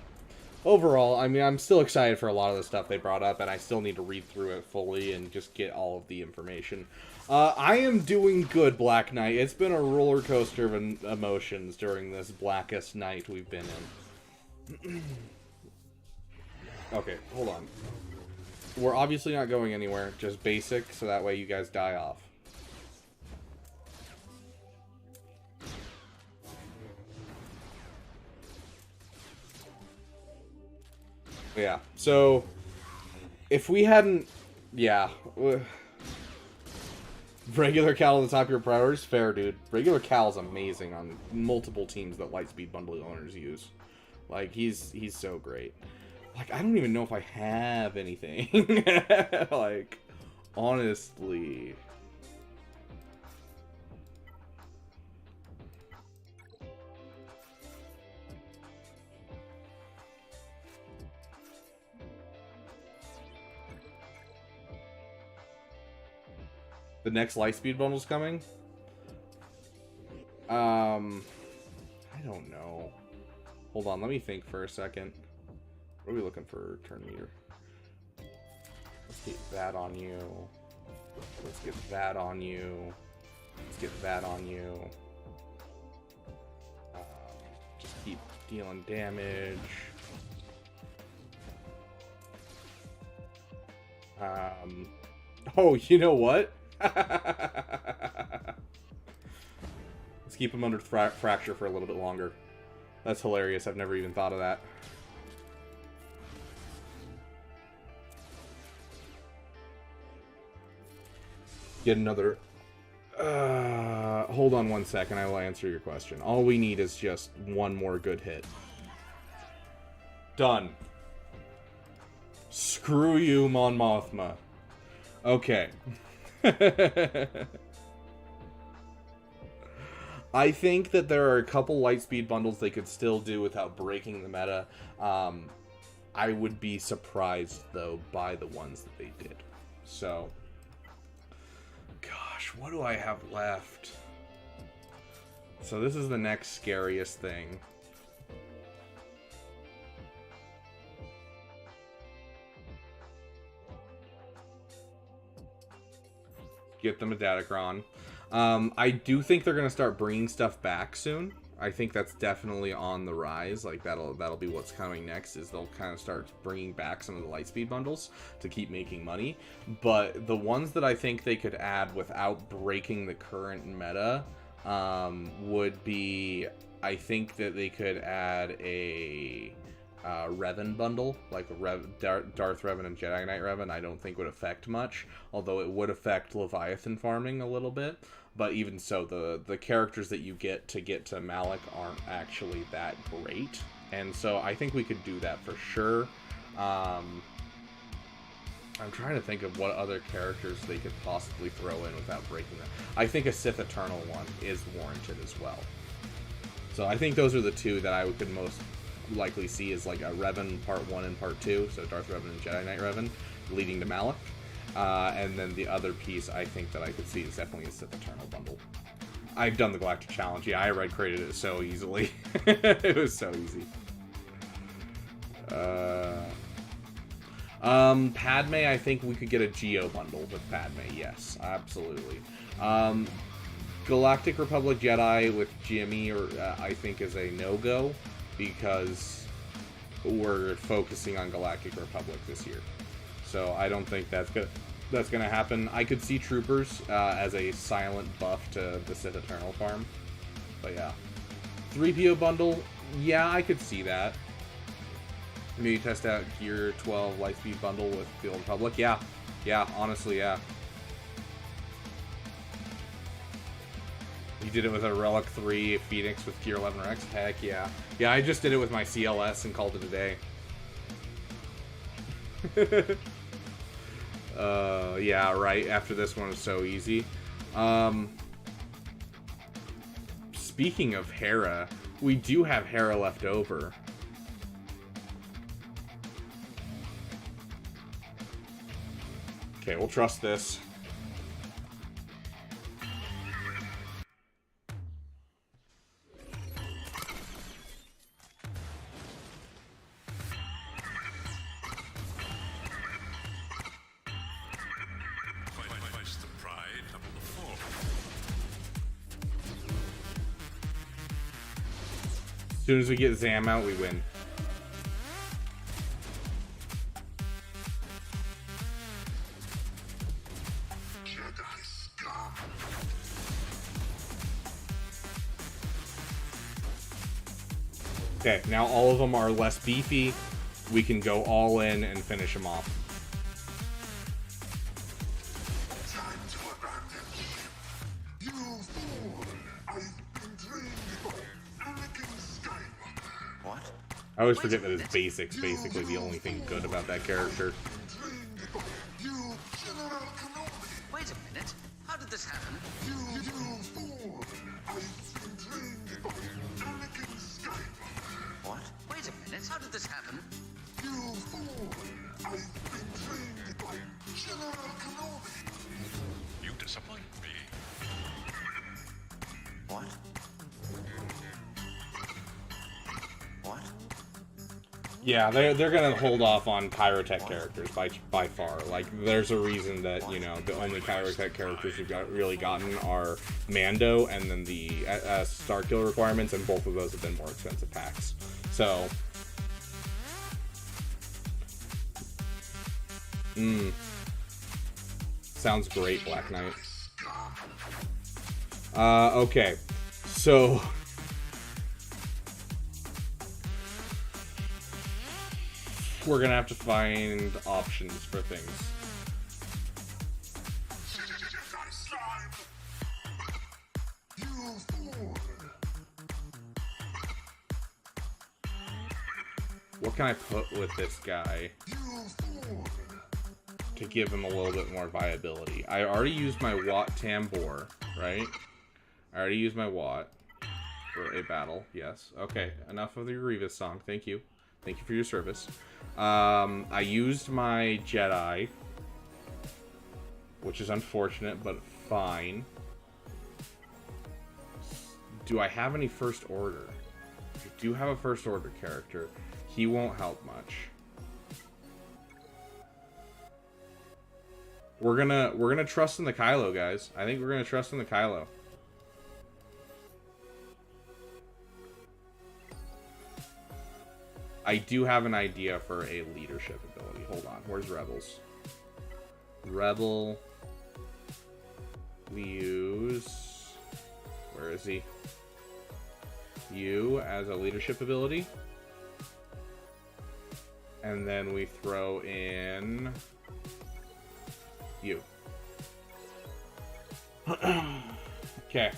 overall, I mean, I'm still excited for a lot of the stuff they brought up, and I still need to read through it fully and just get all of the information. I am doing good, Black Knight. It's been a roller coaster of emotions during this blackest night we've been in. Okay, hold on. We're obviously not going anywhere, just basic, so that way you guys die off. Yeah, so if we hadn't, yeah, regular Cal at the top of your priorities, fair, dude. Regular Cal's amazing on multiple teams that Lightspeed bundle owners use. Like, he's so great. Like, I don't even know if I have anything. Like, honestly. The next Lightspeed bundle's coming? I don't know. Hold on, let me think for a second. What are we looking for, turn meter? Let's get that on you. Let's get that on you. Let's get that on you. Just keep dealing damage. Oh, you know what? Let's keep him under fracture for a little bit longer. That's hilarious. I've never even thought of that. Get another... hold on one second. I will answer your question. All we need is just one more good hit. Done. Screw you, Mon Mothma. Okay. I think that there are a couple Lightspeed bundles they could still do without breaking the meta. I would be surprised, though, by the ones that they did. So, gosh, what do I have left? So this is the next scariest thing. Get them a Datacron. I do think they're gonna start bringing stuff back soon. I think that's definitely on the rise. Like that'll be what's coming next. Is they'll kind of start bringing back some of the Lightspeed bundles to keep making money. But the ones that I think they could add without breaking the current meta would be, I think that they could add a Revan bundle, like Darth Revan and Jedi Knight Revan. I don't think would affect much, although it would affect Leviathan farming a little bit. But even so, the characters that you get to Malik aren't actually that great, and so I think we could do that for sure. I'm trying to think of what other characters they could possibly throw in without breaking them. I think a Sith Eternal one is warranted as well. So I think those are the two that I could most likely see as like a Revan Part 1 and Part 2, so Darth Revan and Jedi Knight Revan, leading to Malak. And then the other piece I think that I could see is definitely a Sith Eternal bundle. I've done the Galactic Challenge. Yeah, I red created it so easily. It was so easy. Padme, I think we could get a Geo bundle with Padme. Yes, absolutely. Galactic Republic Jedi with Jimmy, I think, is a no-go because we're focusing on Galactic Republic this year. So I don't think that's gonna happen. I could see Troopers as a silent buff to the Sith Eternal farm. But yeah. 3PO bundle, yeah, I could see that. Maybe test out Gear 12 Lightspeed bundle with the Old Republic. Yeah, honestly, yeah. You did it with a Relic 3 Phoenix with Gear 11 Rex? Heck yeah. Yeah, I just did it with my CLS and called it a day. Yeah, right. After this one was so easy. Speaking of Hera, we do have Hera left over. Okay, we'll trust this. Twice the pride, double the fall. As soon as we get Zam out, we win. Jedi scum. Okay, now all of them are less beefy. We can go all in and finish them off. Time to abandon ship. You fool! I've been trained by Anakin Skywalker. What? I always forget that his basic's basically the only thing good about that character. Trained by you, General Kenobi. Wait a minute. How did this happen? You fool! I've been trained by Anakin Skywalker. What? Wait a minute. How did this happen? You fool! I've been trained by General Kenobi. You disappoint me. What? What? Yeah, they're gonna hold off on Pyrotech characters by far. Like, there's a reason that, you know, the only Pyrotech characters we've really gotten are Mando and then the Starkill requirements, and both of those have been more expensive packs. So, sounds great, Black Knight. Okay, so we're gonna have to find options for things. Jedi slime. You fool! What can I put with this guy You fool! to give him a little bit more viability? I already used my Watt Tambor, right? I already used my Watt for a battle, yes. Okay, enough of the Grievous song, thank you. Thank you for your service. I used my Jedi, which is unfortunate, but fine. Do I have any First Order? I do have a First Order character. He won't help much. We're gonna trust in the Kylo, guys. I think we're gonna trust in the Kylo. I do have an idea for a leadership ability. Hold on. Where's Rebels? Rebel. We use... Where is he? You as a leadership ability. And then we throw in... you. Okay.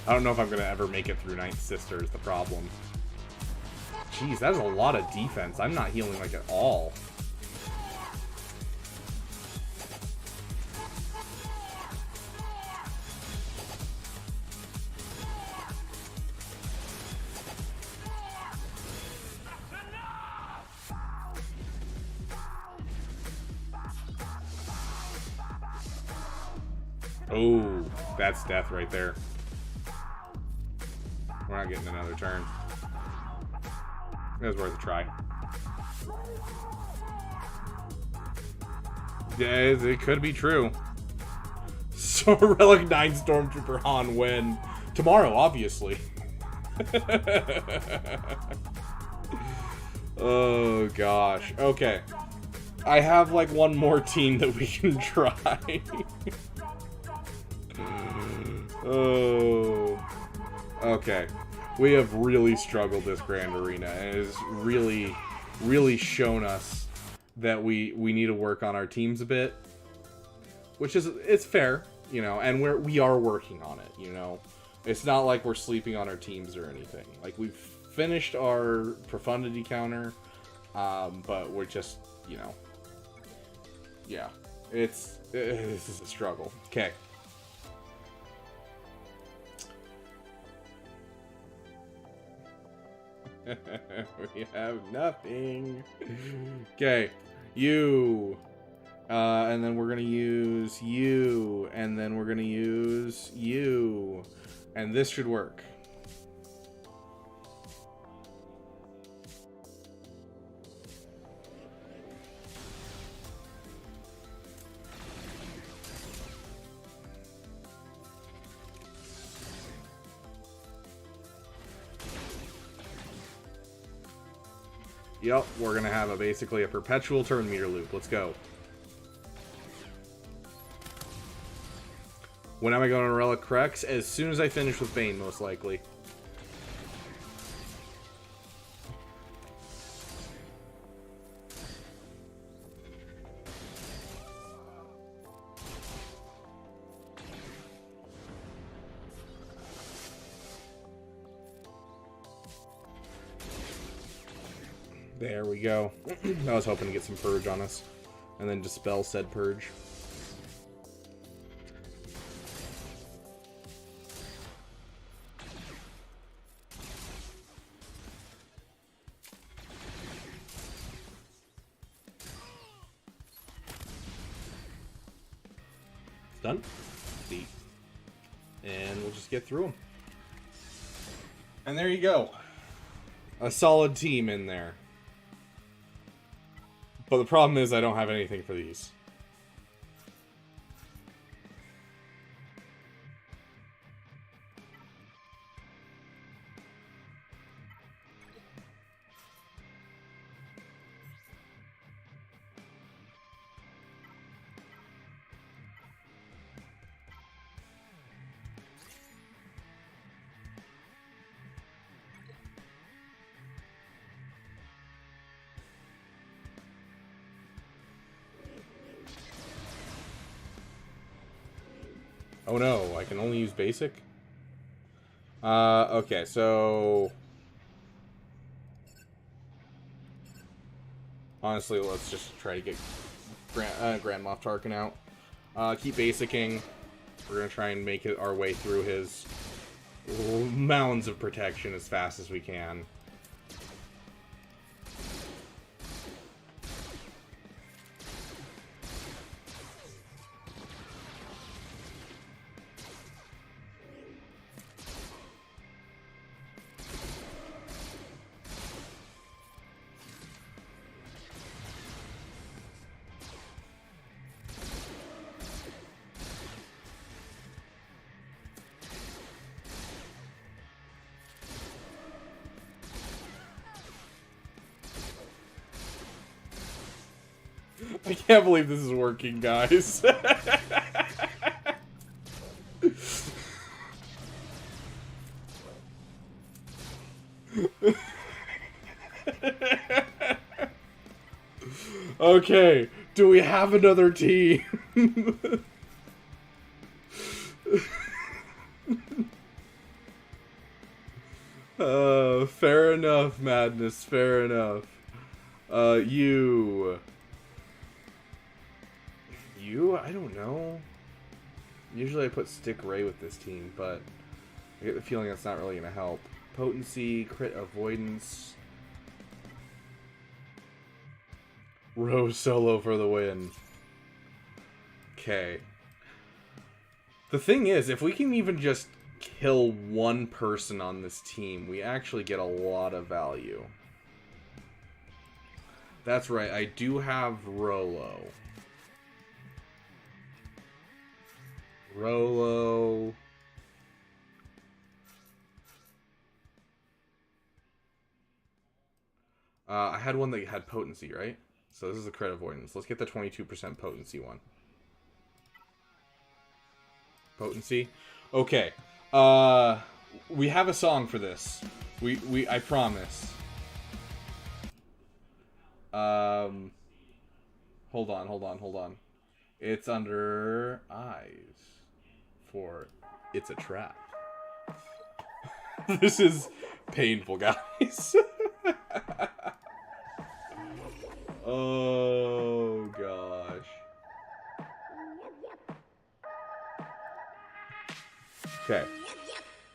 I don't know if I'm going to ever make it through Ninth Sister is the problem. Jeez, that is a lot of defense. I'm not healing, like, at all. Oh, that's death right there. We're not getting another turn. It was worth a try. Yeah, it could be true. So, Relic 9 Stormtrooper Han when? Tomorrow, obviously. Oh, gosh. Okay. I have, like, one more team that we can try. Oh. Okay. We have really struggled this Grand Arena, and it has really, really shown us that we need to work on our teams a bit. Which is, it's fair, you know, and we are working on it, you know. It's not like we're sleeping on our teams or anything. Like, we've finished our profundity counter, but we're just, you know, yeah, this is a struggle. Okay. We have nothing. Okay, you. And then we're gonna use you. And then we're gonna use you. And this should work. Yep, we're gonna have basically a perpetual turn meter loop. Let's go. When am I going to Relic Crex? As soon as I finish with Bane, most likely. There we go. I was hoping to get some Purge on us. And then dispel said Purge. It's done. See. And we'll just get through them. And there you go. A solid team in there. But the problem is I don't have anything for these. Oh no, I can only use basic? Okay, so... Honestly, let's just try to get Grand Moff Tarkin out. Keep basicking. We're gonna try and make it our way through his mounds of protection as fast as we can. I can't believe this is working, guys. Okay, do we have another team? Fair enough, Madness. Fair enough. You. I don't know. Usually I put Stick Ray with this team, but I get the feeling that's not really going to help. Potency, crit avoidance. Rose solo for the win. Okay. The thing is, if we can even just kill one person on this team, we actually get a lot of value. That's right, I do have Rolo. I had one that had potency, right? So this is the crit avoidance. Let's get the 22% potency one. Potency? Okay. We have a song for this. I promise. Hold on. It's under eyes for It's a Trap. This is painful, guys. Oh gosh. Okay.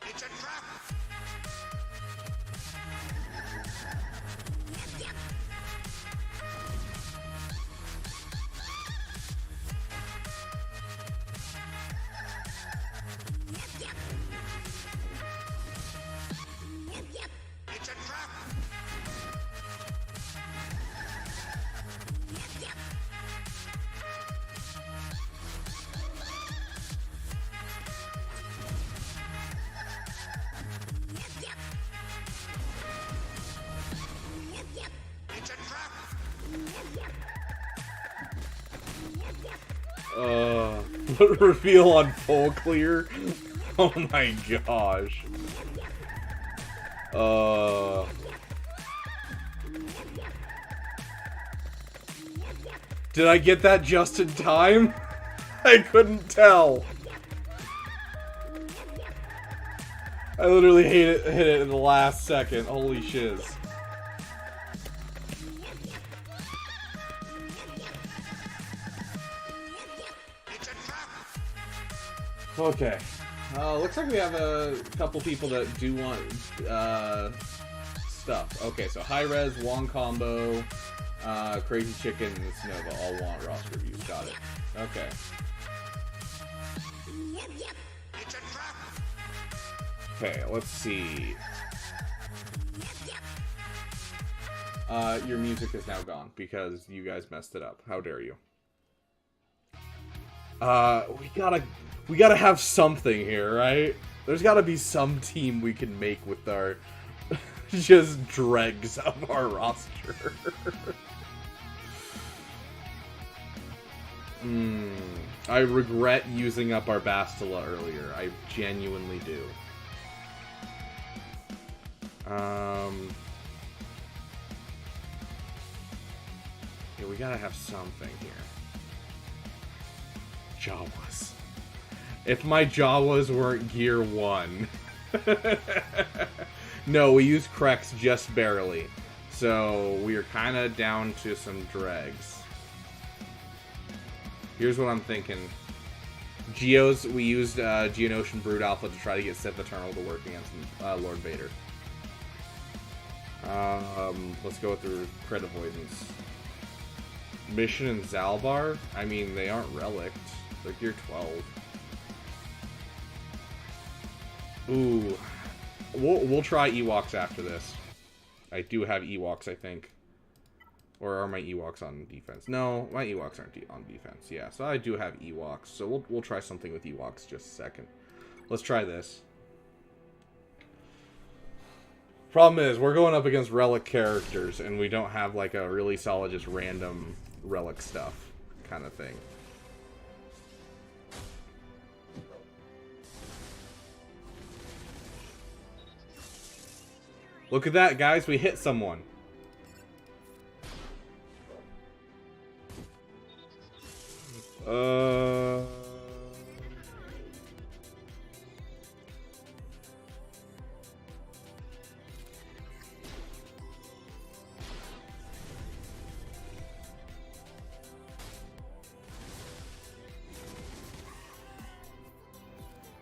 It's a trap! It's a trap! It's a trap! Reveal on full clear. Oh my gosh. Did I get that just in time? I couldn't tell. I literally hit it in the last second. Holy shiz. Okay. Looks like we have a couple people that do want stuff. Okay, so high res, Wong combo, crazy chicken, and Snova all want roster reviews. Got it. Okay. Okay, let's see. Your music is now gone because you guys messed it up. How dare you? We gotta have something here, right? There's gotta be some team we can make with our just dregs of our roster. I regret using up our Bastila earlier. I genuinely do. Yeah, we gotta have something here. Jawas. If my Jawas weren't Gear 1. No, we used Krex just barely. So we are kind of down to some dregs. Here's what I'm thinking. Geos, we used Geonosian Brood Alpha to try to get Sith Eternal to work against Lord Vader. Let's go with the crit avoidance. Mission and Zalbar? I mean, they aren't relicked. They're Gear 12. Ooh. We'll try Ewoks after this. I do have Ewoks, I think. Or are my Ewoks on defense? No, my Ewoks aren't on defense. Yeah, so I do have Ewoks. So we'll try something with Ewoks just a second. Let's try this. Problem is, we're going up against relic characters, and we don't have like a really solid, just random relic stuff kind of thing. Look at that, guys. We hit someone.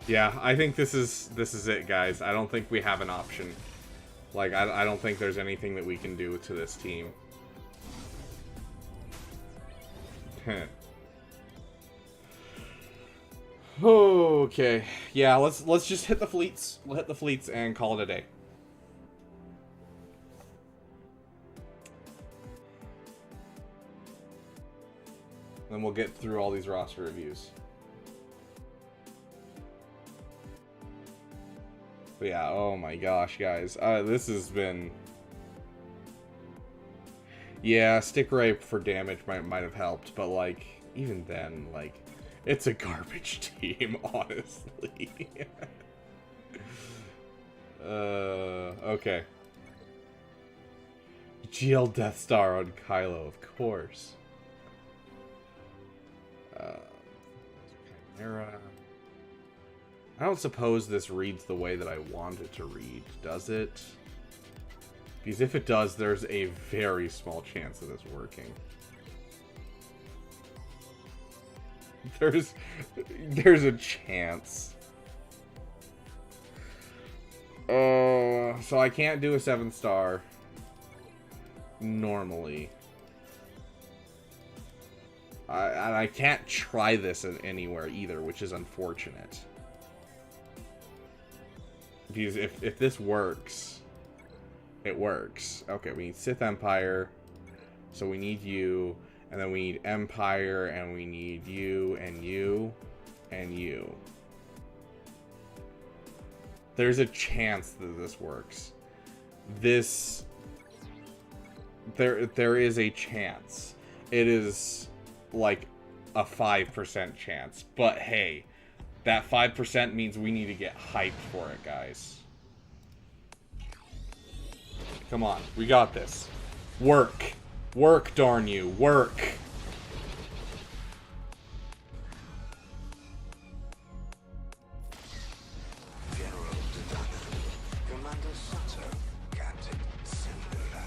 Yeah, I think this is it, guys. I don't think we have an option. Like, I don't think there's anything that we can do to this team. Okay. Yeah, let's just hit the fleets. We'll hit the fleets and call it a day. Then we'll get through all these roster reviews. But yeah, oh my gosh, guys. This has been... Yeah, stick rape for damage might have helped, but, like, even then, like, it's a garbage team, honestly. Okay. GL Death Star on Kylo, of course. Chimera. I don't suppose this reads the way that I want it to read, does it? Because if it does, there's a very small chance of this working. There's a chance. So I can't do a 7-star normally. And I can't try this anywhere either, which is unfortunate. Because if this works, it works. Okay, we need Sith Empire, so we need you, and then we need Empire, and we need you, and you, and you. There's a chance that this works. There is a chance. It is like a 5% chance, but hey, that 5% means we need to get hyped for it, guys. Come on, we got this. Work. Work, darn you. Work. General Dodonna, Commander Sato, Captain Singular.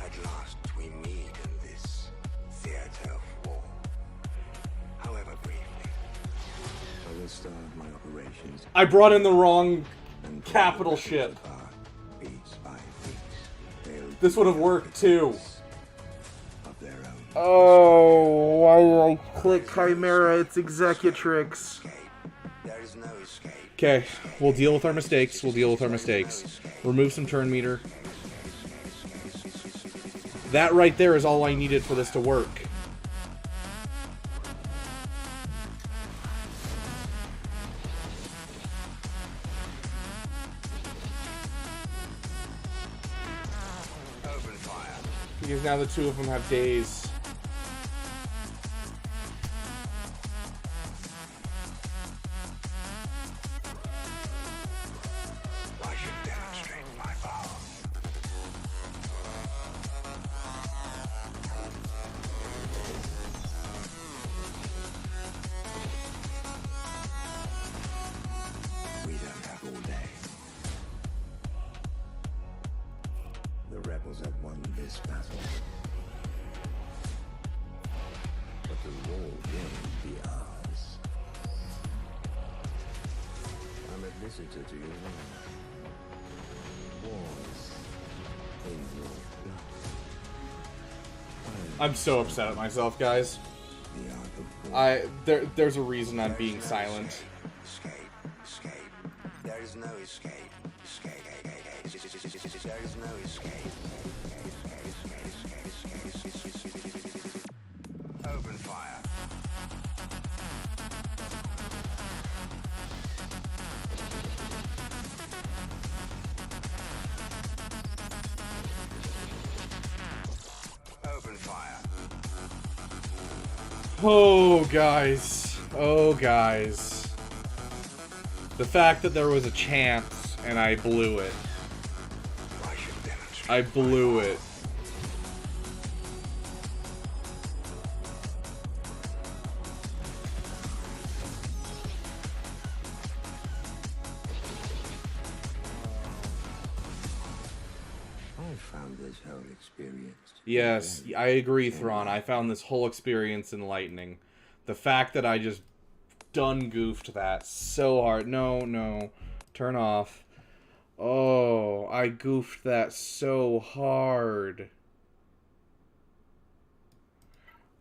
At last we meet in this theater of war. However briefly, I will start my operations. I brought in the wrong capital ship. This would have worked too. Oh, why did I click Chimera? It's Executrix. Okay, we'll deal with our mistakes. We'll deal with our mistakes. Remove some turn meter. That right there is all I needed for this to work. Because now the two of them have days. I should demonstrate my power. We don't have all day. The rebels have won this battle. But the war will be ours. I'm a visitor to your land. Wars in your blood. I'm so upset at myself, guys. The art of war. There's a reason I'm being silent. Escape, escape. There is no escape. Escape. There is no escape. Open fire. Open fire. Oh, guys. Oh, guys. The fact that there was a chance and I blew it. I should demonstrate. I blew it. I found this whole experience. Yes, I agree, Thrawn. I found this whole experience enlightening. The fact that I just stun goofed that so hard. No, no. Turn off. Oh, I goofed that so hard.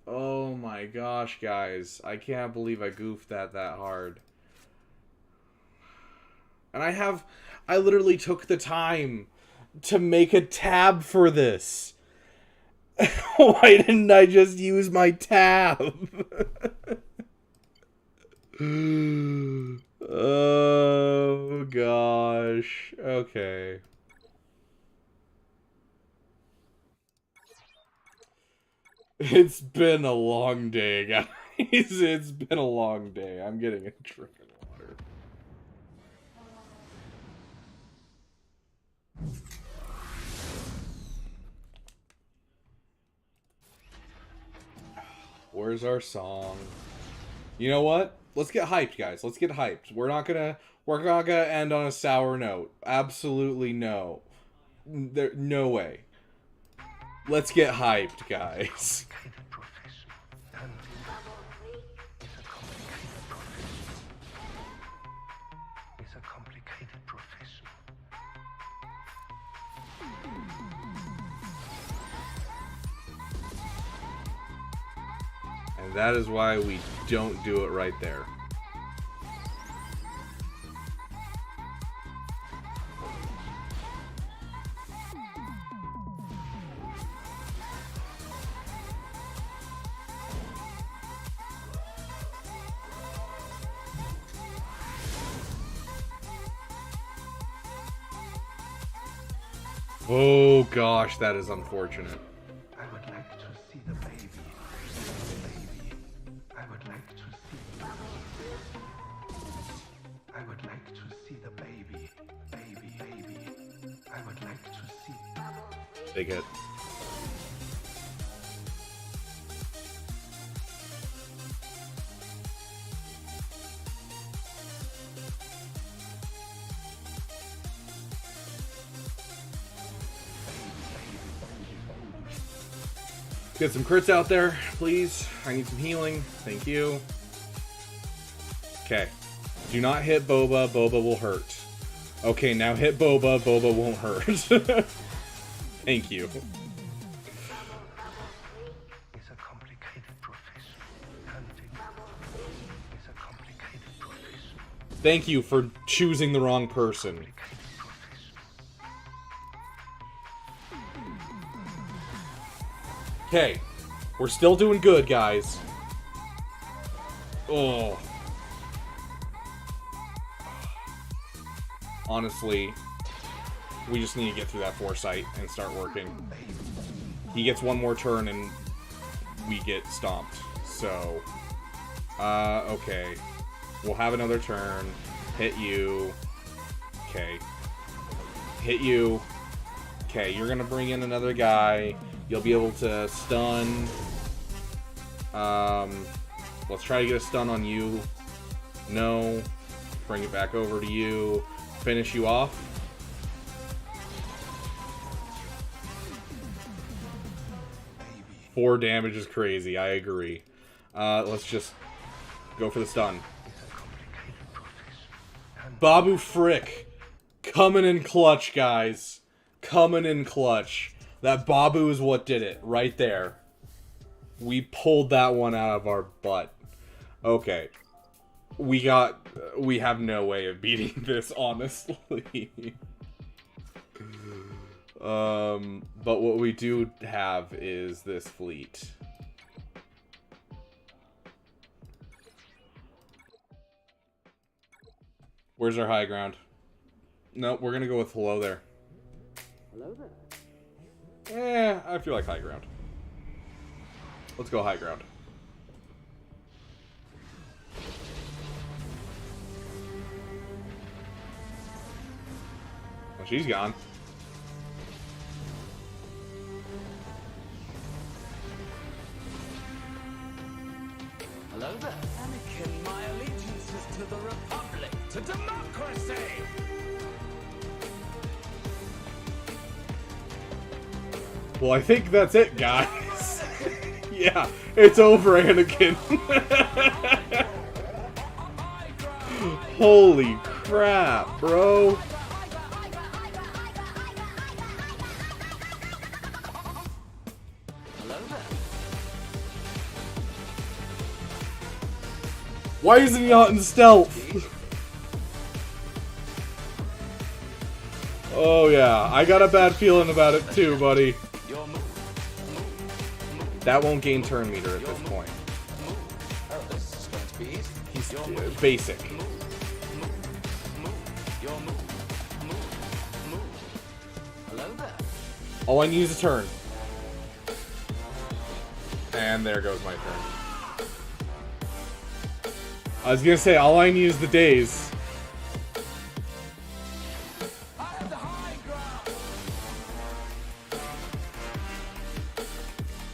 Oh my gosh, guys. I can't believe I goofed that hard. And I literally took the time to make a tab for this. Why didn't I just use my tab? Oh gosh. Okay. It's been a long day, guys. It's been a long day. I'm getting a drink of water. Where's our song? You know what? Let's get hyped, guys. Let's get hyped. We're not gonna end on a sour note. Absolutely no. No way. Let's get hyped, guys. It's a complicated profession. And that is why we don't do it right there. Oh gosh, that is unfortunate. I would like to see the baby. Baby. I would like to see. I would like to see the baby. Baby, baby. I would like to see. Big hit. Get some crits out there, please. I need some healing. Thank you. Okay. Do not hit Boba. Boba will hurt. Okay, now hit Boba. Boba won't hurt. Thank you. It's a complicated profession. Hunting is a complicated profession. Thank you for choosing the wrong person. Okay. We're still doing good, guys. Oh. Honestly, we just need to get through that foresight and start working. He gets one more turn and we get stomped. So, okay. We'll have another turn. Hit you. Okay. Hit you. Okay, you're gonna bring in another guy. You'll be able to stun. Let's try to get a stun on you. No. Bring it back over to you. Finish you off. Four damage is crazy, I agree. Let's just go for the stun. Babu Frick. Coming in clutch, guys. Coming in clutch. That Babu is what did it, right there. We pulled that one out of our butt. Okay. We have no way of beating this, honestly. But what we do have is this fleet. Where's our high ground? Nope, we're gonna go with hello there. Hello there. Eh, I feel like high ground. Let's go high ground. Well, she's gone. Hello there. Anakin, my allegiance is to the Republic, to democracy! Well, I think that's it, guys. Yeah, it's over, Anakin. Holy crap, bro. Hello there. Why isn't he not in stealth? Oh yeah, I got a bad feeling about it too, buddy. Your move. That won't gain turn meter at this point. Oh, this is going to be easy. He's Your move. basic. Your move. Move. Hello there. All I need is a turn. And there goes my turn. I was gonna say, all I need is the days. I have the high ground.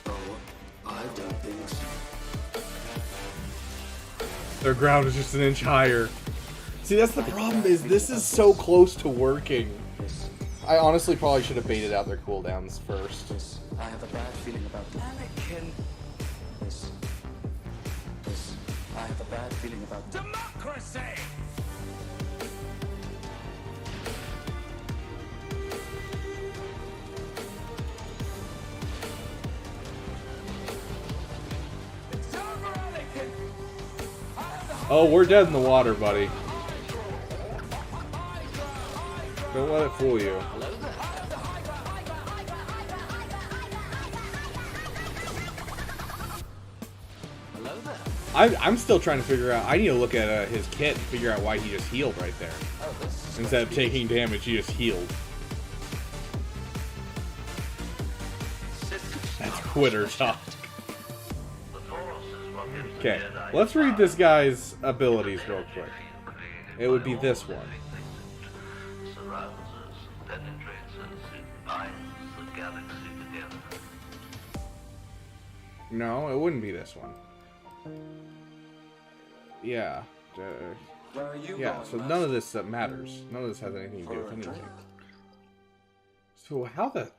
Oh, I don't think so. Their ground is just an inch higher. See, that's the problem, is this is so close to working. I honestly probably should have baited out their cooldowns first. I have a bad feeling about this. Anakin. This. I have a bad feeling about democracy. It's over, Anakin. Oh, we're dead in the water, buddy. Don't let it fool you. Hello there. Hello there. I'm still trying to figure out. I need to look at his kit and figure out why he just healed right there. Oh, this is Instead of taking damage, he just healed. That's quitter talk. Okay, let's read this guy's abilities real quick. It would be this one. No, it wouldn't be this one. Yeah. Where are you Yeah, going, so Master? none of this matters. None of this has anything to do with anything. So how the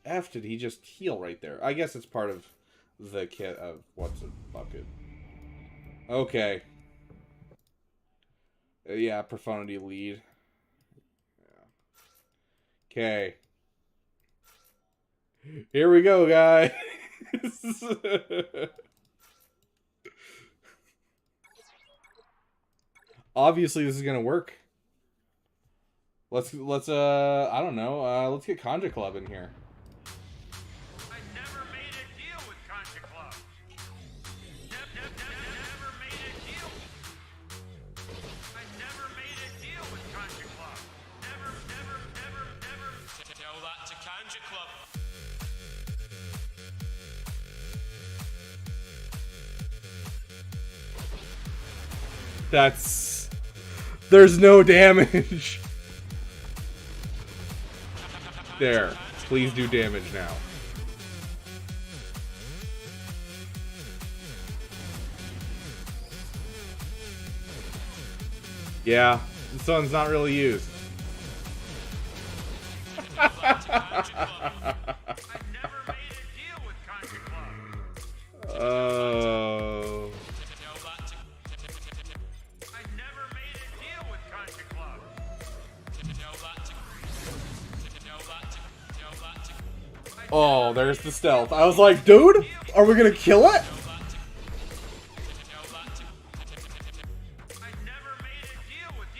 F did he just heal right there? I guess it's part of the kit of what's a bucket. Okay. Yeah, profundity lead. Okay. Here we go, guys. Obviously this is gonna work. Let's I don't know, let's get Conja Club in here. I never made a deal with Contra Club. Never made a deal. I never made a deal with Contra Club. Never. Tell that to Contra Club. There's no damage. There. Please do damage now. Yeah, this one's not really used. I never made a deal with Contra Club. Oh. I never made a deal with Contra Club. Oh, there's the stealth. I was like, dude, are we gonna kill it? I never made a deal with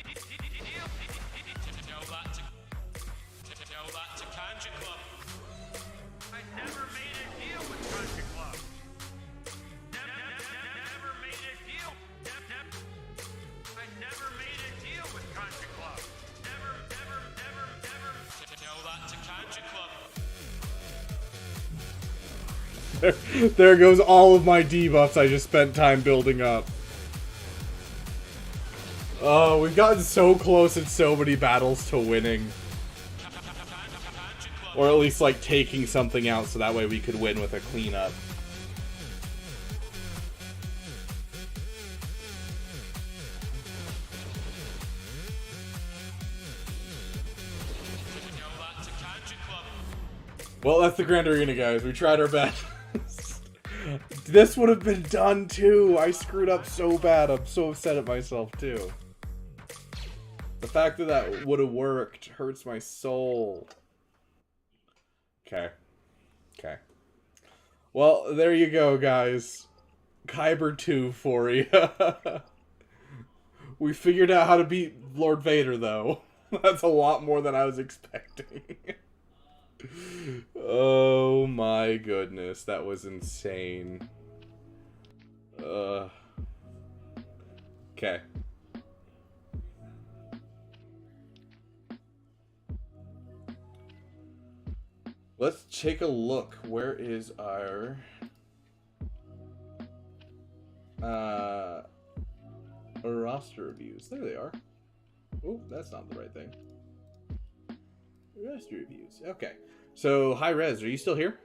I never made a deal with Contra Club. Never made a deal. I never made a deal with Contra Club. Never. Tell that to Contra Club. There goes all of my debuffs I just spent time building up. Oh, we've gotten so close in so many battles to winning. Or at least, like, taking something out so that way we could win with a cleanup. Well, that's the Grand Arena, guys. We tried our best. This would have been done, too. I screwed up so bad. I'm so upset at myself, too. The fact that that would have worked hurts my soul. Okay. Okay. Well, there you go, guys. Kyber 2 for you. We figured out how to beat Lord Vader, though. That's a lot more than I was expecting. Oh my goodness, that was insane. Okay. Let's take a look. Where is our roster reviews? There they are. Oh, that's not the right thing. Roster reviews. Okay. So, High Res, are you still here?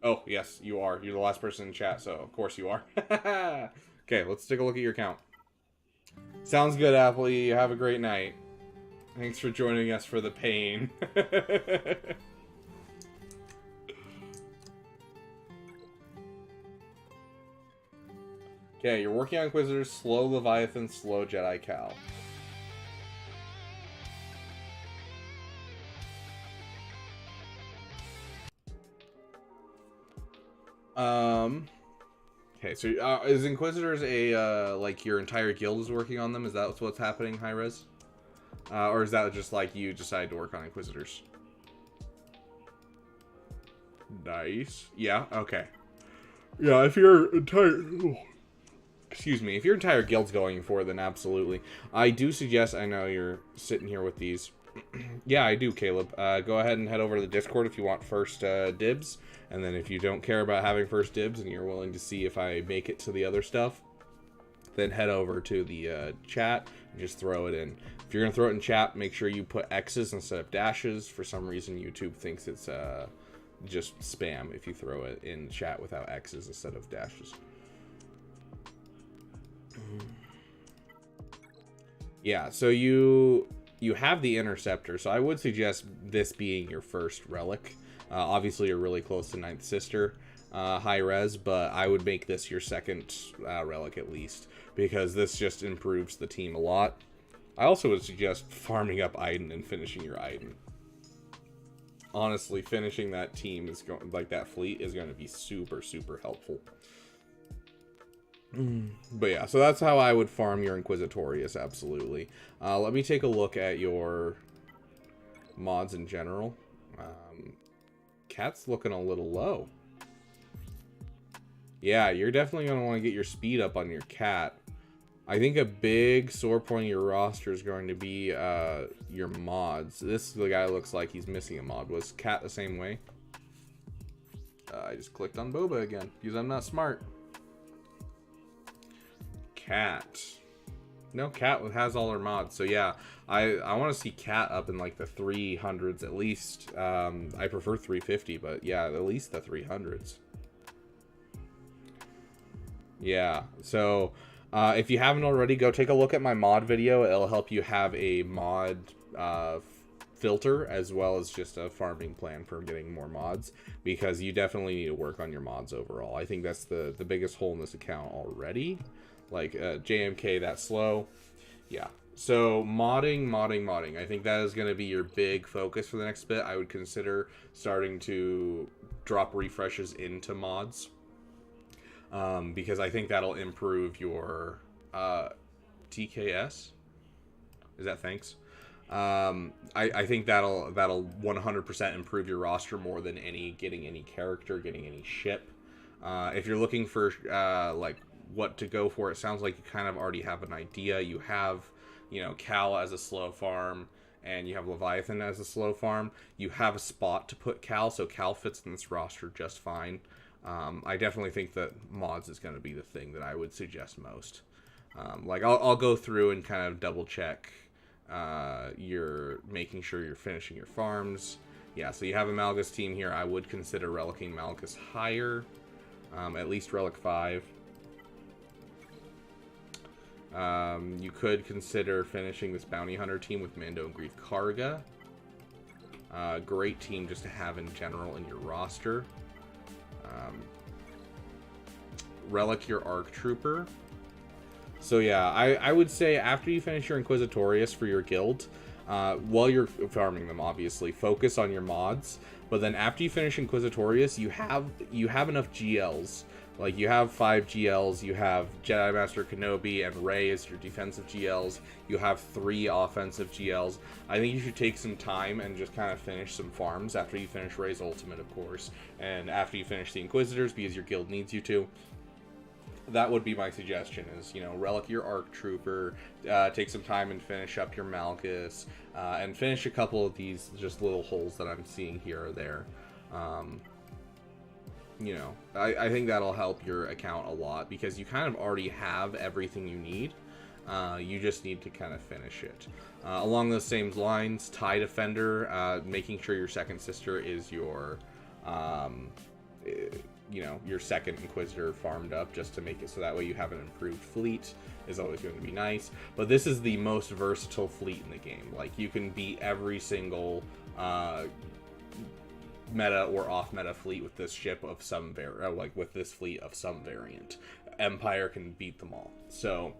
Oh, yes, you are. You're the last person in chat, so of course you are. Okay, let's take a look at your account. Sounds good, Appley. Have a great night. Thanks for joining us for the pain. Okay, you're working on Inquisitors, slow Leviathan, slow Jedi Cal. Okay, so is Inquisitors a, like, your entire guild is working on them? Is that what's happening, High Res? Or is that just, like, you decided to work on Inquisitors? Nice. Yeah, okay. Yeah, if your entire... Excuse me, if your entire guild's going for it, then absolutely. I do suggest, I know you're sitting here with these. Yeah, I do, Caleb. Go ahead and head over to the Discord if you want first dibs. And then if you don't care about having first dibs and you're willing to see if I make it to the other stuff, then head over to the chat and just throw it in. If you're going to throw it in chat, make sure you put X's instead of dashes. For some reason, YouTube thinks it's just spam if you throw it in chat without X's instead of dashes. Yeah, so you have the Interceptor, so I would suggest this being your first relic. Obviously, you're really close to Ninth Sister, High Res, but I would make this your second relic at least, because this just improves the team a lot. I also would suggest farming up Iden and finishing your Iden. Honestly, finishing that team is going, like that fleet is going to be super, super helpful. But yeah, so that's how I would farm your Inquisitorius, absolutely. Let me take a look at your mods in general. Cat's looking a little low. Yeah, you're definitely going to want to get your speed up on your Cat. I think a big sore point of your roster is going to be your mods. This the guy looks like he's missing a mod. Was Cat the same way? I just clicked on Boba again, because I'm not smart. Cat. No, Cat has all her mods. So yeah, I want to see Cat up in like the 300s at least. I prefer 350, but yeah, at least the 300s. Yeah, so if you haven't already, go take a look at my mod video. It'll help you have a mod filter as well as just a farming plan for getting more mods, because you definitely need to work on your mods overall. I think that's the biggest hole in this account already. Like JMK that slow. Yeah, so modding. I think that is going to be your big focus for the next bit. I would consider starting to drop refreshes into mods, because I think that'll improve your TKS. Is that thanks? I think that'll 100% improve your roster more than getting any character, getting any ship. If you're looking for like what to go for, it sounds like you kind of already have an idea. You have, you know, Cal as a slow farm, and you have Leviathan as a slow farm. You have a spot to put Cal, so Cal fits in this roster just fine. I definitely think that mods is going to be the thing that I would suggest most. Like I'll go through and kind of double check you're making sure you're finishing your farms. Yeah, so you have a Malgus team here. I would consider relicking Malgus higher, at least relic 5. You could consider finishing this bounty hunter team with Mando and Greef Karga. Great team just to have in general in your roster. Relic your Arc Trooper. So yeah, I would say after you finish your Inquisitorius for your guild, while you're farming them, obviously, focus on your mods. But then after you finish Inquisitorius, you have enough GLs. Like, you have 5 GLs, you have Jedi Master Kenobi and Rey as your defensive GLs, you have 3 offensive GLs. I think you should take some time and just kind of finish some farms after you finish Rey's ultimate, of course, and after you finish the Inquisitors, because your guild needs you to. That would be my suggestion, is, you know, relic your Arc Trooper, take some time and finish up your Malchus, and finish a couple of these just little holes that I'm seeing here or there. You know, I think that'll help your account a lot, because you kind of already have everything you need. You just need to kind of finish it. Along those same lines, TIE Defender, making sure your second sister is your, you know, your second Inquisitor farmed up, just to make it so that way you have an improved fleet, is always going to be nice. But this is the most versatile fleet in the game. Like, you can beat every single meta or off meta fleet with this ship of some with this fleet of some variant. Empire can beat them all. So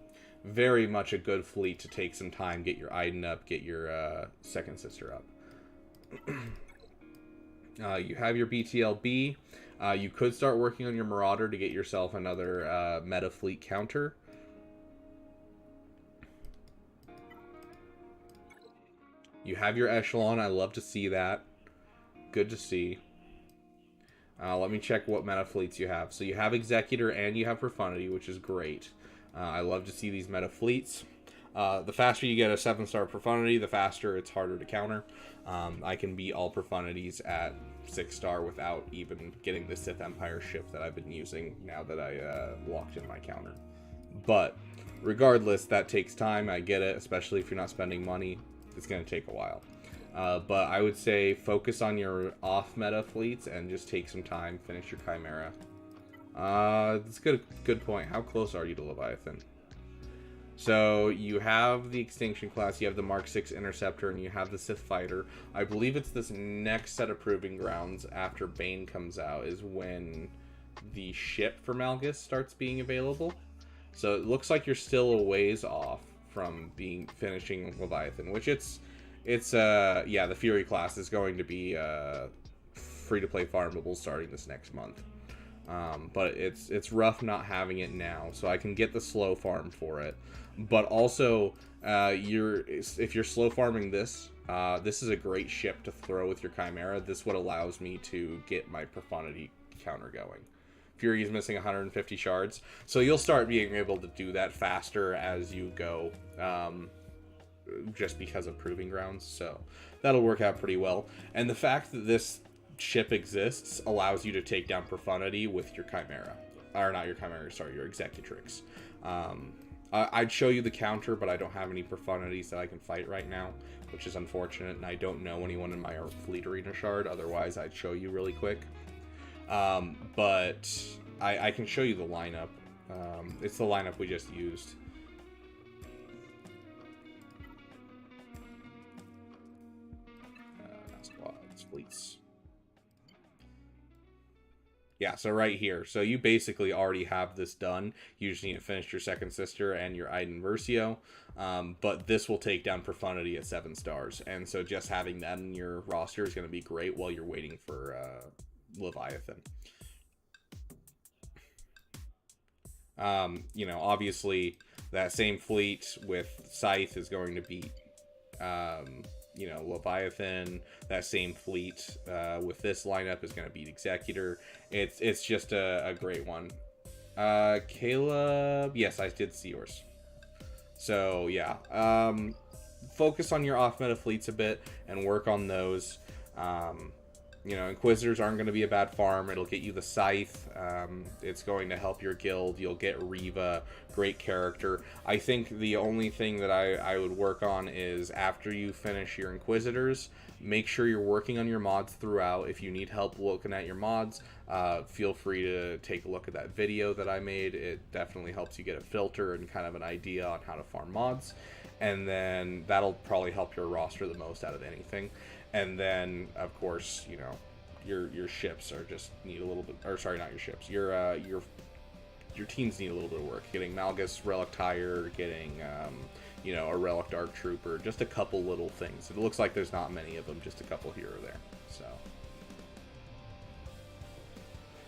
very much a good fleet to take some time, get your Iden up, get your second sister up. You have your BTLB. You could start working on your Marauder to get yourself another meta fleet counter. You have your Echelon. I love to see that. Good to see. Let me check what meta fleets you have. So you have Executor and you have Profundity, which is great. I love to see these meta fleets. The faster you get a 7-star Profundity, the faster it's harder to counter. I can beat all Profundities at 6-star without even getting the Sith Empire ship that I've been using now that I locked in my counter. But regardless, that takes time. I get it, especially if you're not spending money. It's going to take a while. But I would say focus on your off-meta fleets and just take some time, finish your Chimera. That's a good point. How close are you to Leviathan? So you have the Extinction class, you have the Mark 6 Interceptor, and you have the Sith Fighter. I believe it's this next set of Proving Grounds after Bane comes out is when the ship for Malgus starts being available. So it looks like you're still a ways off from finishing Leviathan, which yeah, the Fury class is going to be free-to-play farmable starting this next month. But it's rough not having it now, so I can get the slow farm for it. But also, if you're slow farming this, this is a great ship to throw with your Chimera. This what allows me to get my Profundity counter going. Fury is missing 150 shards, so you'll start being able to do that faster as you go, just because of Proving Grounds, so that'll work out pretty well. And the fact that this ship exists allows you to take down Profundity with your Chimera. Or not your Chimera, sorry, your Executrix. I'd show you the counter, but I don't have any Profundities that I can fight right now, which is unfortunate, and I don't know anyone in my Fleet Arena shard, otherwise I'd show you really quick. But I can show you the lineup. It's the lineup we just used. Not squads, fleets. Yeah, so right here. So you basically already have this done. You just need to finish your second sister and your Iden Versio. But this will take down Profundity at 7 stars. And so just having that in your roster is going to be great while you're waiting for Leviathan. You know, obviously that same fleet with Scythe is going to beat you know, Leviathan. That same fleet with this lineup is going to beat Executor. It's just a great one. Caleb, yes, I did see yours. So yeah, focus on your off-meta fleets a bit and work on those. You know, Inquisitors aren't going to be a bad farm. It'll get you the Scythe. It's going to help your guild. You'll get Reva, great character. I think the only thing that I would work on is after you finish your Inquisitors, make sure you're working on your mods throughout. If you need help looking at your mods, feel free to take a look at that video that I made. It definitely helps you get a filter and kind of an idea on how to farm mods. And then that'll probably help your roster the most out of anything. And then, of course, you know, your ships are just need a little bit, or sorry, not your ships, your your teams need a little bit of work. Getting Malgus Relic Tire, getting a Relic Dark Trooper, just a couple little things. It looks like there's not many of them, just a couple here or there. So,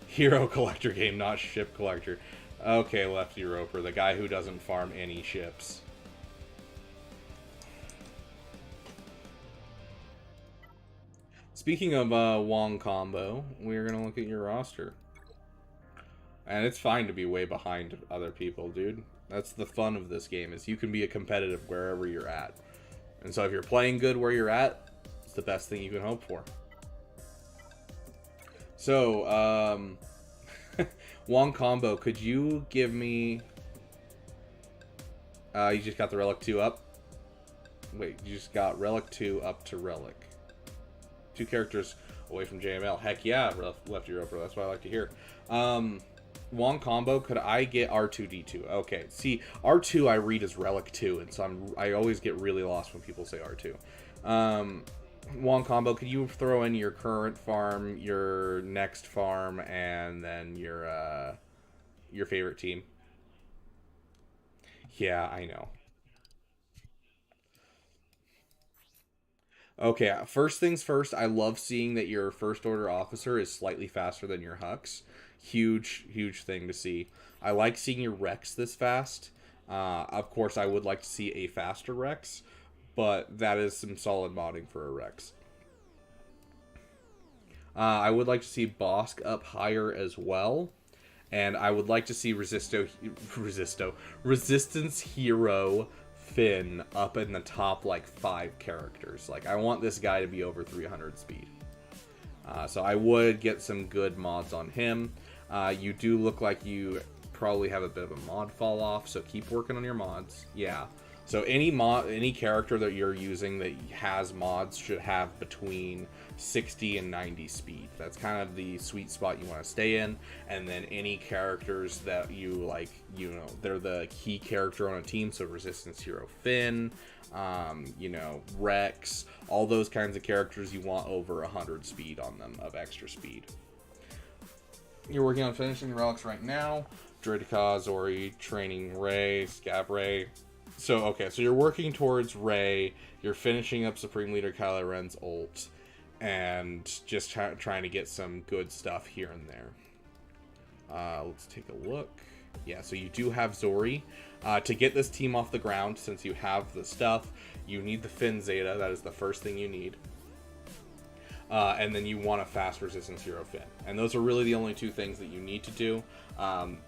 hero collector game, not ship collector. Okay, Lefty Roper, the guy who doesn't farm any ships. Speaking of Wong combo, we're gonna look at your roster. And it's fine to be way behind other people, dude. That's the fun of this game, is you can be a competitive wherever you're at. And so if you're playing good where you're at, it's the best thing you can hope for. So, Wong combo, could you give me... you just got the Relic 2 up? Wait, you just got Relic 2 up to Relic. 2 characters away from JML. Heck yeah, Lefty Roper. That's what I like to hear. Wong combo, could I get R2D2? Okay, see, R2 I read as Relic 2, and so I always get really lost when people say R2. Wong combo, could you throw in your current farm, your next farm, and then your favorite team? Yeah, I know. Okay, first things first, I love seeing that your first order officer is slightly faster than your Hux. Huge thing to see. I like seeing your Rex this fast. Of course, I would like to see a faster Rex, but that is some solid modding for a Rex. I would like to see Bosk up higher as well. And I would like to see Resistance Hero Finn up in the top, like, 5 characters. Like, I want this guy to be over 300 speed. So I would get some good mods on him. You do look like you probably have a bit of a mod fall off, so keep working on your mods. Yeah. So any character that you're using that has mods should have between 60 and 90 speed. That's kind of the sweet spot you want to stay in. And then any characters that you like, they're the key character on a team. So Resistance Hero Finn, Rex, all those kinds of characters, you want over 100 speed on them of extra speed. You're working on finishing the relics right now. Druidika, Zori, training Rey, Scab Rey. So you're working towards Rey. You're finishing up Supreme Leader Kylo Ren's ult, and just trying to get some good stuff here and there. Let's take a look. Yeah, so you do have Zori. To get this team off the ground, since you have the stuff, you need the Finn Zeta. That is the first thing you need. And then you want a fast Resistance Hero Finn. And those are really the only 2 things that you need to do.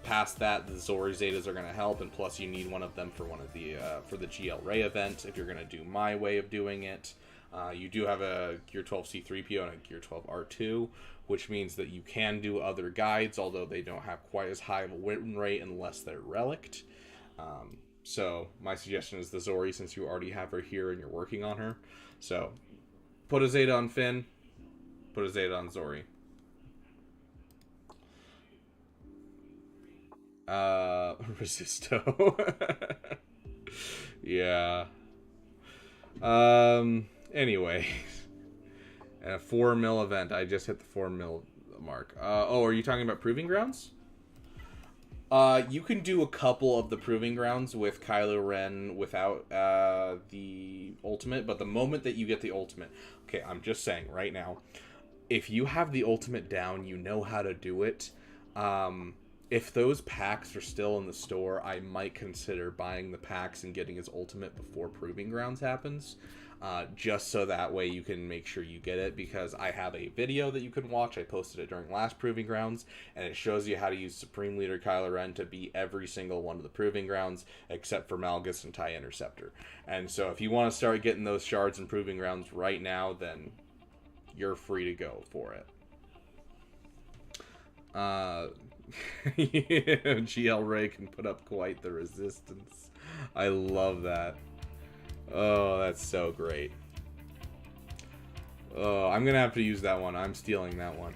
Past that, the Zori Zetas are going to help, and plus you need one of them for for the GL Ray event, if you're going to do my way of doing it. You do have a Gear 12 C3PO and a Gear 12 R2, which means that you can do other guides, although they don't have quite as high of a win rate unless they're relicked. So my suggestion is the Zori, since you already have her here and you're working on her. So put a Zeta on Finn, put a Zeta on Zori. Resisto. Yeah. Anyway. A 4 mil event. I just hit the 4 mil mark. Are you talking about Proving Grounds? You can do a couple of the Proving Grounds with Kylo Ren without the ultimate, but the moment that you get the ultimate... Okay, I'm just saying right now, if you have the ultimate down, you know how to do it. If those packs are still in the store, I might consider buying the packs and getting his ultimate before Proving Grounds happens. Just so that way you can make sure you get it, because I have a video that you can watch. I posted it during last Proving Grounds, and it shows you how to use Supreme Leader Kylo Ren to beat every single one of the Proving Grounds, except for Malgus and TIE Interceptor. And so if you want to start getting those shards and Proving Grounds right now, then you're free to go for it. GL Ray can put up quite the resistance. I love that. Oh, that's so great. Oh, I'm gonna have to use that one. I'm stealing that one.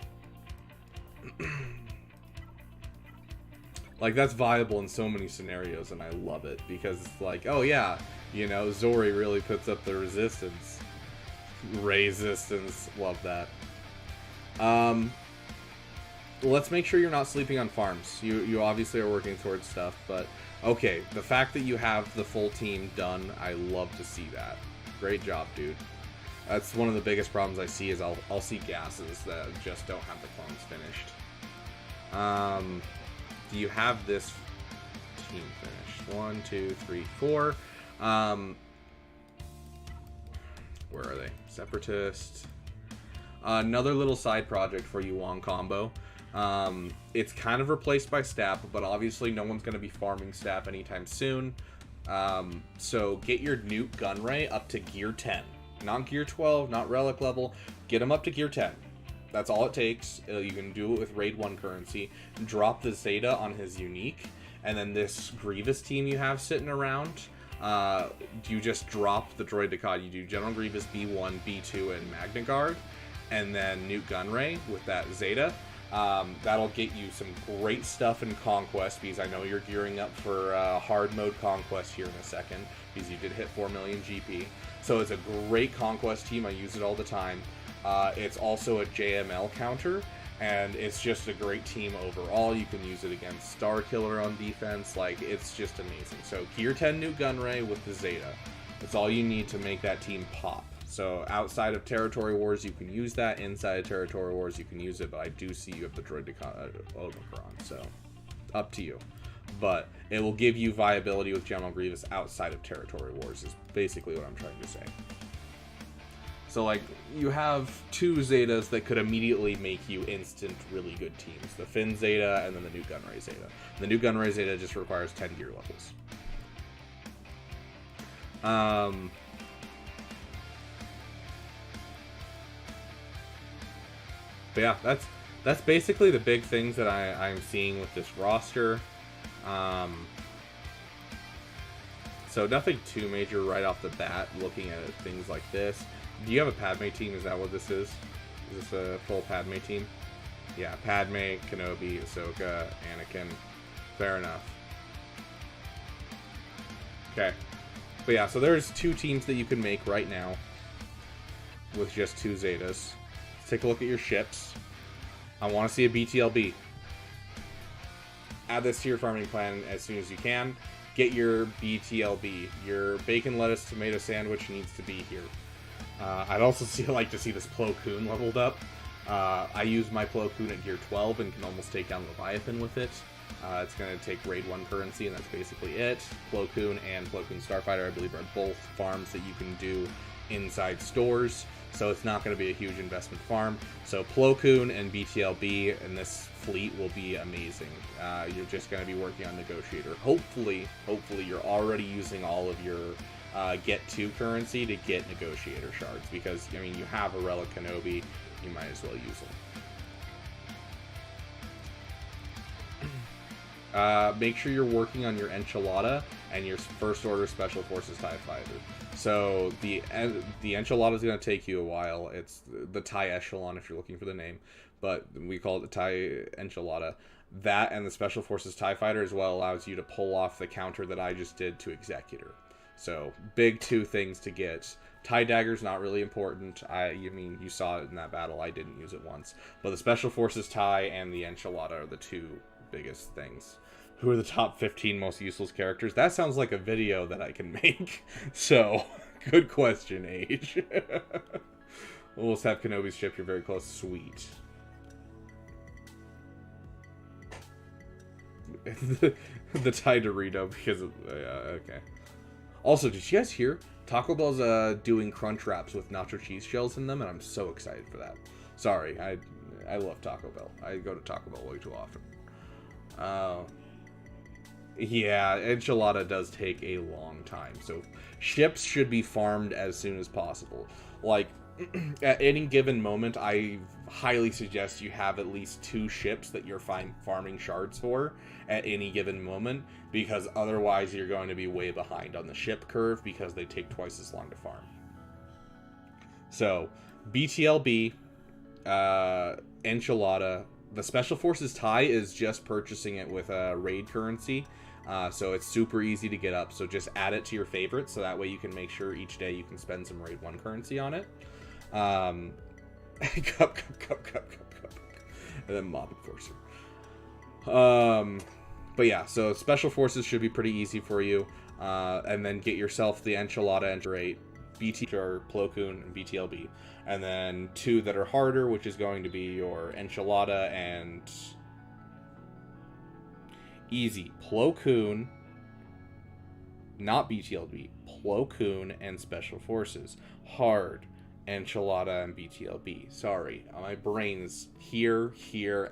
Like, that's viable in so many scenarios, and I love it, because it's like, oh yeah, Zori really puts up the resistance. Resistance. Love that. let's make sure you're not sleeping on farms. You obviously are working towards stuff, but okay, the fact that you have the full team done, I love to see that. Great job, dude. That's one of the biggest problems I see is I'll see gases that just don't have the clones finished. Do you have this team finished? 1, 2, 3, 4. Where are they? Separatist. Another little side project for you on combo. It's kind of replaced by Stap, but obviously no one's going to be farming Stap anytime soon. So get your Nuke Gunray up to gear 10. Not gear 12, not relic level. Get them up to gear 10. That's all it takes. You can do it with raid 1 currency. Drop the Zeta on his unique. And then this Grievous team you have sitting around, you just drop the Droid Decad. You do General Grievous, B1, B2, and Magna Guard. And then Nuke Gunray with that Zeta. That'll get you some great stuff in Conquest, because I know you're gearing up for hard mode Conquest here in a second, because you did hit 4 million GP. So it's a great Conquest team. I use it all the time. It's also a JML counter, and it's just a great team overall. You can use it against Star Killer on defense. Like, it's just amazing. So gear 10 Nuke Gunray with the Zeta. That's all you need to make that team pop. So outside of Territory Wars, you can use that. Inside of Territory Wars, you can use it. But I do see you have the Droid Omicron, so up to you. But it will give you viability with General Grievous outside of Territory Wars, is basically what I'm trying to say. So, like, you have 2 Zetas that could immediately make you instant really good teams. The Finn Zeta and then the Nuke Gunray Zeta. The Nuke Gunray Zeta just requires 10 gear levels. But yeah, that's basically the big things that I'm seeing with this roster. So nothing too major right off the bat looking at things like this. Do you have a Padme team? Is that what this is? Is this a full Padme team? Yeah, Padme, Kenobi, Ahsoka, Anakin. Fair enough. Okay. But yeah, so there's 2 teams that you can make right now with just 2 Zetas. Let's take a look at your ships. I want to see a BTLB. Add this to your farming plan as soon as you can. Get your BTLB. Your bacon, lettuce, tomato sandwich needs to be here. I'd also like to see this Plo Koon leveled up. I use my Plo Koon at gear 12 and can almost take down Leviathan with it. It's going to take raid 1 currency, and that's basically it. Plo Koon and Plo Koon Starfighter, I believe, are both farms that you can do inside stores, so it's not going to be a huge investment farm. So Plo Koon and BTLB and this fleet will be amazing. You're just going to be working on Negotiator. Hopefully you're already using all of your get 2 currency to get Negotiator shards, because, I mean, you have a Relic Kenobi, you might as well use them. Make sure you're working on your Enchilada and your First Order Special Forces TIE Fighter. So the Enchilada is going to take you a while. It's the TIE Echelon if you're looking for the name, but we call it the TIE Enchilada. That and the Special Forces TIE Fighter as well allows you to pull off the counter that I just did to Executor. So big 2 things to get. TIE Dagger's not really important. I mean, you saw it in that battle. I didn't use it once. But the Special Forces TIE and the Enchilada are the 2 biggest things. Who are the top 15 most useless characters? That sounds like a video that I can make. So, good question, Age. We'll just have Kenobi's ship. You're very close. Sweet. the TIE Dorito, because of, okay. Also, did you guys hear? Taco Bell's doing crunch wraps with nacho cheese shells in them, and I'm so excited for that. Sorry, I love Taco Bell. I go to Taco Bell way too often. Yeah, Enchilada does take a long time, so ships should be farmed as soon as possible. Like, at any given moment, I highly suggest you have at least 2 ships that you're farming shards for at any given moment, because otherwise you're going to be way behind on the ship curve, because they take twice as long to farm. So, BTLB, Enchilada. The Special Forces TIE is just purchasing it with a raid currency, so it's super easy to get up. So just add it to your favorites, so that way you can make sure each day you can spend some raid 1 currency on it. Cup. and then Mob Enforcer. But yeah, so Special Forces should be pretty easy for you. And then get yourself the Enchilada Enterate, BT or Plo Koon and BTLB. And then 2 that are harder, which is going to be your Enchilada and easy Plo Koon, not BTLB, Plo Koon and Special Forces. Hard, Enchilada and BTLB. Sorry, my brain's here,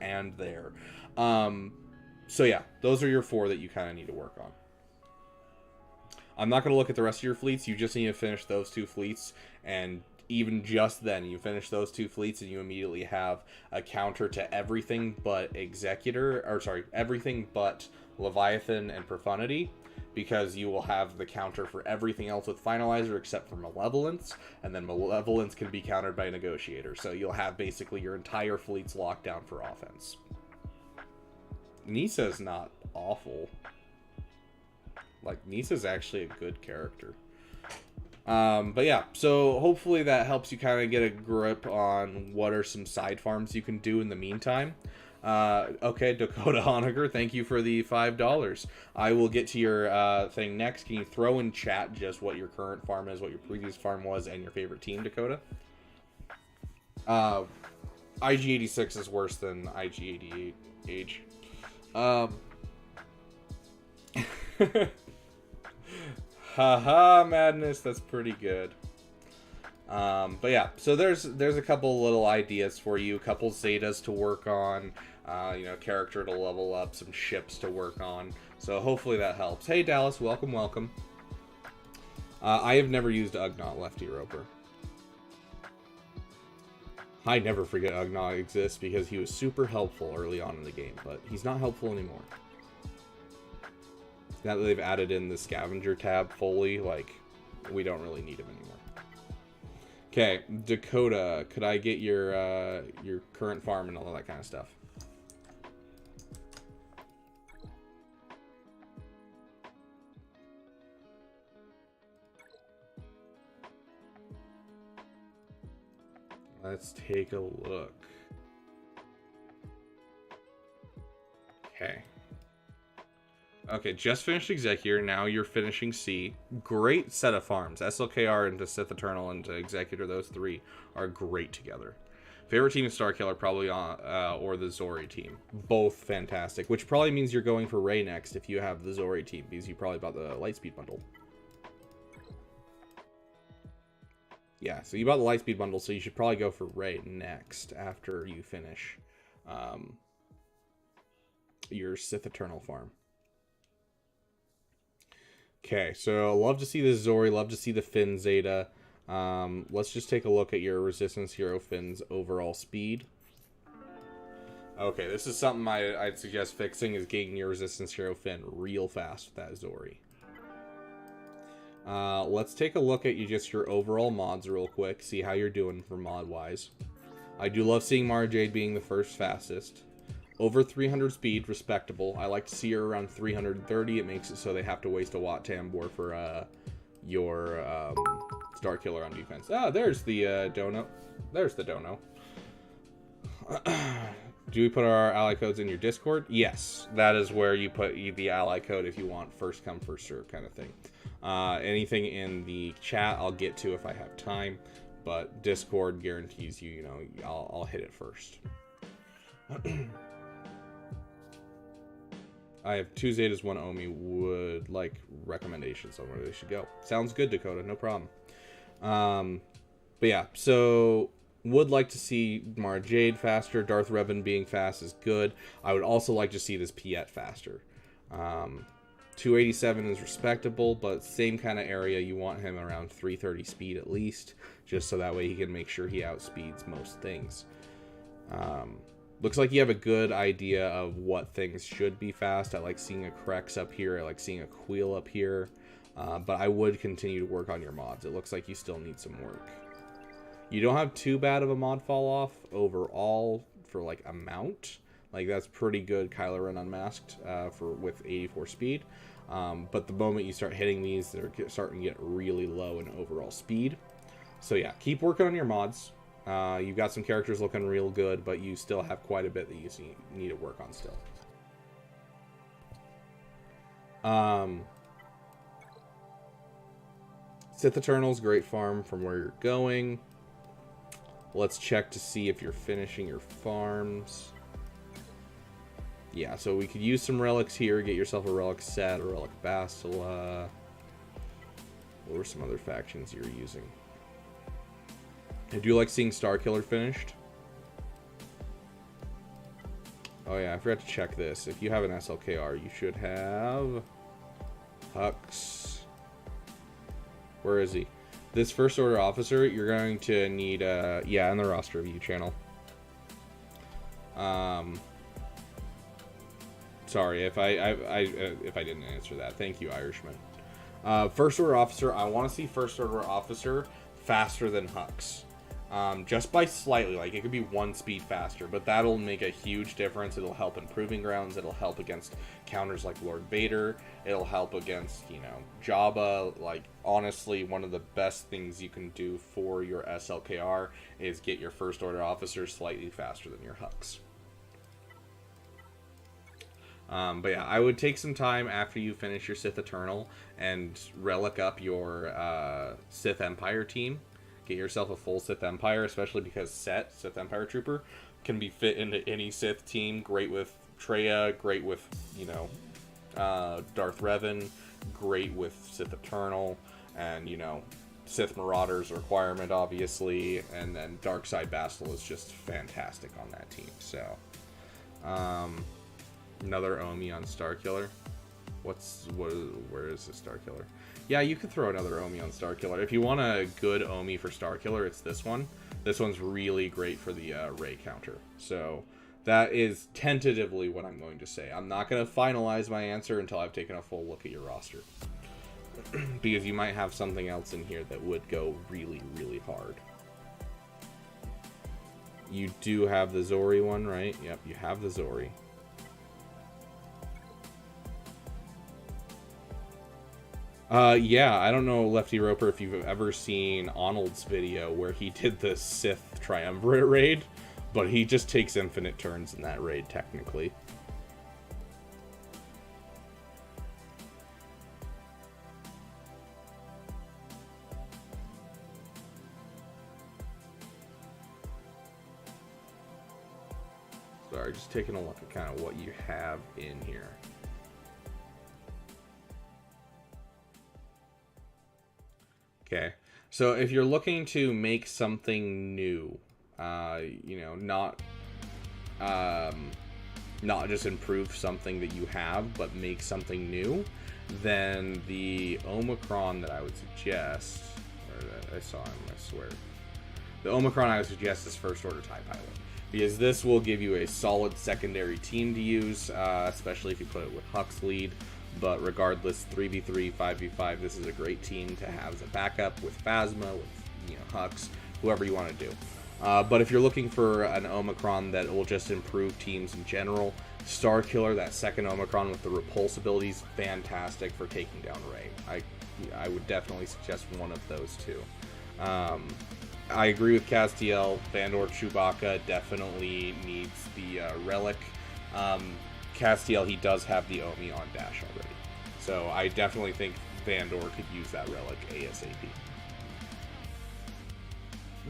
and there. So yeah, those are your 4 that you kind of need to work on. I'm not going to look at the rest of your fleets. You just need to finish those 2 fleets, and even just then, you finish those 2 fleets, and you immediately have a counter to everything but everything but Leviathan and Profundity, because you will have the counter for everything else with Finalizer except for Malevolence, and then Malevolence can be countered by Negotiator. So you'll have basically your entire fleets locked down for offense. Nisa's not awful. Like, Nisa's actually a good character. But yeah, so hopefully that helps you kind of get a grip on what are some side farms you can do in the meantime. Okay, Dakota Honiger, thank you for the $5. I will get to your thing next. Can you throw in chat just what your current farm is, what your previous farm was, and your favorite team, Dakota? IG-86 is worse than IG-88 age. Haha, madness, that's pretty good. But yeah, so there's a couple little ideas for you, a couple Zetas to work on, character to level up, some ships to work on. So hopefully that helps. Hey Dallas, welcome. I have never used Ugnaught Lefty Roper. I never forget Ugnaught exists because he was super helpful early on in the game, but he's not helpful anymore. Now that they've added in the scavenger tab fully, like, we don't really need him anymore. Okay, Dakota, could I get your current farm and all that kind of stuff? Let's take a look. Okay. Okay, just finished Executor, now you're finishing C. Great set of farms. SLKR into Sith Eternal into Executor, those 3 are great together. Favorite team is Starkiller, probably or the Zori team. Both fantastic, which probably means you're going for Rey next if you have the Zori team, because you probably bought the Lightspeed bundle. Yeah, so you bought the Lightspeed bundle, so you should probably go for Rey next after you finish your Sith Eternal farm. Okay, so love to see the Zori, love to see the Finn Zeta. Let's just take a look at your Resistance Hero Finn's overall speed. Okay, this is something I'd suggest fixing, is getting your Resistance Hero Finn real fast with that Zori. Let's take a look at just your overall mods real quick, see how you're doing for mod-wise. I do love seeing Mara Jade being the first fastest. Over 300 speed, respectable. I like to see her around 330. It makes it so they have to waste a Watt Tambor for your Starkiller on defense. Ah, there's the dono. There's the dono. Do we put our ally codes in your Discord? Yes, that is where you put the ally code if you want first come first serve kind of thing. Anything in the chat I'll get to if I have time, but Discord guarantees you, I'll hit it first. I have 2 Zetas, 1 Omi. Would like recommendations on where they should go. Sounds good, Dakota. No problem. But yeah, so would like to see Mara Jade faster. Darth Revan being fast is good. I would also like to see this Piet faster. 287 is respectable, but same kind of area. You want him around 330 speed at least, just so that way he can make sure he outspeeds most things. Looks like you have a good idea of what things should be fast. I like seeing a Krex up here. I like seeing a Queel up here. But I would continue to work on your mods. It looks like you still need some work. You don't have too bad of a mod fall off overall for like amount. Like that's pretty good Kylo Ren Unmasked with 84 speed. But the moment you start hitting these, they're starting to get really low in overall speed. So yeah, keep working on your mods. You've got some characters looking real good, but you still have quite a bit that you need to work on still. Sith Eternal's great farm from where you're going. Let's check to see if you're finishing your farms. Yeah, so we could use some relics here. Get yourself a relic set, a relic Bastila. What were some other factions you were using? I do like seeing Starkiller finished. Oh yeah, I forgot to check this. If you have an SLKR, you should have Hux. Where is he? This First Order officer, you're going to need, yeah, in the roster view channel. Sorry if I didn't answer that. Thank you, Irishman. First Order officer, I want to see First Order officer faster than Hux. Just by slightly, like it could be 1 speed faster, but that'll make a huge difference. It'll help in Proving Grounds. It'll help against counters like Lord Vader. It'll help against, you know, Jabba. Like, honestly, one of the best things you can do for your SLKR is get your First Order officer slightly faster than your Hux. But yeah, I would take some time after you finish your Sith Eternal and relic up your Sith Empire team. Get yourself a full Sith Empire, especially because Sith Empire Trooper, can be fit into any Sith team. Great with Traya, great with, you know, Darth Revan, great with Sith Eternal, and, you know, Sith Marauders requirement, obviously, and then Darkside Bastila is just fantastic on that team. So, another Omi on Starkiller. Where is the Starkiller? Yeah, you could throw another Omi on Starkiller. If you want a good Omi for Starkiller, it's this one. This one's really great for the Ray counter. So that is tentatively what I'm going to say. I'm not going to finalize my answer until I've taken a full look at your roster. Because you might have something else in here that would go really, really hard. You do have the Zori one, right? Yep, you have the Zori. Yeah, I don't know, Lefty Roper, if you've ever seen Arnold's video where he did the Sith Triumvirate raid, but he just takes infinite turns in that raid, technically. Sorry, just taking a look at kind of what you have in here. Okay, so if you're looking to make something new, you know, not just improve something that you have, but make something new, then the Omicron that I would suggest, or I saw him, I swear, the Omicron I would suggest is First Order TIE Pilot, because this will give you a solid secondary team to use, especially if you put it with Hux lead. But regardless, 3v3, 5v5, this is a great team to have as a backup with Phasma, with, you know, Hux, whoever you want to do. But if you're looking for an Omicron that will just improve teams in general, Starkiller, that second Omicron with the repulse abilities, fantastic for taking down Rey. I would definitely suggest one of those two. I agree with Castiel. Vandor Chewbacca definitely needs the relic. Castiel, he does have the Omi on Dash already. So I definitely think Vandor could use that relic ASAP.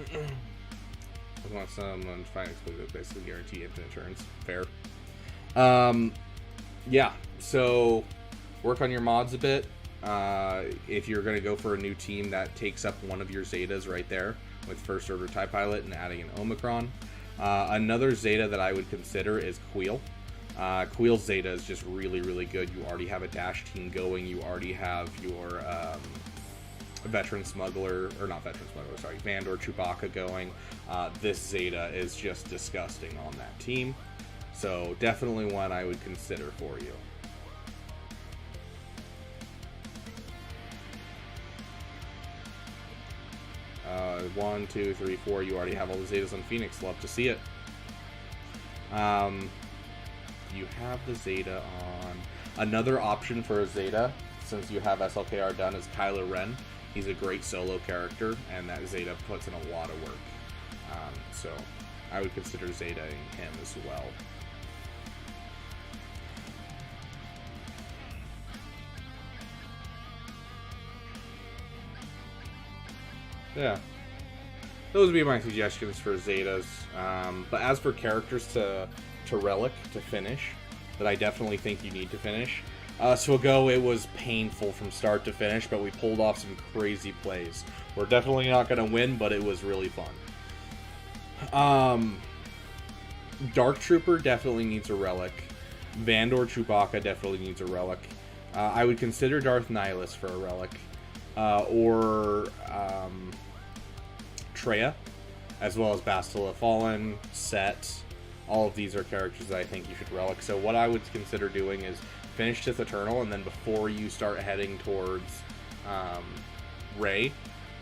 I want someone to find exclusive, basically guarantee infinite turns. Fair. Yeah, so work on your mods a bit. If you're going to go for a new team, that takes up one of your Zetas right there with First Order TIE Pilot and adding an Omicron. Another Zeta that I would consider is Queel. Queel's Zeta is just really, really good. You already have a Dash team going. You already have your Veteran Smuggler, or not Veteran Smuggler, sorry, Vandor Chewbacca going. This Zeta is just disgusting on that team. So definitely one I would consider for you. One, two, three, four. You already have all the Zetas on Phoenix. Love to see it. You have the Zeta on. Another option for a Zeta, since you have SLKR done, is Kylo Ren. He's a great solo character, and that Zeta puts in a lot of work. So I would consider Zeta in him as well. Yeah. Those would be my suggestions for Zetas. But as for characters to relic, to finish, that I definitely think you need to finish. Swago, it was painful from start to finish, but we pulled off some crazy plays. We're definitely not going to win, but it was really fun. Dark Trooper definitely needs a relic. Vandor Chewbacca definitely needs a relic. I would consider Darth Nihilus for a relic. Or Treya, as well as Bastila Fallen, Set. All of these are characters that I think you should relic. So what I would consider doing is finish Sith Eternal, and then before you start heading towards Rey,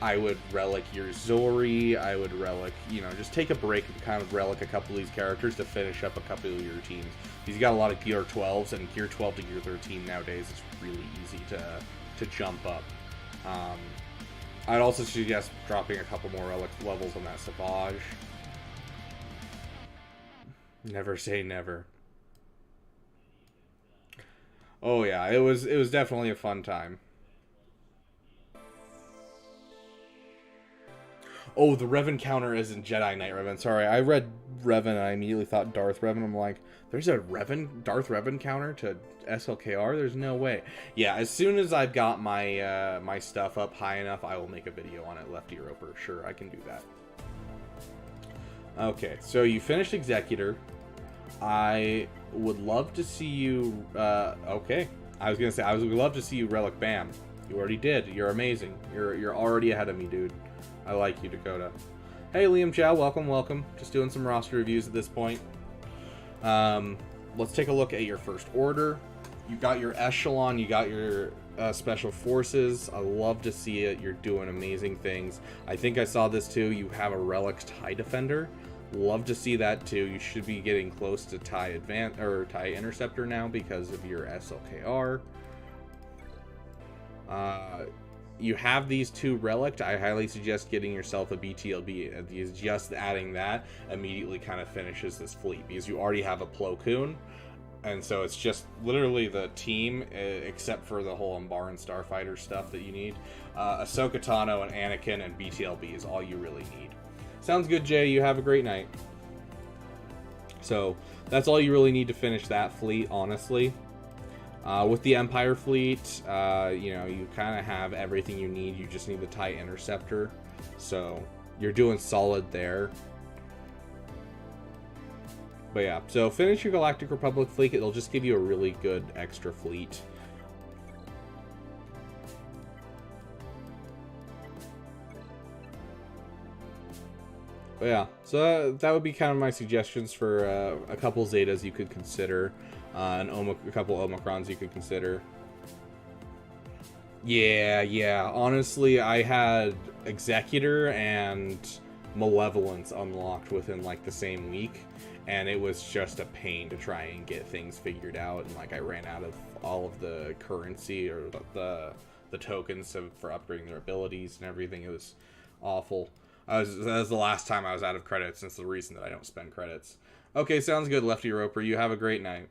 I would relic your Zori. I would relic, just take a break and kind of relic a couple of these characters to finish up a couple of your teams. He's got a lot of Gear 12s, and Gear 12 to Gear 13 nowadays is really easy to jump up. I'd also suggest dropping a couple more relic levels on that Savage. Never say never. Oh yeah, it was definitely a fun time. Oh, the Revan counter isn't Jedi Knight Revan. Sorry, I read Revan and I immediately thought Darth Revan. I'm like, there's a Darth Revan counter to SLKR? There's no way. Yeah, as soon as I've got my my stuff up high enough, I will make a video on it, Lefty Roper. Sure, I can do that. Okay, so you finished Executor. I would love to see you... okay. I was going to say, I would love to see you Relic Bam. You already did. You're amazing. You're already ahead of me, dude. I like you, Dakota. Hey, Liam Chow. Welcome, welcome. Just doing some roster reviews at this point. Let's take a look at your first order. You got your Echelon. You got your Special Forces. I love to see it. You're doing amazing things. I think I saw this too. You have a Relic TIE Defender. Love to see that too. You should be getting close to TIE TIE Interceptor now because of your SLKR. You have these two relic. I highly suggest getting yourself a BTLB. Because just adding that immediately kind of finishes this fleet because you already have a Plo Koon. And so it's just literally the team, except for the whole Umbaran Starfighter stuff that you need. Ahsoka Tano and Anakin and BTLB is all you really need. Sounds good, Jay. You have a great night. So that's all you really need to finish that fleet, honestly. With the Empire fleet, you kind of have everything you need. You just need the TIE Interceptor. So you're doing solid there. But yeah, so finish your Galactic Republic fleet. It'll just give you a really good extra fleet. But yeah, so that would be kind of my suggestions for a couple Zetas you could consider. And a couple Omicrons you could consider. Yeah. Honestly, I had Executor and Malevolence unlocked within like the same week. And it was just a pain to try and get things figured out. And like I ran out of all of the currency or the tokens for upgrading their abilities and everything. It was awful. That was the last time I was out of credits, and it's the reason that I don't spend credits. Okay, sounds good, Lefty Roper. You have a great night.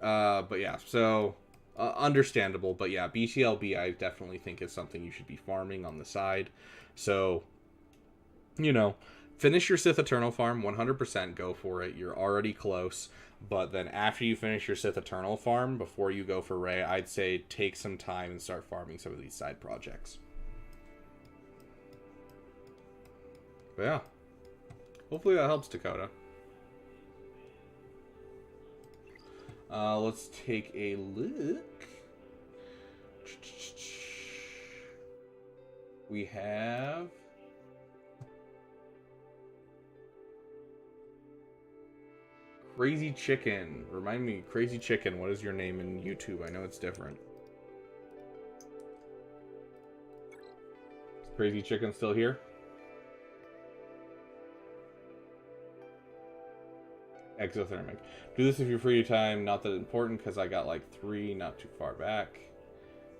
But yeah, so understandable. But yeah, BTLB I definitely think is something you should be farming on the side. So, finish your Sith Eternal farm, 100% go for it. You're already close. But then after you finish your Sith Eternal farm, before you go for Rey, I'd say take some time and start farming some of these side projects. But yeah, hopefully that helps, Dakota. Let's take a look. We have Crazy Chicken. Remind me, Crazy Chicken, what is your name in YouTube? I know it's different. Is Crazy Chicken still here? Exothermic. Do this if you're free time. Not that important because I got like 3 not too far back.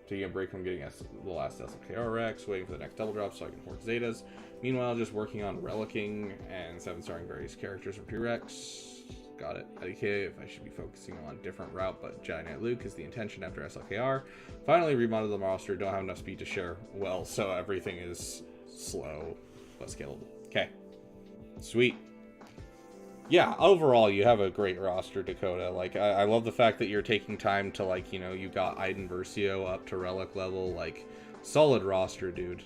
taking a break from getting the last SLKR Rex, waiting for the next double drop so I can hoard Zetas. Meanwhile, just working on relicking and 7-starring various characters for prereqs. Got it. IDK, if I should be focusing on a different route, but Jedi Knight Luke is the intention after SLKR. Finally, remodeled the roster, don't have enough speed to share well, so everything is slow but scalable. Okay. Sweet. Yeah, overall, you have a great roster, Dakota. Like, I love the fact that you're taking time to, like, you know, you got Iden Versio up to relic level. Like, solid roster, dude.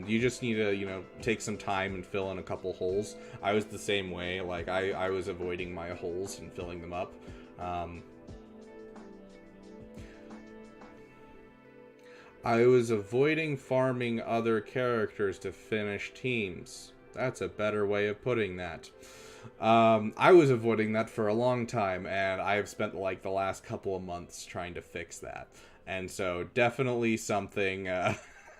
You just need to, you know, take some time and fill in a couple holes. I was the same way. Like, I was avoiding my holes and filling them up. I was avoiding farming other characters to finish teams. That's a better way of putting that. I was avoiding that for a long time, and I have spent like the last couple of months trying to fix that. And so definitely something,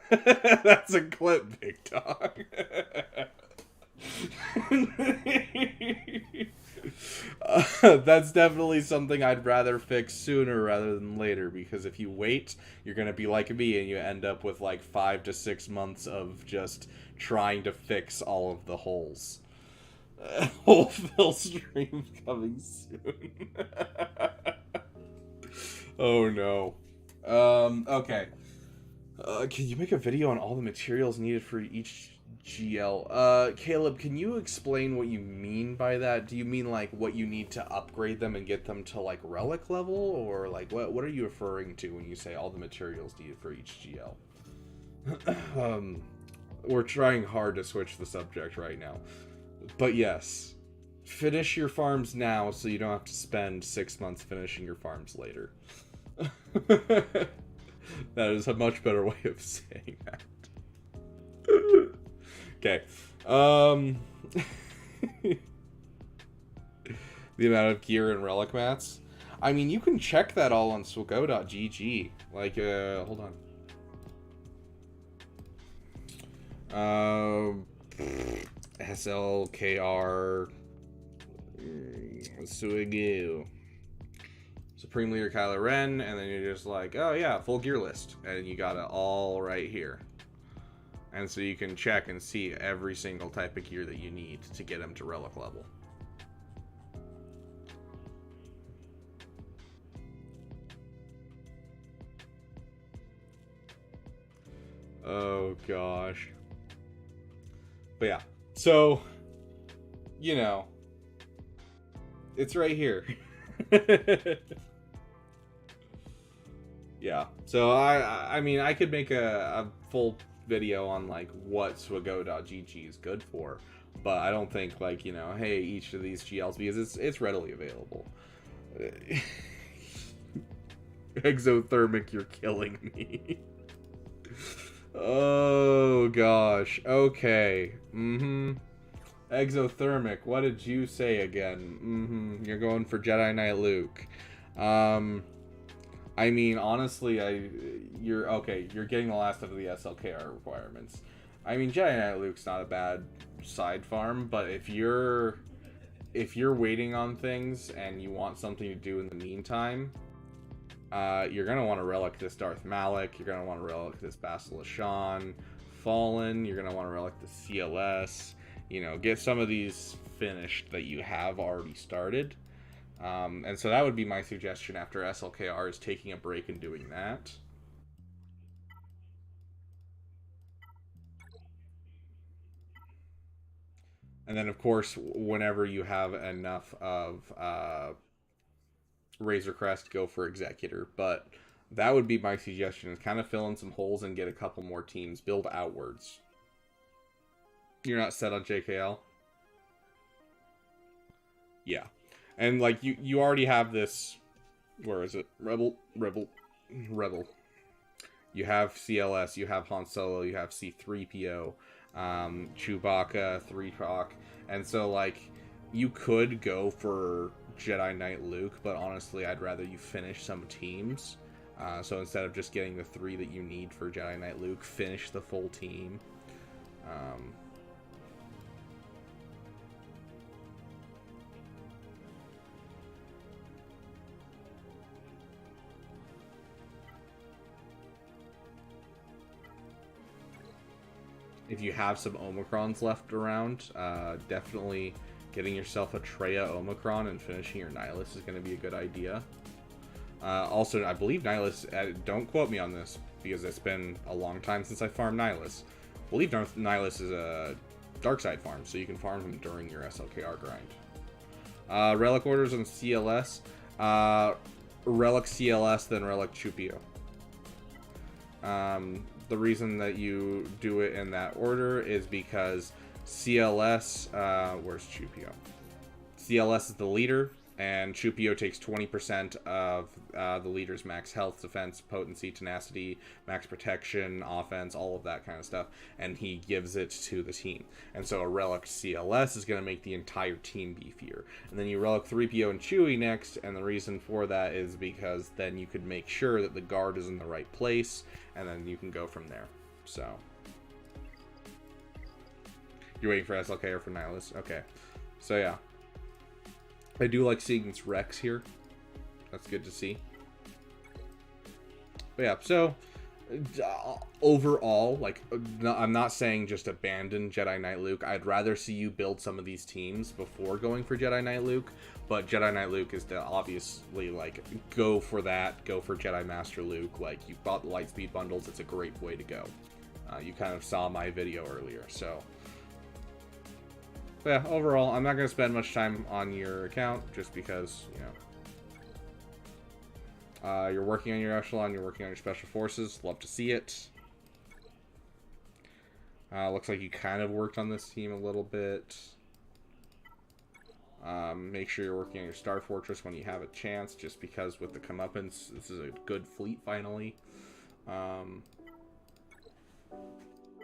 that's a clip, big dog. That's definitely something I'd rather fix sooner rather than later, because if you wait, you're going to be like me and you end up with like 5 to 6 months of just trying to fix all of the holes. Whole fill stream coming soon. Oh no. Okay. Can you make a video on all the materials needed for each GL? Caleb, can you explain what you mean by that? Do you mean like what you need to upgrade them and get them to like relic level, or like what are you referring to when you say all the materials needed for each GL? We're trying hard to switch the subject right now. But yes, finish your farms now so you don't have to spend 6 months finishing your farms later. That is a much better way of saying that. Okay. The amount of gear and relic mats. I mean, you can check that all on swago.gg. Like, hold on. SLKR Suigu Supreme Leader Kylo Ren, and then you're just like, oh yeah, full gear list, and you got it all right here. And so you can check and see every single type of gear that you need to get him to relic level. Oh gosh. But yeah, so, you know, it's right here. Yeah, so I mean, I could make a full video on, like, what swago.gg is good for, but I don't think, like, you know, hey, each of these GLs, because it's readily available. Exothermic, you're killing me. Oh gosh. Okay. Exothermic, what did you say again? You're going for Jedi Knight Luke. I mean, honestly, you're getting the last of the SLKR requirements. I mean, Jedi Knight Luke's not a bad side farm, but if you're waiting on things and you want something to do in the meantime, you're gonna want to relic this Darth Malak. You're gonna want to relic this Bastila Shan Fallen. You're gonna want to relic the CLS. You know, get some of these finished that you have already started. And so that would be my suggestion after SLKR, is taking a break and doing that. And then, of course, whenever you have enough of Razor Crest, go for Executor. But that would be my suggestion, is kind of fill in some holes and get a couple more teams. Build outwards. You're not set on JKL? Yeah. And, like, you already have this... Where is it? Rebel. You have CLS, you have Han Solo, you have C-3PO, Chewbacca, 3-Hawk. And so, like, you could go for Jedi Knight Luke, but honestly, I'd rather you finish some teams. So instead of just getting the 3 that you need for Jedi Knight Luke, finish the full team. If you have some Omicrons left around, definitely getting yourself a Treya Omicron and finishing your Nihilus is going to be a good idea. Also, I believe Nihilus, don't quote me on this, because it's been a long time since I farmed Nihilus. I believe Nihilus is a dark side farm, so you can farm him during your SLKR grind. Relic orders on CLS. Relic CLS, then Relic Chupio. The reason that you do it in that order is because CLS, where's Chupio? CLS is the leader, and Chupio takes 20% of the leader's max health, defense, potency, tenacity, max protection, offense, all of that kind of stuff, and he gives it to the team. And so a Relic CLS is going to make the entire team beefier. And then you Relic 3PO and Chewie next, and the reason for that is because then you could make sure that the guard is in the right place, and then you can go from there. So you're waiting for SLK or for Nihilus? Okay. So yeah. I do like seeing this Rex here. That's good to see. But yeah, so overall, like, I'm not saying just abandon Jedi Knight Luke. I'd rather see you build some of these teams before going for Jedi Knight Luke. But Jedi Knight Luke is obviously, like, go for that. Go for Jedi Master Luke. Like, you bought the Lightspeed bundles. It's a great way to go. You kind of saw my video earlier, so... But yeah, overall, I'm not going to spend much time on your account, just because, you know, you're working on your Echelon, you're working on your Special Forces, love to see it. Looks like you kind of worked on this team a little bit. Make sure you're working on your Star Fortress when you have a chance, just because with the comeuppance, this is a good fleet finally.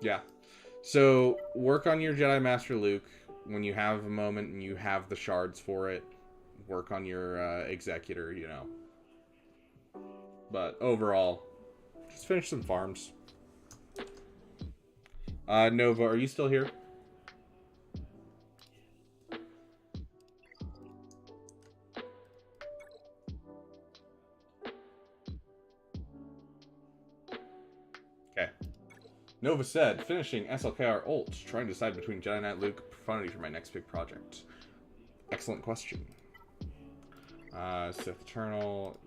Yeah. So, work on your Jedi Master Luke. When you have a moment and you have the shards for it, work on your Executor, you know. But overall, just finish some farms. Nova, are you still here? Okay. Nova said, finishing SLKR ult, trying to decide between Jedi Knight Luke, Profundity for my next big project. Excellent question. Sith Eternal,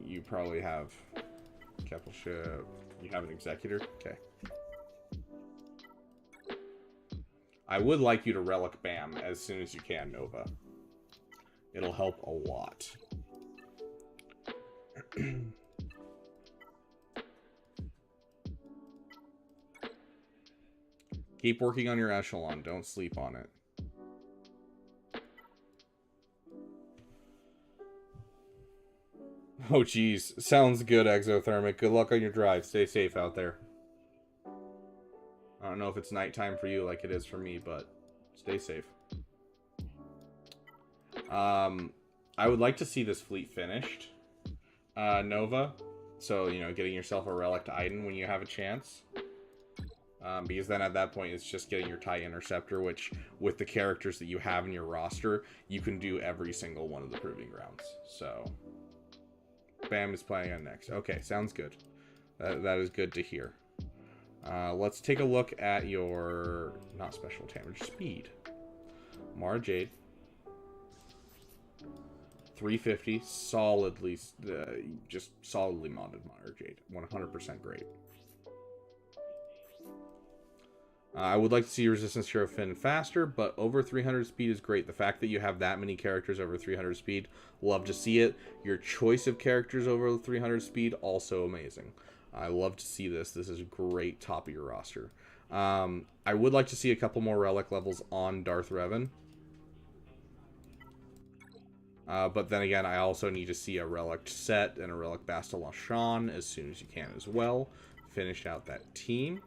you probably have Capital Ship, you have an Executor? Okay. I would like you to Relic Bam as soon as you can, Nova. It'll help a lot. Keep working on your Echelon. Don't sleep on it. Oh, geez. Sounds good, Exothermic. Good luck on your drive. Stay safe out there. I don't know if it's nighttime for you like it is for me, but stay safe. I would like to see this fleet finished. Nova. So, you know, getting yourself a Relic Iden when you have a chance. Because then at that point it's just getting your TIE Interceptor, which with the characters that you have in your roster, you can do every single one of the Proving Grounds. So, Bam is planning on next. Okay, sounds good. That is good to hear. Let's take a look at your, not special damage, speed. Mara Jade. 350, solidly, just solidly modded Mara Jade. 100% great. I would like to see Resistance Hero Finn faster, but over 300 speed is great. The fact that you have that many characters over 300 speed, love to see it. Your choice of characters over 300 speed, also amazing. I love to see this. This is great top of your roster. I would like to see a couple more relic levels on Darth Revan. But then again, I also need to see a relic set and a relic Bastila Shan as soon as you can as well. Finish out that team.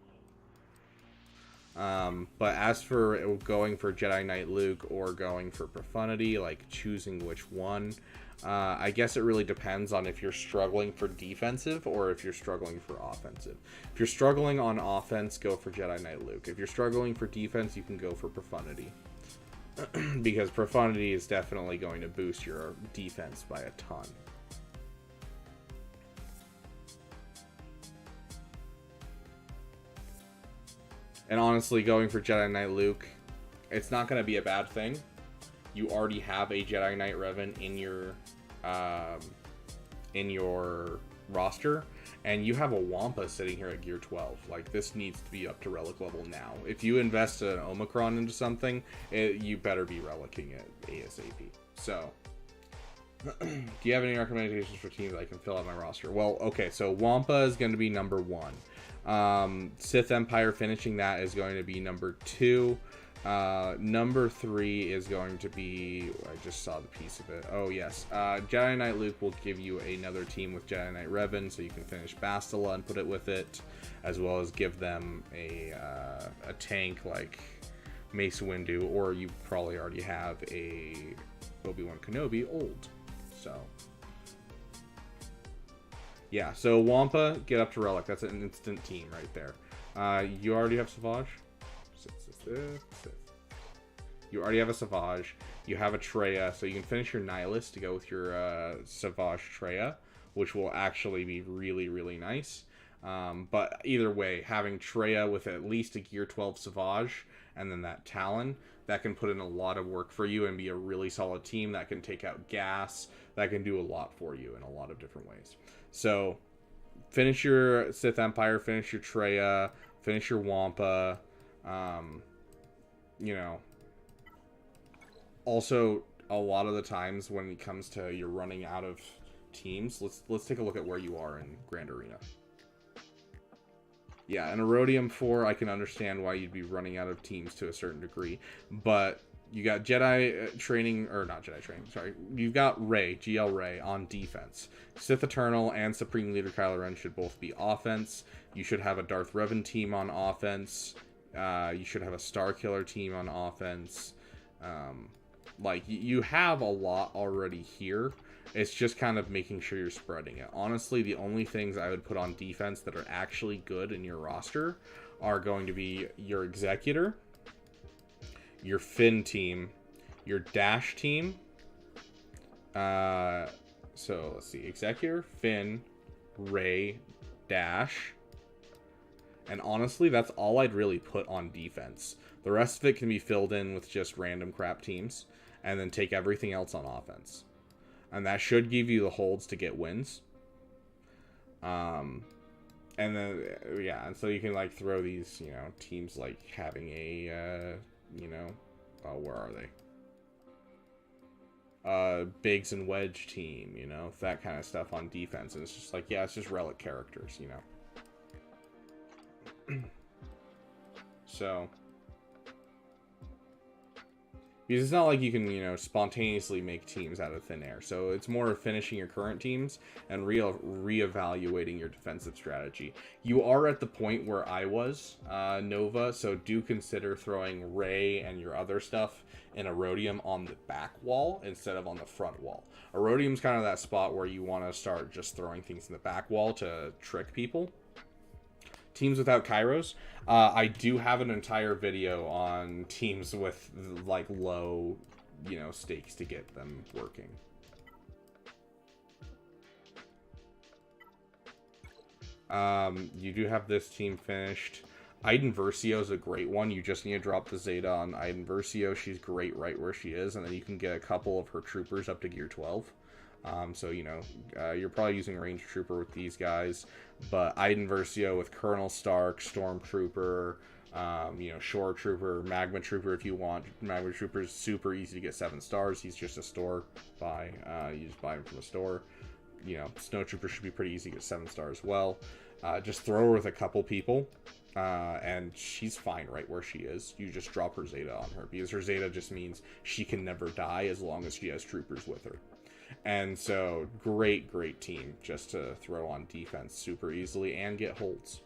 But as for going for Jedi Knight Luke or going for Profundity, like choosing which one, I guess it really depends on if you're struggling for defensive or if you're struggling for offensive. If you're struggling on offense, go for Jedi Knight Luke. If you're struggling for defense, you can go for Profundity. Because Profundity is definitely going to boost your defense by a ton. And honestly, going for Jedi Knight Luke, it's not going to be a bad thing. You already have a Jedi Knight Revan in your roster, and you have a Wampa sitting here at gear 12. Like, this needs to be up to relic level now. If you invest an Omicron into something, you better be relicking it ASAP. So, do you have any recommendations for teams I can fill out my roster? Well, okay, so Wampa is going to be number 1. Sith Empire finishing that is going to be number 2. Number 3 is going to be, I just saw the piece of it. Oh yes, Jedi Knight Luke will give you another team with Jedi Knight Revan, so you can finish Bastila and put it with it, as well as give them a tank like Mace Windu, or you probably already have a Obi-Wan Kenobi old. So yeah, so Wampa, get up to Relic. That's an instant team right there. You already have Savage. You already have a Savage. You have a Traya, so you can finish your Nihilist to go with your Savage Traya, which will actually be really, really nice. But either way, having Traya with at least a Gear 12 Savage and then that Talon, that can put in a lot of work for you and be a really solid team that can take out gas, that can do a lot for you in a lot of different ways. So, finish your Sith Empire, finish your Traya, finish your Wampa, you know. Also, a lot of the times when it comes to you're running out of teams, let's take a look at where you are in Grand Arena. Yeah, in Erodium 4, I can understand why you'd be running out of teams to a certain degree, but you got Jedi training, or not Jedi training, sorry. You've got Rey, GL Rey, on defense. Sith Eternal and Supreme Leader Kylo Ren should both be offense. You should have a Darth Revan team on offense. You should have a Star Killer team on offense. Like, you have a lot already here. It's just kind of making sure you're spreading it. Honestly, the only things I would put on defense that are actually good in your roster are going to be your Executor, your Finn team, your Dash team. So, let's see. Executor, Finn, Rey, Dash. And honestly, that's all I'd really put on defense. The rest of it can be filled in with just random crap teams, and then take everything else on offense. And that should give you the holds to get wins. And then, yeah, and so you can, like, throw these, you know, teams like having a, you know, where are they? Biggs and Wedge team, you know, that kind of stuff on defense. And it's just like, yeah, it's just relic characters, you know. So, because it's not like you can, you know, spontaneously make teams out of thin air. So it's more of finishing your current teams and reevaluating your defensive strategy. You are at the point where I was, Nova, so do consider throwing Rey and your other stuff in Erodium on the back wall instead of on the front wall. Erodium's kind of that spot where you want to start just throwing things in the back wall to trick people. Teams without Kairos. I do have an entire video on teams with, like, low, you know, stakes to get them working. You do have this team finished. Iden Versio is a great one. You just need to drop the Zeta on Iden Versio. She's great right where she is, and then you can get a couple of her troopers up to gear 12. So, you know, you're probably using Range Trooper with these guys, but Iden Versio with Colonel Stark, Stormtrooper, you know, Shore Trooper, Magma Trooper if you want. Magma Trooper is super easy to get 7 stars. He's just a store buy. You just buy him from a store. You know, Snow Trooper should be pretty easy to get 7 stars as well. Just throw her with a couple people, and she's fine right where she is. You just drop her Zeta on her, because her Zeta just means she can never die as long as she has troopers with her. And so, great team just to throw on defense super easily and get holds.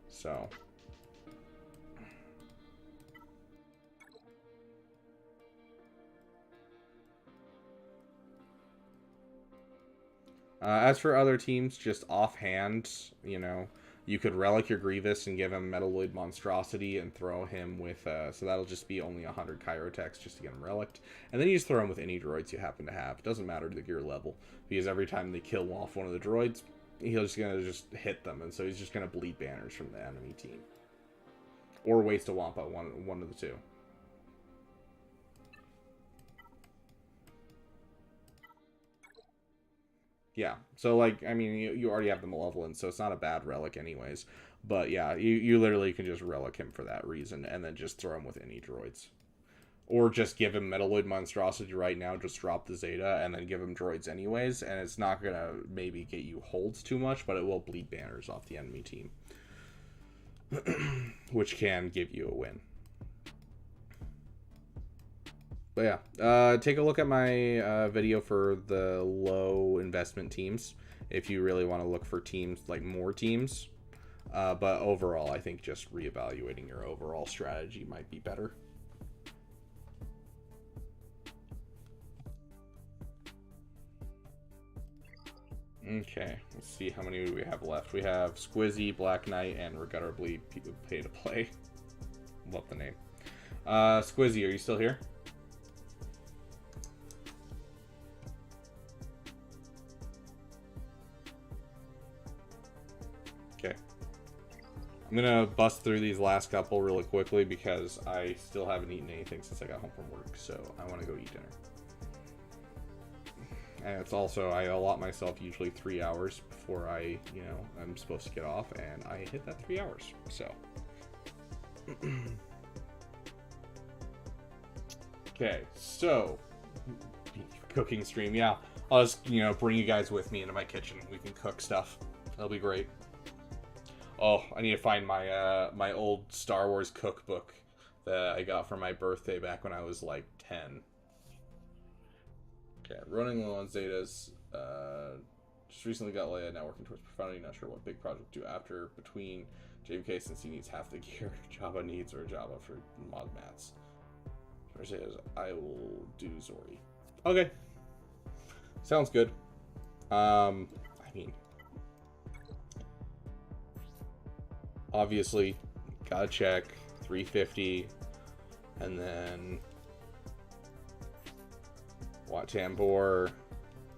So, as for other teams, just offhand, you know, you could relic your Grievous and give him Metalloid Monstrosity and throw him with, so that'll just be only 100 Chirotechs just to get him relicked. And then you just throw him with any droids you happen to have. It doesn't matter the gear level, because every time they kill off one of the droids, he's just going to just hit them, and so he's just going to bleed banners from the enemy team. Or waste a Wampa, one of the two. Yeah, so, like, I mean, you already have the Malevolence, so it's not a bad relic anyways. But yeah, you literally can just relic him for that reason, and then just throw him with any droids. Or just give him Metalloid Monstrosity right now, just drop the Zeta, and then give him droids anyways, and it's not gonna maybe get you holds too much, but it will bleed banners off the enemy team. Which can give you a win. But yeah, take a look at my video for the low investment teams if you really want to look for teams, like more teams. But overall, I think just reevaluating your overall strategy might be better. Okay, let's see how many we have left. We have Squizzy, Black Knight, and Regrettably Pay to Play. Love the name. Squizzy, are you still here? Okay. I'm gonna bust through these last couple really quickly because I still haven't eaten anything since I got home from work, so I want to go eat dinner. And it's also, I allot myself usually 3 hours before I'm supposed to get off, and I hit that 3 hours, so. Okay, so, cooking stream, yeah. I'll just, bring you guys with me into my kitchen. We can cook stuff. That'll be great. Oh, I need to find my, my old Star Wars cookbook that I got for my birthday back when I was, like, 10. Okay, running low on Zetas. Just recently got Leia, now working towards Profundity. Not sure what big project to do after between JMK since he needs half the gear Jabba needs, or Jabba for mod mats. Or Zetas, I will do Zori. Okay. Sounds good. I mean, obviously, gotta check 350, and then Tambor,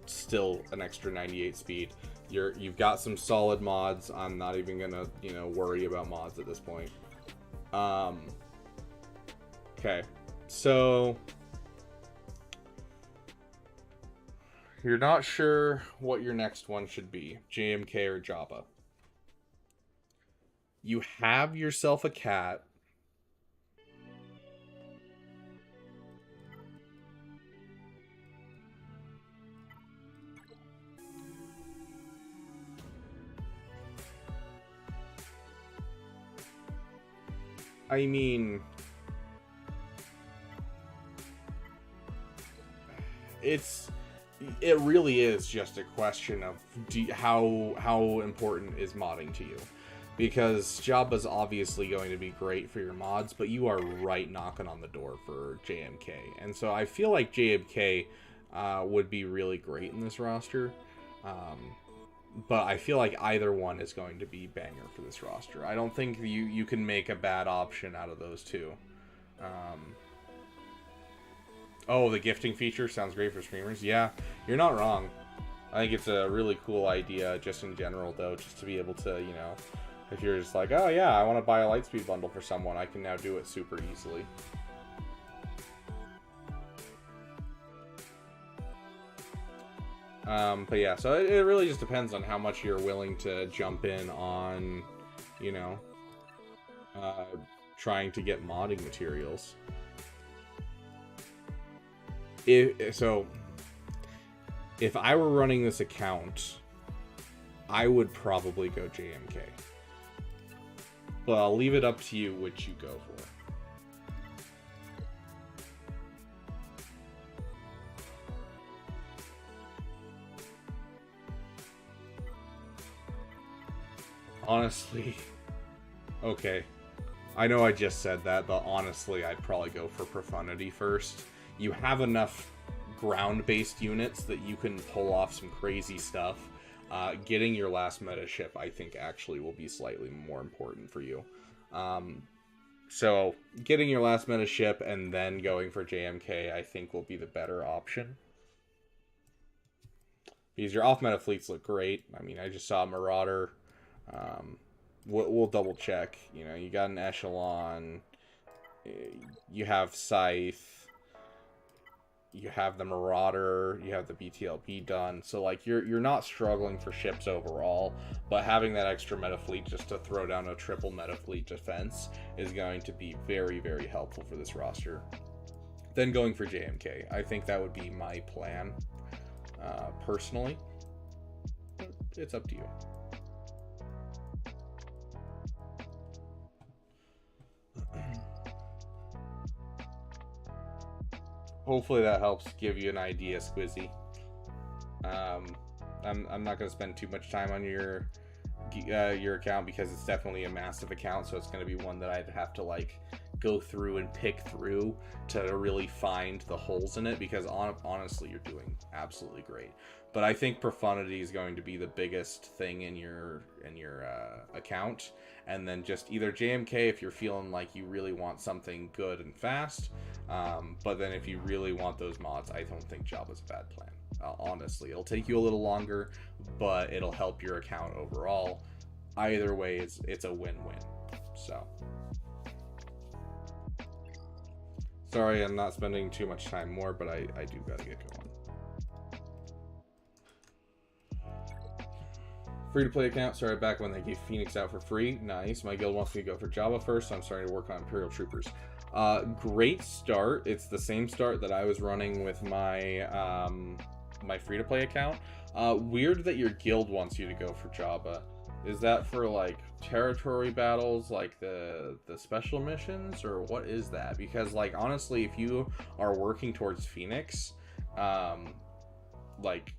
still an extra 98 speed. You've got some solid mods. I'm not even gonna worry about mods at this point. Okay, so you're not sure what your next one should be, JMK or Jabba. You have yourself a cat. I mean, it really is just a question of how important is modding to you, because Jabba's obviously going to be great for your mods, but you are right knocking on the door for JMK, and so I feel like JMK would be really great in this roster. But I feel like either one is going to be banger for this roster. I don't think you can make a bad option out of those two. Oh, the gifting feature sounds great for streamers. Yeah, you're not wrong. I think it's a really cool idea just in general, though, just to be able to, if you're just like, oh yeah, I want to buy a Lightspeed bundle for someone, I can now do it super easily. But yeah, so it really just depends on how much you're willing to jump in on, trying to get modding materials. If I were running this account, I would probably go JMK. But I'll leave it up to you which you go for. Honestly, okay. I know I just said that, but honestly, I'd probably go for Profundity first. You have enough ground-based units that you can pull off some crazy stuff. Getting your last meta ship, I think, actually will be slightly more important for you. So, getting your last meta ship and then going for JMK, I think, will be the better option. Because your off-meta fleets look great. I mean, I just saw Marauder. we'll double check. You know, you got an Echelon, you have Scythe, you have the Marauder, you have the BTLP done. So like you're not struggling for ships overall, but having that extra meta fleet just to throw down a triple meta fleet defense is going to be very, very helpful for this roster. Then going for JMK, I think that would be my plan, personally. But it's up to you. Hopefully that helps give you an idea, Squizzy. I'm not going to spend too much time on your account because it's definitely a massive account, so it's going to be one that I'd have to like go through and pick through to really find the holes in it, because honestly you're doing absolutely great. But I think profundity is going to be the biggest thing in your account, and then just either JMK if you're feeling like you really want something good and fast, but then if you really want those mods, I don't think Jabba's a bad plan. Honestly, it'll take you a little longer, but it'll help your account overall. Either way, it's a win-win. So sorry I'm not spending too much time more, but I do gotta get going. Free-to-play account, started back when they gave Phoenix out for free. Nice. My guild wants me to go for Jabba first, so I'm starting to work on Imperial Troopers. Great start. It's the same start that I was running with my my free-to-play account. Weird that your guild wants you to go for Jabba. Is that for like territory battles, like the special missions, or what is that? Because like honestly, if you are working towards Phoenix, like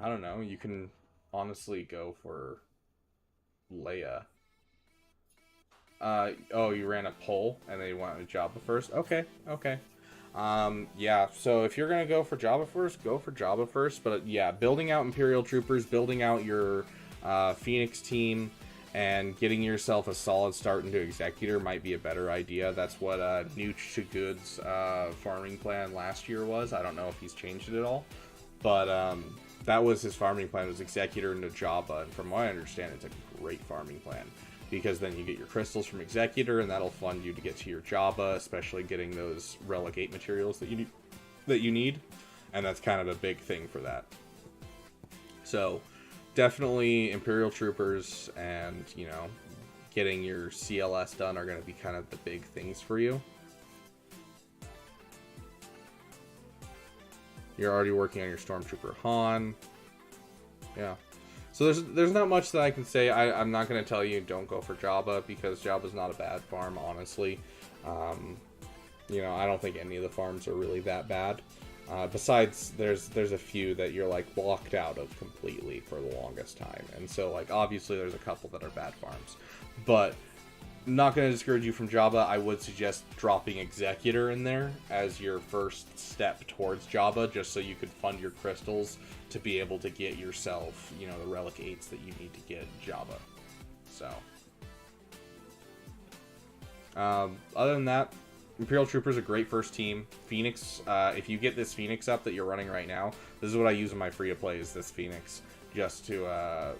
I don't know, you can honestly go for Leia. Oh, you ran a poll and they wanted Jabba first. Okay. Yeah, so if you're gonna go for Jabba first, go for Jabba first. But yeah, building out Imperial Troopers, building out your Phoenix team, and getting yourself a solid start into Executor might be a better idea. That's what Nooch to Good's farming plan last year was. I don't know if he's changed it at all, but that was his farming plan, was Executor into Jabba, and from what I understand, it's a great farming plan, because then you get your crystals from Executor, and that'll fund you to get to your Jabba, especially getting those relegate materials that you need, and that's kind of a big thing for that. So definitely Imperial Troopers and, you know, getting your CLS done are going to be kind of the big things for you. You're already working on your Stormtrooper Han. Yeah. So there's not much that I can say. I'm not going to tell you don't go for Jabba, because Jabba's not a bad farm, honestly. You know, I don't think any of the farms are really that bad. Besides, there's a few that you're like locked out of completely for the longest time. And so like obviously there's a couple that are bad farms. But I'm not going to discourage you from Jabba. I would suggest dropping Executor in there as your first step towards Jabba, just so you could fund your crystals to be able to get yourself, you know, the relic 8s that you need to get Jabba. So other than that, Imperial Troopers are a great first team. Phoenix, if you get this Phoenix up that you're running right now, this is what I use in my free-to-play, is this Phoenix, just to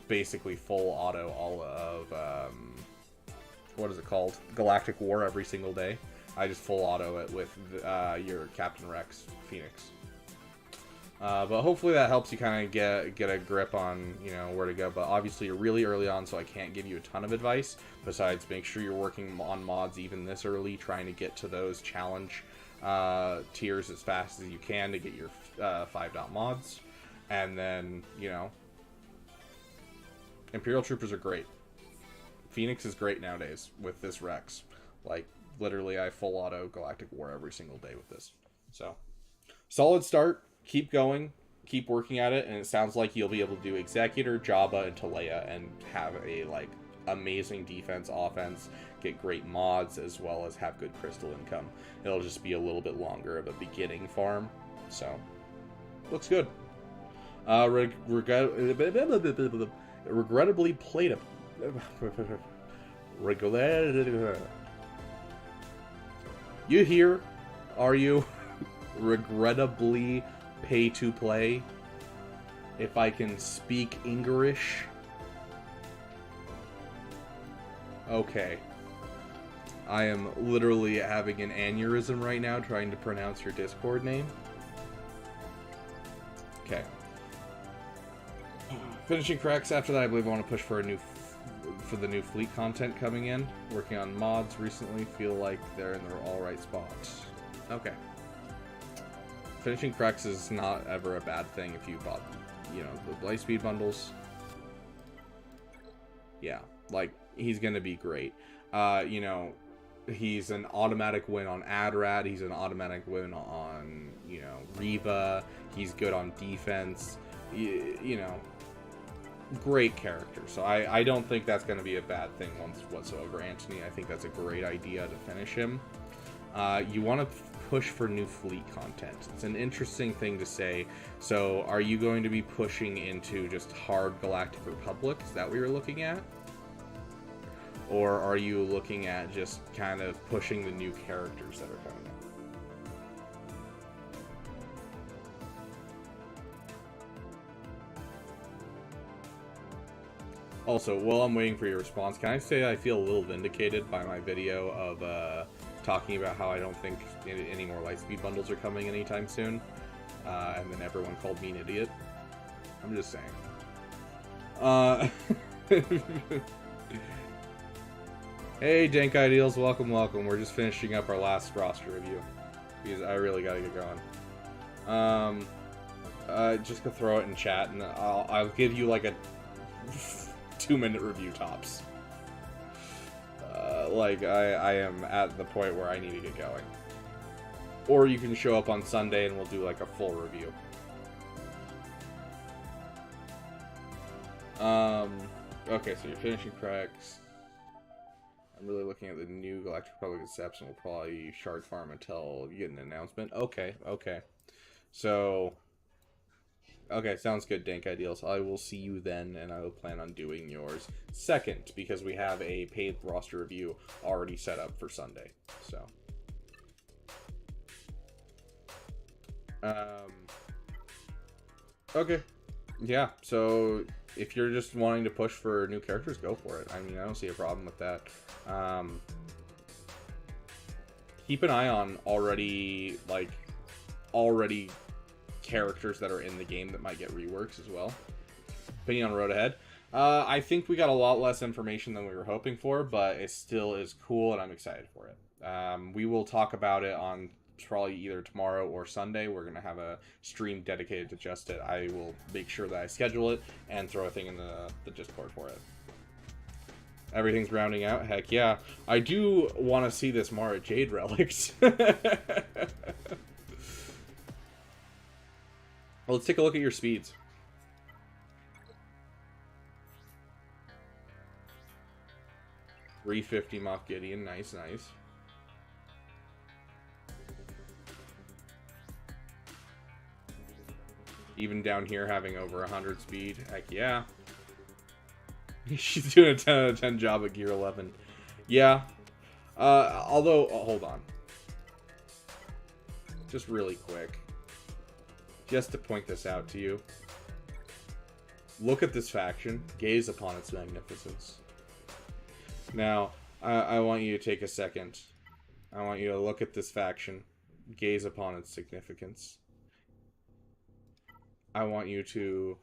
basically full auto all of what is it called? Galactic War every single day. I just full auto it with your Captain Rex Phoenix. But hopefully that helps you kind of get a grip on, you know, where to go. But obviously you're really early on, so I can't give you a ton of advice. Besides, make sure you're working on mods even this early, trying to get to those challenge tiers as fast as you can to get your 5-dot mods. And then, you know, Imperial Troopers are great. Phoenix is great nowadays with this Rex. Like, literally, I full auto Galactic War every single day with this. So, solid start. Keep going. Keep working at it. And it sounds like you'll be able to do Executor, Jabba, and Leia and have a, like, amazing defense, offense, get great mods, as well as have good crystal income. It'll just be a little bit longer of a beginning farm. So, looks good. Regrettably played up. You here? Are you? Regrettably pay to play. If I can speak English. Okay. I am literally having an aneurysm right now trying to pronounce your Discord name. Okay. Finishing cracks. After that, I believe I want to push for the new fleet content coming in. Working on mods recently. Feel like they're in the alright spots. Okay. Finishing cracks is not ever a bad thing if you bought, you know, the Lightspeed bundles. Yeah, like, he's gonna be great. You know, he's an automatic win on Adrad. He's an automatic win on, you know, Reva. He's good on defense. You know, great character. So I don't think that's going to be a bad thing whatsoever, Anthony. I think that's a great idea to finish him. You want to push for new fleet content. It's an interesting thing to say. So are you going to be pushing into just hard Galactic Republic? Is that what you're looking at? Or are you looking at just kind of pushing the new characters that are coming out? Also, while I'm waiting for your response, can I say I feel a little vindicated by my video of talking about how I don't think any more Lightspeed bundles are coming anytime soon, and then everyone called me an idiot? I'm just saying. Hey, Dank Ideals, welcome, welcome. We're just finishing up our last roster review, because I really gotta get going. Just go throw it in chat, and I'll give you like a 2-minute review tops. Like, I am at the point where I need to get going. Or you can show up on Sunday and we'll do like a full review. Okay, so you're finishing cracks. I'm really looking at the new Galactic Republic steps, and we'll probably shard farm until you get an announcement. Okay, okay. So, okay, sounds good, Dank Ideals. I will see you then, and I will plan on doing yours second, because we have a paid roster review already set up for Sunday. So, okay. Yeah, so if you're just wanting to push for new characters, go for it. I mean, I don't see a problem with that. Keep an eye on already characters that are in the game that might get reworks as well, depending on road ahead. I think we got a lot less information than we were hoping for, but it still is cool, and I'm excited for it. We will talk about it on probably either tomorrow or Sunday. We're going to have a stream dedicated to just it. I will make sure that I schedule it and throw a thing in the Discord for it. Everything's rounding out. Heck yeah. I do want to see this Mara Jade relics. Well, let's take a look at your speeds. $350 Moff Gideon. Nice, nice. Even down here having over 100 speed. Heck yeah. She's doing a 10 out of 10 job at Gear 11. Yeah. Although, hold on. Just really quick. Just to point this out to you. Look at this faction. Gaze upon its magnificence. Now, I want you to take a second. I want you to look at this faction. Gaze upon its significance. I want you to...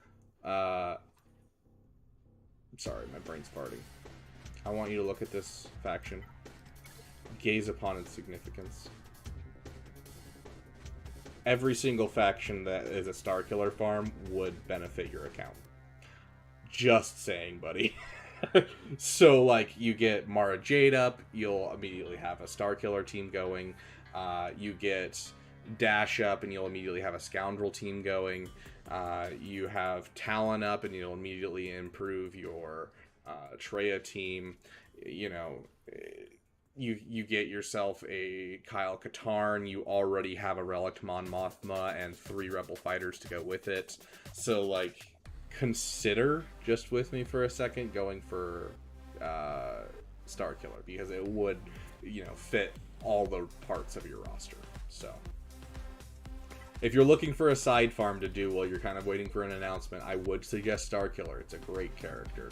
Sorry, my brain's farting. I want you to look at this faction. Gaze upon its significance. Every single faction that is a Star Killer farm would benefit your account. Just saying, buddy. So, like, you get Mara Jade up, you'll immediately have a Star Killer team going. You get Dash up, and you'll immediately have a Scoundrel team going. You have Talon up, and you'll immediately improve your Treya team. You know, you get yourself a Kyle Katarn. You already have a Relic Mon Mothma and 3 Rebel fighters to go with it. So, like, consider, just with me for a second, going for Star Killer, because it would, you know, fit all the parts of your roster. So, if you're looking for a side farm to do while you're kind of waiting for an announcement, I would suggest Star Killer. It's a great character.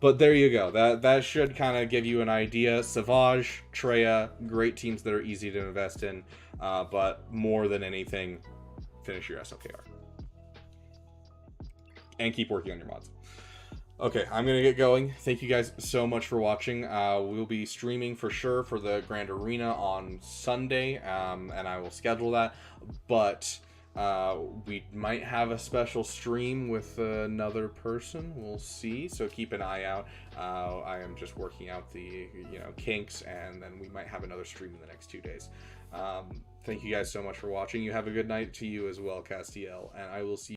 But there you go. That should kind of give you an idea. Savage, Treya, great teams that are easy to invest in. But more than anything, finish your SLKR. And keep working on your mods. Okay, I'm going to get going. Thank you guys so much for watching. We'll be streaming for sure for the Grand Arena on Sunday, and I will schedule that. But we might have a special stream with another person. We'll see. So keep an eye out. I am just working out the kinks, and then we might have another stream in the next 2 days. Thank you guys so much for watching. You have a good night to you as well, Castiel, and I will see you